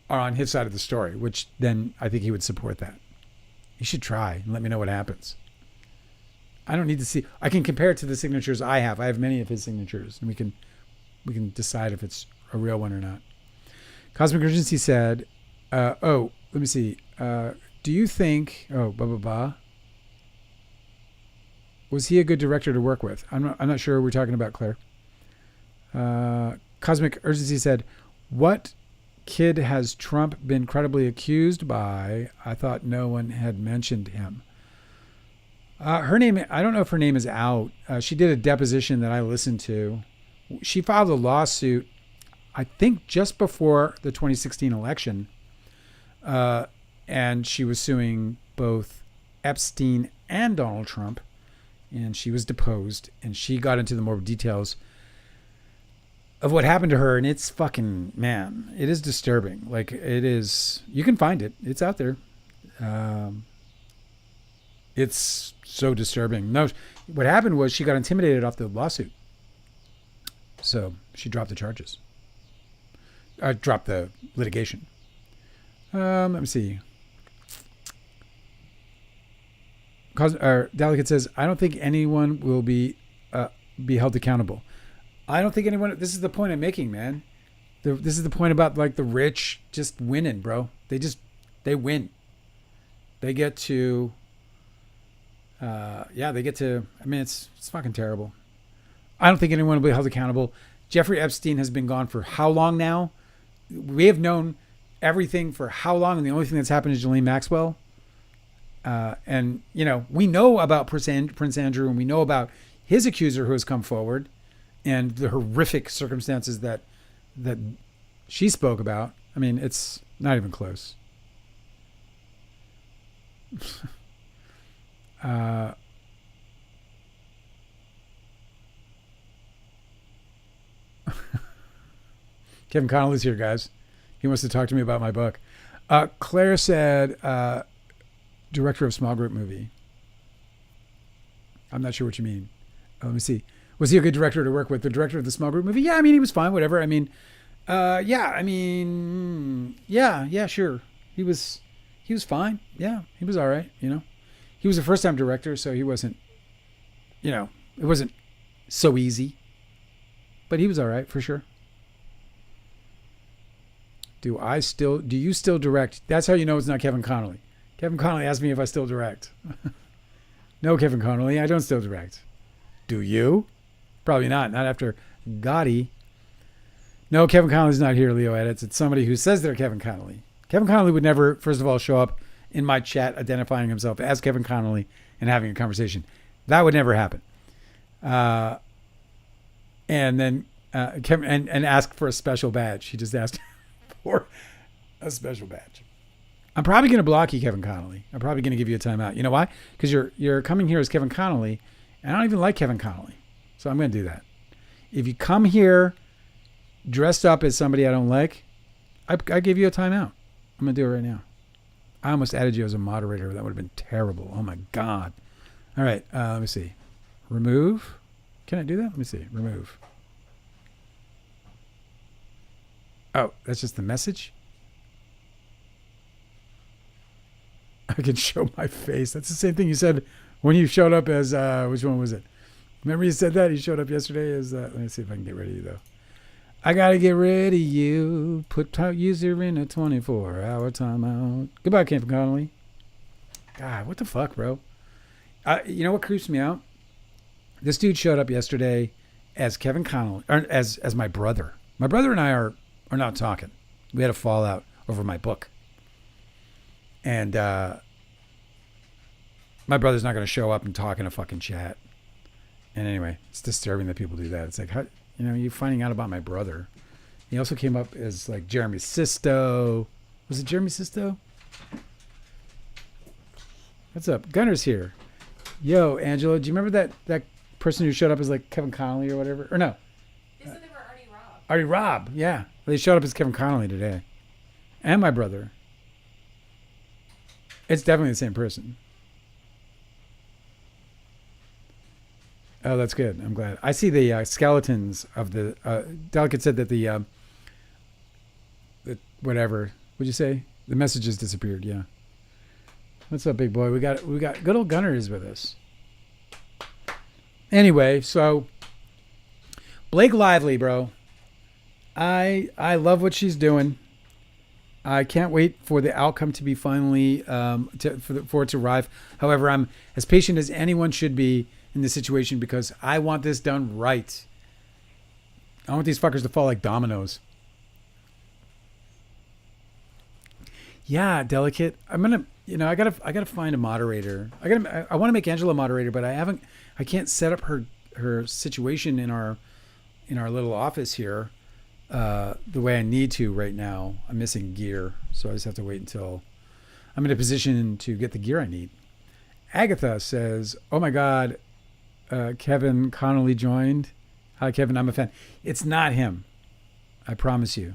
are on his side of the story, which then I think he would support that. You should try and let me know what happens. I don't need to see. I can compare it to the signatures I have. I have many of his signatures, and we can decide if it's a real one or not. Cosmic Urgency said, let me see. Do you think, was he a good director to work with? I'm not sure we're talking about, Claire. Cosmic Urgency said, what kid has Trump been credibly accused by? I thought no one had mentioned him. Her name, I don't know if her name is out. She did a deposition that I listened to. She filed a lawsuit, I think just before the 2016 election. And she was suing both Epstein and Donald Trump. And she was deposed. And she got into the more details of what happened to her. And it's fucking, man, it is disturbing. Like, it is, you can find it. It's out there. It's so disturbing. No, what happened was she got intimidated off the lawsuit. So she dropped the charges. Dropped the litigation. Let me see. Delicate says, I don't think anyone will be held accountable. I don't think anyone. This is the point I'm making, man. This is the point about like the rich just winning, bro. They win. They get to. They get to. I mean, it's fucking terrible. I don't think anyone will be held accountable. Jeffrey Epstein has been gone for how long now? We have known everything for how long, and the only thing that's happened is Ghislaine Maxwell. And, you know, we know about Prince Andrew, and we know about his accuser who has come forward and the horrific circumstances that she spoke about. I mean, it's not even close. Kevin Connolly's here, guys. He wants to talk to me about my book. Claire said, director of small group movie. I'm not sure what you mean. Let me see. Was he a good director to work with? The director of the small group movie? Yeah, I mean, he was fine, whatever. I mean, yeah, sure. He was fine. Yeah, he was all right, you know. He was a first-time director, so he wasn't, you know, it wasn't so easy. But he was all right, for sure. Do you still direct? That's how you know it's not Kevin Connolly. Kevin Connolly asked me if I still direct. No, Kevin Connolly, I don't still direct. Do you? Probably not. Not after Gotti. No, Kevin Connolly's not here, Leo Edits. It's somebody who says they're Kevin Connolly. Kevin Connolly would never, first of all, show up in my chat identifying himself as Kevin Connolly and having a conversation. That would never happen. And then Kevin and ask for a special badge. He just asked for a special badge. I'm probably going to block you, Kevin Connolly. I'm probably going to give you a timeout. You know why? Because you're coming here as Kevin Connolly, and I don't even like Kevin Connolly. So I'm going to do that. If you come here dressed up as somebody I don't like, I give you a timeout. I'm going to do it right now. I almost added you as a moderator. That would have been terrible. Oh, my God. All right. Let me see. Remove. Can I do that? Let me see. Remove. Oh, that's just the message? I can show my face. That's the same thing you said when you showed up as, which one was it? Remember you said that? You showed up yesterday as, let me see if I can get rid of you, though. I got to get rid of you. Put user in a 24-hour timeout. Goodbye, Kevin Connolly. God, what the fuck, bro? You know what creeps me out? This dude showed up yesterday as Kevin Connolly, or as my brother. My brother and I are not talking. We had a fallout over my book. And my brother's not going to show up and talk in a fucking chat. And anyway, it's disturbing that people do that. It's like, how, you know, you finding out about my brother. He also came up as like Jeremy Sisto. Was it Jeremy Sisto? What's up? Gunner's here. Yo, Angela, do you remember that person who showed up as like Kevin Connolly or whatever? Or no? They said they were Artie Robb. Artie Robb, yeah. They showed up as Kevin Connolly today. And my brother. It's definitely the same person. Oh, that's good. I'm glad. I see the skeletons of the... Delicate said that the whatever. What'd you say? The messages disappeared, yeah. What's up, big boy? We got good old Gunner is with us. Anyway, so... Blake Lively, bro. I love what she's doing. I can't wait for the outcome to be finally for it to arrive. However, I'm as patient as anyone should be in this situation because I want this done right. I want these fuckers to fall like dominoes. Yeah, Delicate. I'm gonna, I gotta find a moderator. I want to make Angela a moderator, but I can't set up her situation in our little office here. The way I need to right now. I'm missing gear, so I just have to wait until I'm in a position to get the gear I need. Agatha says, oh my God, Kevin Connolly joined. Hi, Kevin, I'm a fan. It's not him. I promise you.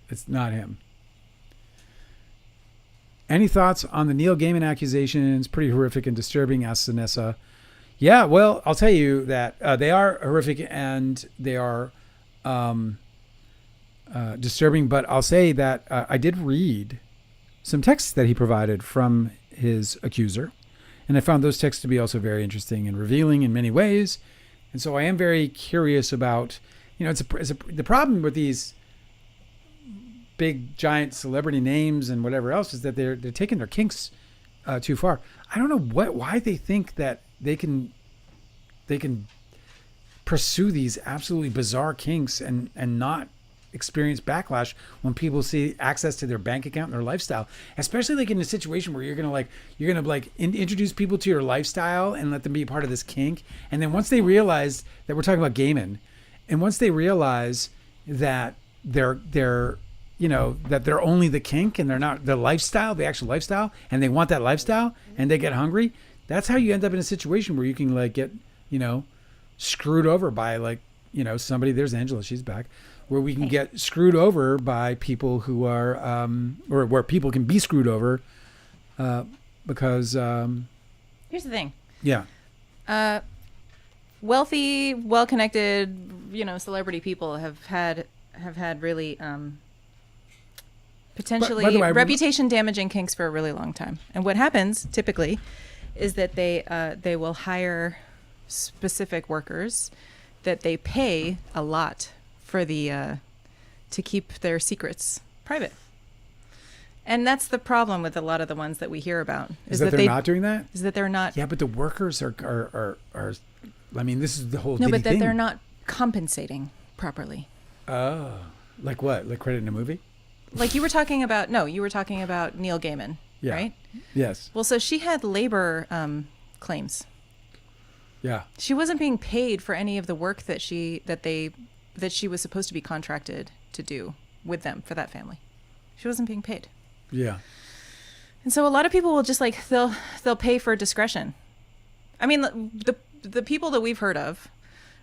It's not him. Any thoughts on the Neil Gaiman accusations? Pretty horrific and disturbing, asks Vanessa. Yeah, well, I'll tell you that they are horrific and they are disturbing, but I'll say that I did read some texts that he provided from his accuser, and I found those texts to be also very interesting and revealing in many ways. And so I am very curious about, the problem with these big giant celebrity names and whatever else is that they're taking their kinks too far. I don't know why they think that they can pursue these absolutely bizarre kinks and not experience backlash when people see access to their bank account and their lifestyle, especially like in a situation where you're gonna introduce people to your lifestyle and let them be a part of this kink. And then once they realize that we're talking about Gaiman, and once they realize that they're only the kink and they're not the lifestyle, the actual lifestyle, and they want that lifestyle and they get hungry, that's how you end up in a situation where you can get, screwed over by somebody, there's Angela, she's back, where we can get screwed over by people who are, or where people can be screwed over because... Here's the thing. Yeah. Wealthy, well-connected, celebrity people have had really potentially by the way, reputation-damaging kinks for a really long time. And what happens typically is that they will hire specific workers that they pay a lot for to keep their secrets private. And that's the problem with a lot of the ones that we hear about. Is that they're not doing that? Is that they're not. Yeah, but the workers are I mean, this is the whole No, but that thing. they're not compensating properly. Oh, like what? Like credit in a movie? Like you were talking about Neil Gaiman, Yeah. right? Yes. Well, so she had labor claims. Yeah. She wasn't being paid for any of the work that she was supposed to be contracted to do with them for that family. She wasn't being paid. Yeah. And so a lot of people will just they'll pay for discretion. I mean, the people that we've heard of,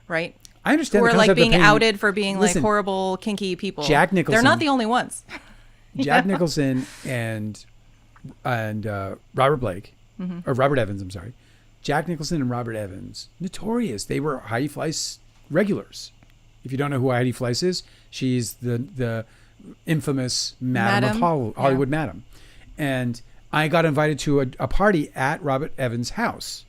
right? I understand. Who the are like concept of being paying- outed for being Listen, like horrible, kinky people. Jack Nicholson. They're not the only ones. Jack Nicholson and Robert Blake, or Robert Evans, I'm sorry. Jack Nicholson and Robert Evans, notorious. They were Heidi Fleiss regulars. If you don't know who Heidi Fleiss is, she's the infamous Madam of Hollywood Madam. And I got invited to a party at Robert Evans' house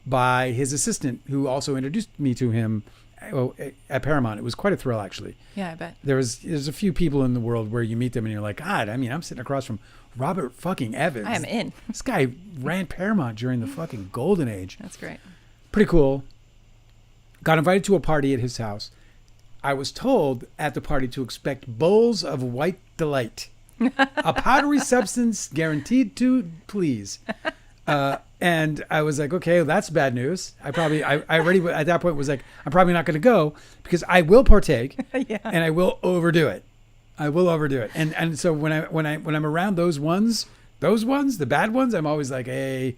by his assistant, who also introduced me to him at Paramount. It was quite a thrill, actually. Yeah, I bet. There's a few people in the world where you meet them and you're like, God, I mean, I'm sitting across from Robert fucking Evans. I am in. This guy ran Paramount during the fucking golden age. That's great. Pretty cool. Got invited to a party at his house. I was told at the party to expect bowls of white delight, a powdery substance guaranteed to please. And I was like, okay, well, that's bad news. I already at that point was like, I'm probably not going to go because I will partake and I will overdo it. And so when I'm around those ones, the bad ones, I'm always like, hey,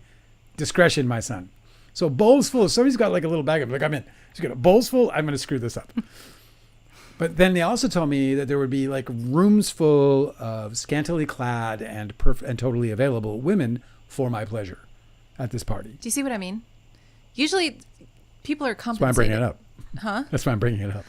discretion, my son. So bowls full. If somebody's got like a little bag of like, I'm in. She's got a bowls full. I'm going to screw this up. But then they also told me that there would be like rooms full of scantily clad and totally available women for my pleasure at this party. Do you see what I mean? Usually people are compensated. That's why I'm bringing it up. Huh? That's why I'm bringing it up.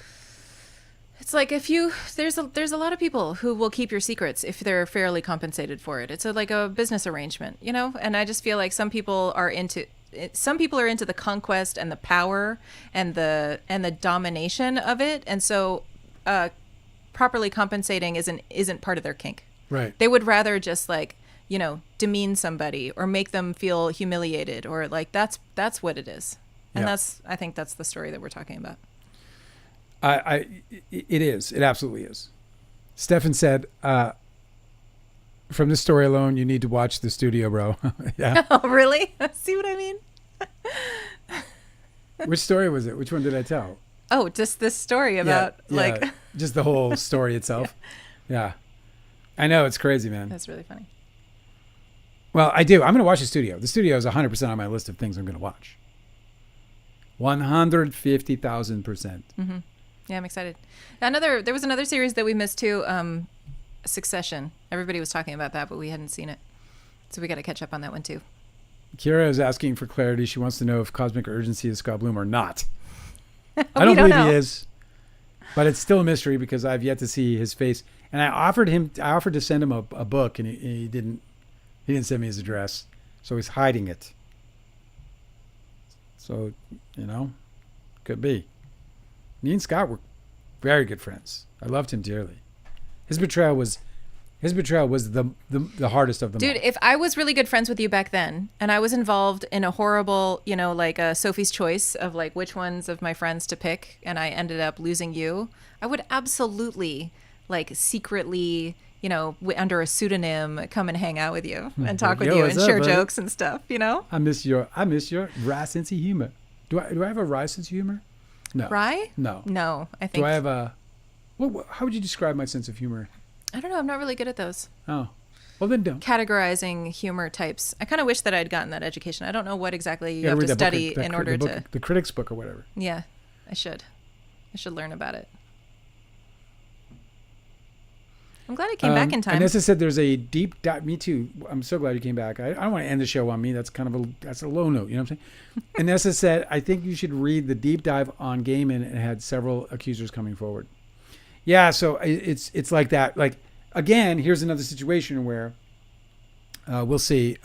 It's like there's a lot of people who will keep your secrets if they're fairly compensated for it. It's like a business arrangement, And I just feel like some people are into the conquest and the power and the domination of it, and so properly compensating isn't part of their kink. Right. They would rather just demean somebody or make them feel humiliated, or like that's what it is. And I think that's the story that we're talking about. It is. It absolutely is. Stefan said, from this story alone, you need to watch The Studio, bro. Yeah. Oh, really? See what I mean? Which story was it? Which one did I tell? Oh, just this story about just the whole story itself. Yeah. I know, it's crazy, man. That's really funny. Well, I do. I'm going to watch The Studio. The Studio is 100% on my list of things I'm going to watch. 150,000%. Mm-hmm. Yeah, I'm excited. There was another series that we missed too, Succession. Everybody was talking about that, but we hadn't seen it. So we got to catch up on that one too. Kira is asking for clarity. She wants to know if Cosmic Urgency is Scott Bloom or not. I don't don't believe know. he is, but it's still a mystery because I've yet to see his face. And I offered to send him a book, and he didn't send me his address, so he's hiding it. So, could be. Me and Scott were very good friends. I loved him dearly. His betrayal was the hardest of them Dude, all. if I was really good friends with you back then and I was involved in a horrible, like a Sophie's Choice of like which ones of my friends to pick, and I ended up losing you, I would absolutely like secretly, under a pseudonym come and hang out with you and talk with you and share jokes and stuff, I miss your wry sense of humor. Do I have a wry sense of humor? No. Wry? No. No, I think. Do I have a... how would you describe my sense of humor? I don't know. I'm not really good at those. Oh. Well, then don't. Categorizing humor types. I kind of wish that I'd gotten that education. I don't know what exactly you have to study in order to... The critic's book or whatever. Yeah, I should. I should learn about it. I'm glad I came back in time. Anessa said there's a deep dive. Me too. I'm so glad you came back. I don't want to end the show on me. That's kind of that's a low note. You know what I'm saying? Anessa said, I think you should read the deep dive on Gaiman, and had several accusers coming forward. Yeah, so it's like that. Like, again, here's another situation where we'll see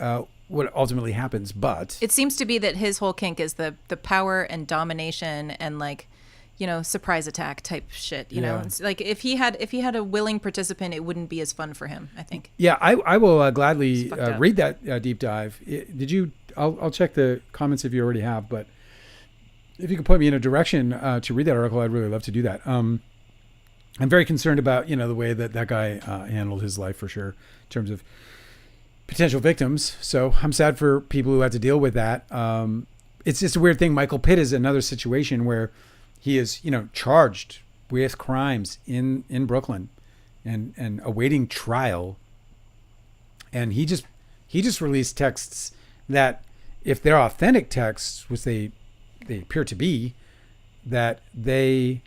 what ultimately happens. But it seems to be that his whole kink is the power and domination and like, you know, surprise attack type shit. You know, it's like if he had a willing participant, it wouldn't be as fun for him, I think. Yeah, I will gladly read that deep dive. Did you? I'll check the comments if you already have. But if you could point me in a direction to read that article, I'd really love to do that. I'm very concerned about, you know, the way that guy handled his life, for sure, in terms of potential victims. So I'm sad for people who had to deal with that. It's just a weird thing. Michael Pitt is another situation where he is, you know, charged with crimes in Brooklyn and awaiting trial. And he just released texts that, if they're authentic texts, which they appear to be, that then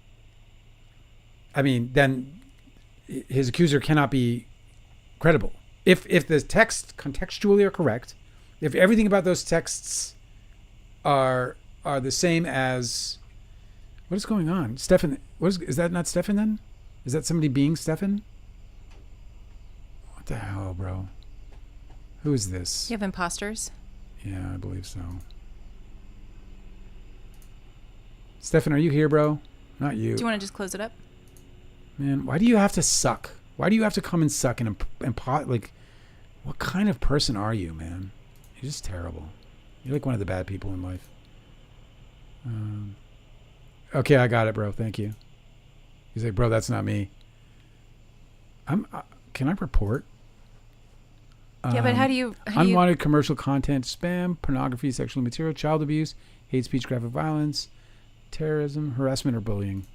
his accuser cannot be credible. If the texts contextually are correct, if everything about those texts are the same as, what is going on? Stefan, is that not Stefan then? Is that somebody being Stefan? What the hell, bro? Who is this? You have imposters? Yeah, I believe so. Stefan, are you here, bro? Not you. Do you want to just close it up? Man, why do you have to suck? Why do you have to come and suck and pot? Like, what kind of person are you, man? You're just terrible. You're like one of the bad people in life. Okay, I got it, bro. Thank you. He's like, bro, that's not me. Can I report? Yeah, but how do you... unwanted commercial content, spam, pornography, sexual material, child abuse, hate speech, graphic violence, terrorism, harassment, or bullying.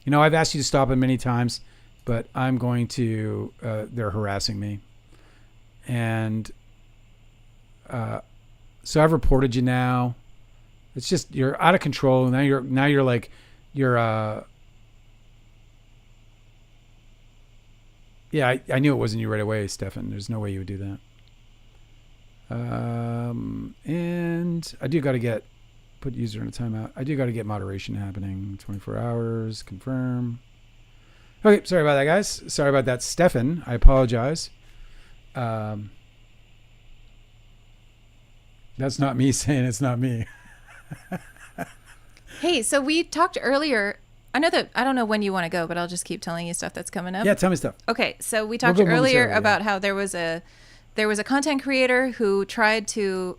You know, I've asked you to stop it many times, but I'm going to... they're harassing me. And so I've reported you now. It's just, you're out of control. Now you're like, yeah, I knew it wasn't you right away, Stefan. There's no way you would do that. And I do got to put user in a timeout. I do got to get moderation happening. 24 hours, confirm. Okay, sorry about that, guys. Sorry about that, Stefan. I apologize. That's not me saying it's not me. Hey, so we talked earlier. I don't know when you want to go, but I'll just keep telling you stuff that's coming up. Yeah, tell me stuff. Okay, so we talked earlier about how there was a content creator who tried to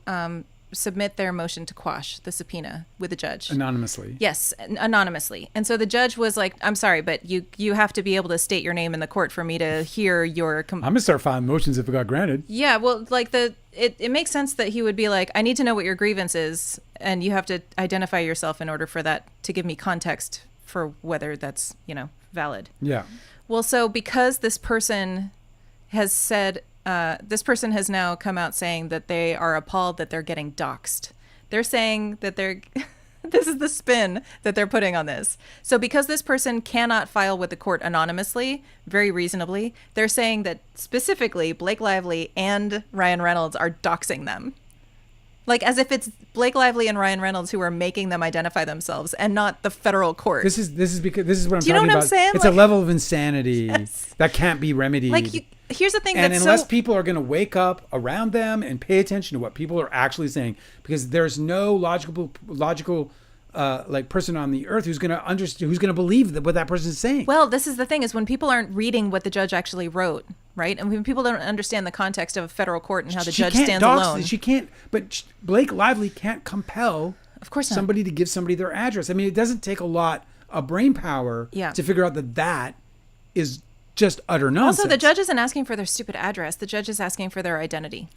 submit their motion to quash the subpoena with the judge. Anonymously. Yes, anonymously. And so the judge was like, I'm sorry, but you have to be able to state your name in the court for me to hear your... I'm going to start filing motions if it got granted. Yeah, well, like it makes sense that he would be like, I need to know what your grievance is, and you have to identify yourself in order for that to give me context for whether that's, you know, valid. Yeah. Well, so because this person has said... this person has now come out saying that they are appalled that they're getting doxxed. They're saying that this is the spin that they're putting on this. So because this person cannot file with the court anonymously, very reasonably, they're saying that specifically Blake Lively and Ryan Reynolds are doxing them. Like as if it's Blake Lively and Ryan Reynolds who are making them identify themselves and not the federal court. This is what I'm talking about. Do you know what I'm saying? It's like, a level of insanity that can't be remedied. Like here's the thing, and unless people are going to wake up around them and pay attention to what people are actually saying, because there's no logical like person on the earth who's going to understand, who's going to believe what that person is saying. Well, this is the thing, is when people aren't reading what the judge actually wrote, right? And when people don't understand the context of a federal court and how the judge stands alone. She can't, but Blake Lively can't compel of course not. Somebody to give somebody their address. I mean, it doesn't take a lot of brain power to figure out that is just utter nonsense. Also, the judge isn't asking for their stupid address. The judge is asking for their identity.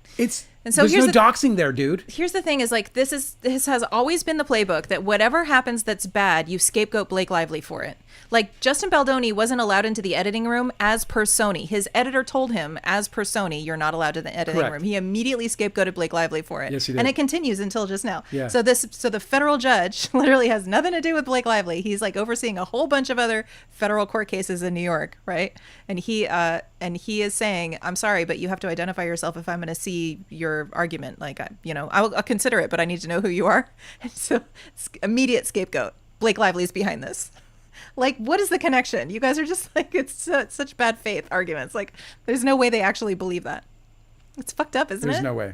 And so there's no doxing there, dude. Here's the thing is like, this has always been the playbook that whatever happens that's bad, you scapegoat Blake Lively for it. Like Justin Baldoni wasn't allowed into the editing room as per Sony. His editor told him, as per Sony, you're not allowed to the editing room. He immediately scapegoated Blake Lively for it. Yes, he did. And it continues until just now. Yeah. So the federal judge literally has nothing to do with Blake Lively. He's like overseeing a whole bunch of other federal court cases in New York, right? And he is saying, I'm sorry, but you have to identify yourself if I'm going to see your argument. Like, I'll consider it, but I need to know who you are. And so immediate scapegoat. Blake Lively's behind this. Like, what is the connection? You guys are just like, it's such bad faith arguments. Like, there's no way they actually believe that. It's fucked up, isn't it? There's no way.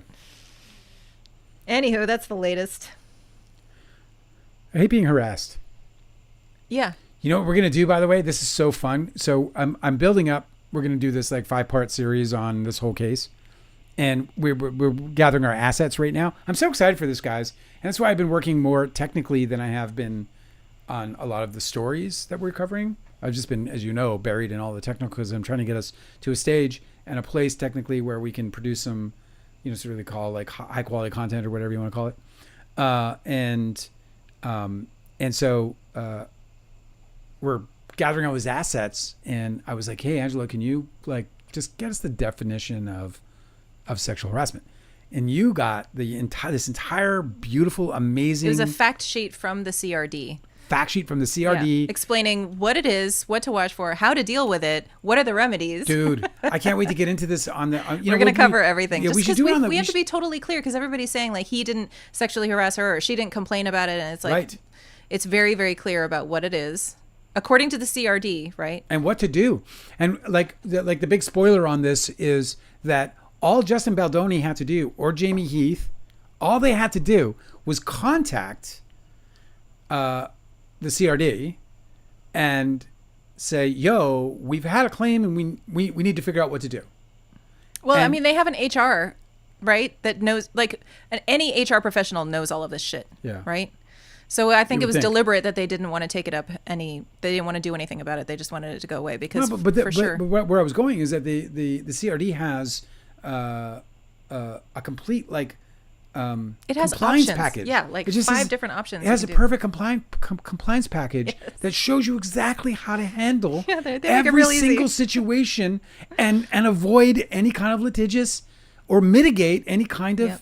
Anywho, that's the latest. I hate being harassed. Yeah. You know what we're going to do, by the way? This is so fun. So I'm building up. We're going to do this like 5-part series on this whole case. And we're gathering our assets right now. I'm so excited for this, guys. And that's why I've been working more technically than I have been on a lot of the stories that we're covering. I've just been, as you know, buried in all the technicals. I'm trying to get us to a stage and a place technically where we can produce some, sort of call like high quality content or whatever you want to call it. And so we're gathering all these assets. And I was like, hey, Angela, can you like just get us the definition of sexual harassment? And you got this entire beautiful, amazing. It was a fact sheet from the CRD. Fact sheet from the CRD. Yeah. Explaining what it is, what to watch for, how to deal with it, what are the remedies. Dude, I can't wait to get into this on the. We're going to cover everything. Yeah, just we should do it on the. We have to be totally clear because everybody's saying like he didn't sexually harass her or she didn't complain about it, and it's like right. It's very, very clear about what it is according to the CRD, right? And what to do, and like the big spoiler on this is that all Justin Baldoni had to do, or Jamie Heath, all they had to do was contact the CRD and say, yo, we've had a claim and we need to figure out what to do. Well, I mean, they have an HR, right? That knows, like, any HR professional knows all of this shit. Yeah. Right? So I think it was deliberate that they didn't want to take it up they didn't want to do anything about it. They just wanted it to go away because for sure. But where I was going is that the CRD has a complete, like, it has compliance options. package. Yeah, like 5 different options. It has a perfect compliance package that shows you exactly how to handle every single situation and avoid any kind of litigious or mitigate any kind of.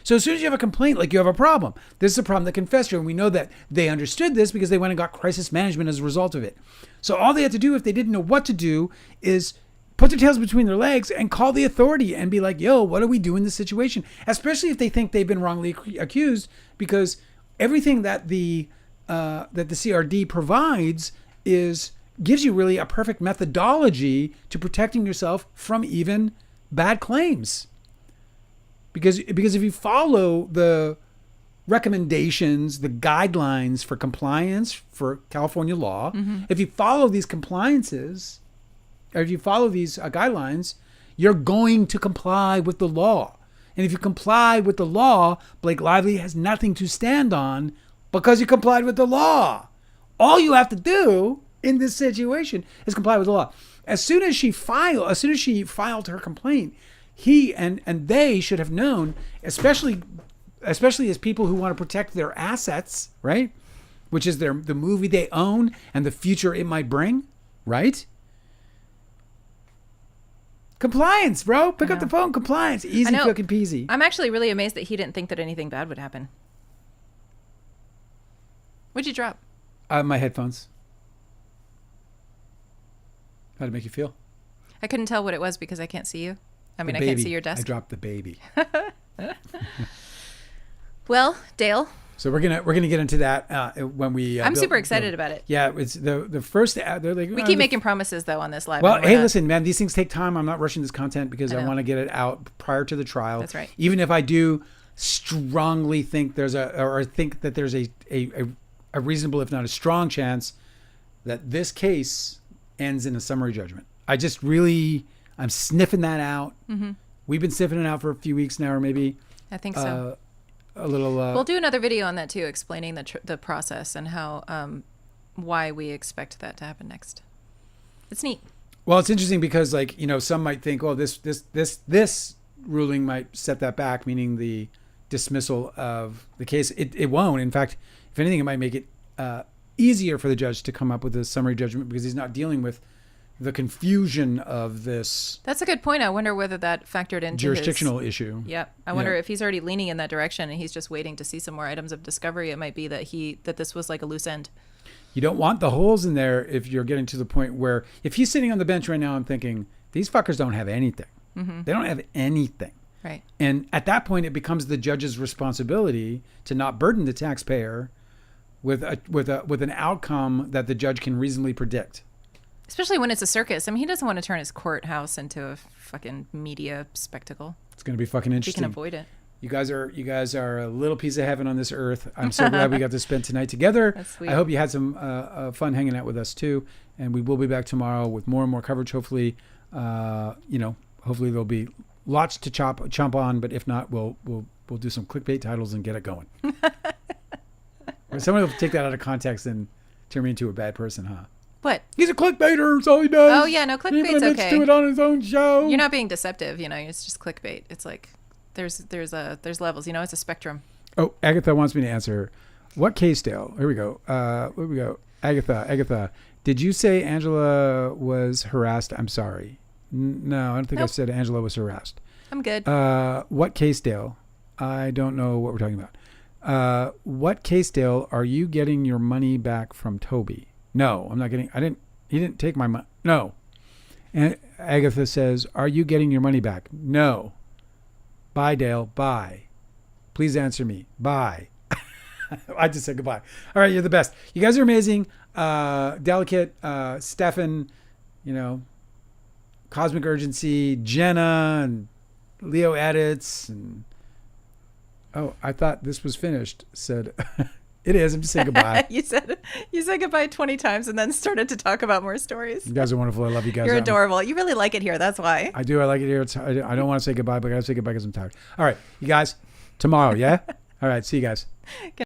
So as soon as you have a complaint, like you have a problem, this is a problem that can fester, and we know that they understood this because they went and got crisis management as a result of it. So all they had to do, if they didn't know what to do, is put their tails between their legs and call the authority and be like, yo, what do we do in this situation? Especially if they think they've been wrongly accused, because everything that the CRD provides gives you really a perfect methodology to protecting yourself from even bad claims. Because if you follow the recommendations, the guidelines for compliance for California law, if you follow these compliances, or if you follow these guidelines, you're going to comply with the law. And if you comply with the law, Blake Lively has nothing to stand on because you complied with the law. All you have to do in this situation is comply with the law. As soon as she filed her complaint, he and they should have known, especially as people who want to protect their assets, right? Which is the movie they own and the future it might bring, right? Compliance, bro. Pick up the phone. Compliance. Easy fucking peasy. I'm actually really amazed that he didn't think that anything bad would happen. What'd you drop? My headphones. How'd it make you feel? I couldn't tell what it was because I can't see you. I mean, I can't see your desk. I dropped the baby. Well, Dale. So we're gonna get into that when we. I'm super excited about it. Yeah, it's the first. They're like, we keep making promises though on this live. Well, hey, listen, man, these things take time. I'm not rushing this content because I want to get it out prior to the trial. That's right. Even if I do strongly think think that there's a reasonable, if not a strong chance that this case ends in a summary judgment. I'm sniffing that out. Mm-hmm. We've been sniffing it out for a few weeks now, or maybe. I think so. A little. We'll do another video on that too, explaining the process and how why we expect that to happen next. It's neat. Well, it's interesting because, like, some might think, oh, this ruling might set that back, meaning the dismissal of the case. It won't. In fact, if anything, it might make it easier for the judge to come up with a summary judgment because he's not dealing with the confusion of this. That's a good point. I wonder whether that factored into jurisdictional issue. Yep. I wonder if he's already leaning in that direction and he's just waiting to see some more items of discovery. It might be that this was like a loose end. You don't want the holes in there if you're getting to the point where if he's sitting on the bench right now and thinking these fuckers don't have anything. Mm-hmm. They don't have anything. Right. And at that point, it becomes the judge's responsibility to not burden the taxpayer with an outcome that the judge can reasonably predict. Especially when it's a circus. I mean, he doesn't want to turn his courthouse into a fucking media spectacle. It's going to be fucking interesting. He can avoid it. You guys are a little piece of heaven on this earth. I'm so glad we got to spend tonight together. That's sweet. I hope you had some fun hanging out with us too. And we will be back tomorrow with more and more coverage. Hopefully, hopefully there'll be lots to chomp on. But if not, we'll do some clickbait titles and get it going. Someone will take that out of context and turn me into a bad person, huh? What? He's a clickbaiter. That's all he does. Oh yeah, no, clickbait's okay. Do it on his own show. You're not being deceptive. It's just clickbait. It's like there's levels. It's a spectrum. Oh, Agatha wants me to answer. What case, Dale? Here we go. Agatha, did you say Angela was harassed? I'm sorry. No, I don't think I said Angela was harassed. I'm good. What case, Dale? I don't know what we're talking about. What case, Dale? Are you getting your money back from Toby? No, I'm not getting. He didn't take my money. No. And Agatha says, "Are you getting your money back?" No. Bye, Dale. Bye. Please answer me. Bye. I just said goodbye. All right, you're the best. You guys are amazing. Delicate, Stefan, Cosmic Urgency, Jenna, and Leo Edits, and I thought this was finished. Said. It is. I'm just saying goodbye. You said goodbye 20 times and then started to talk about more stories. You guys are wonderful. I love you guys. You're adorable. You really like it here. That's why. I do. I like it here. I don't want to say goodbye, but I got to say goodbye because I'm tired. All right, you guys, tomorrow, yeah? All right, see you guys.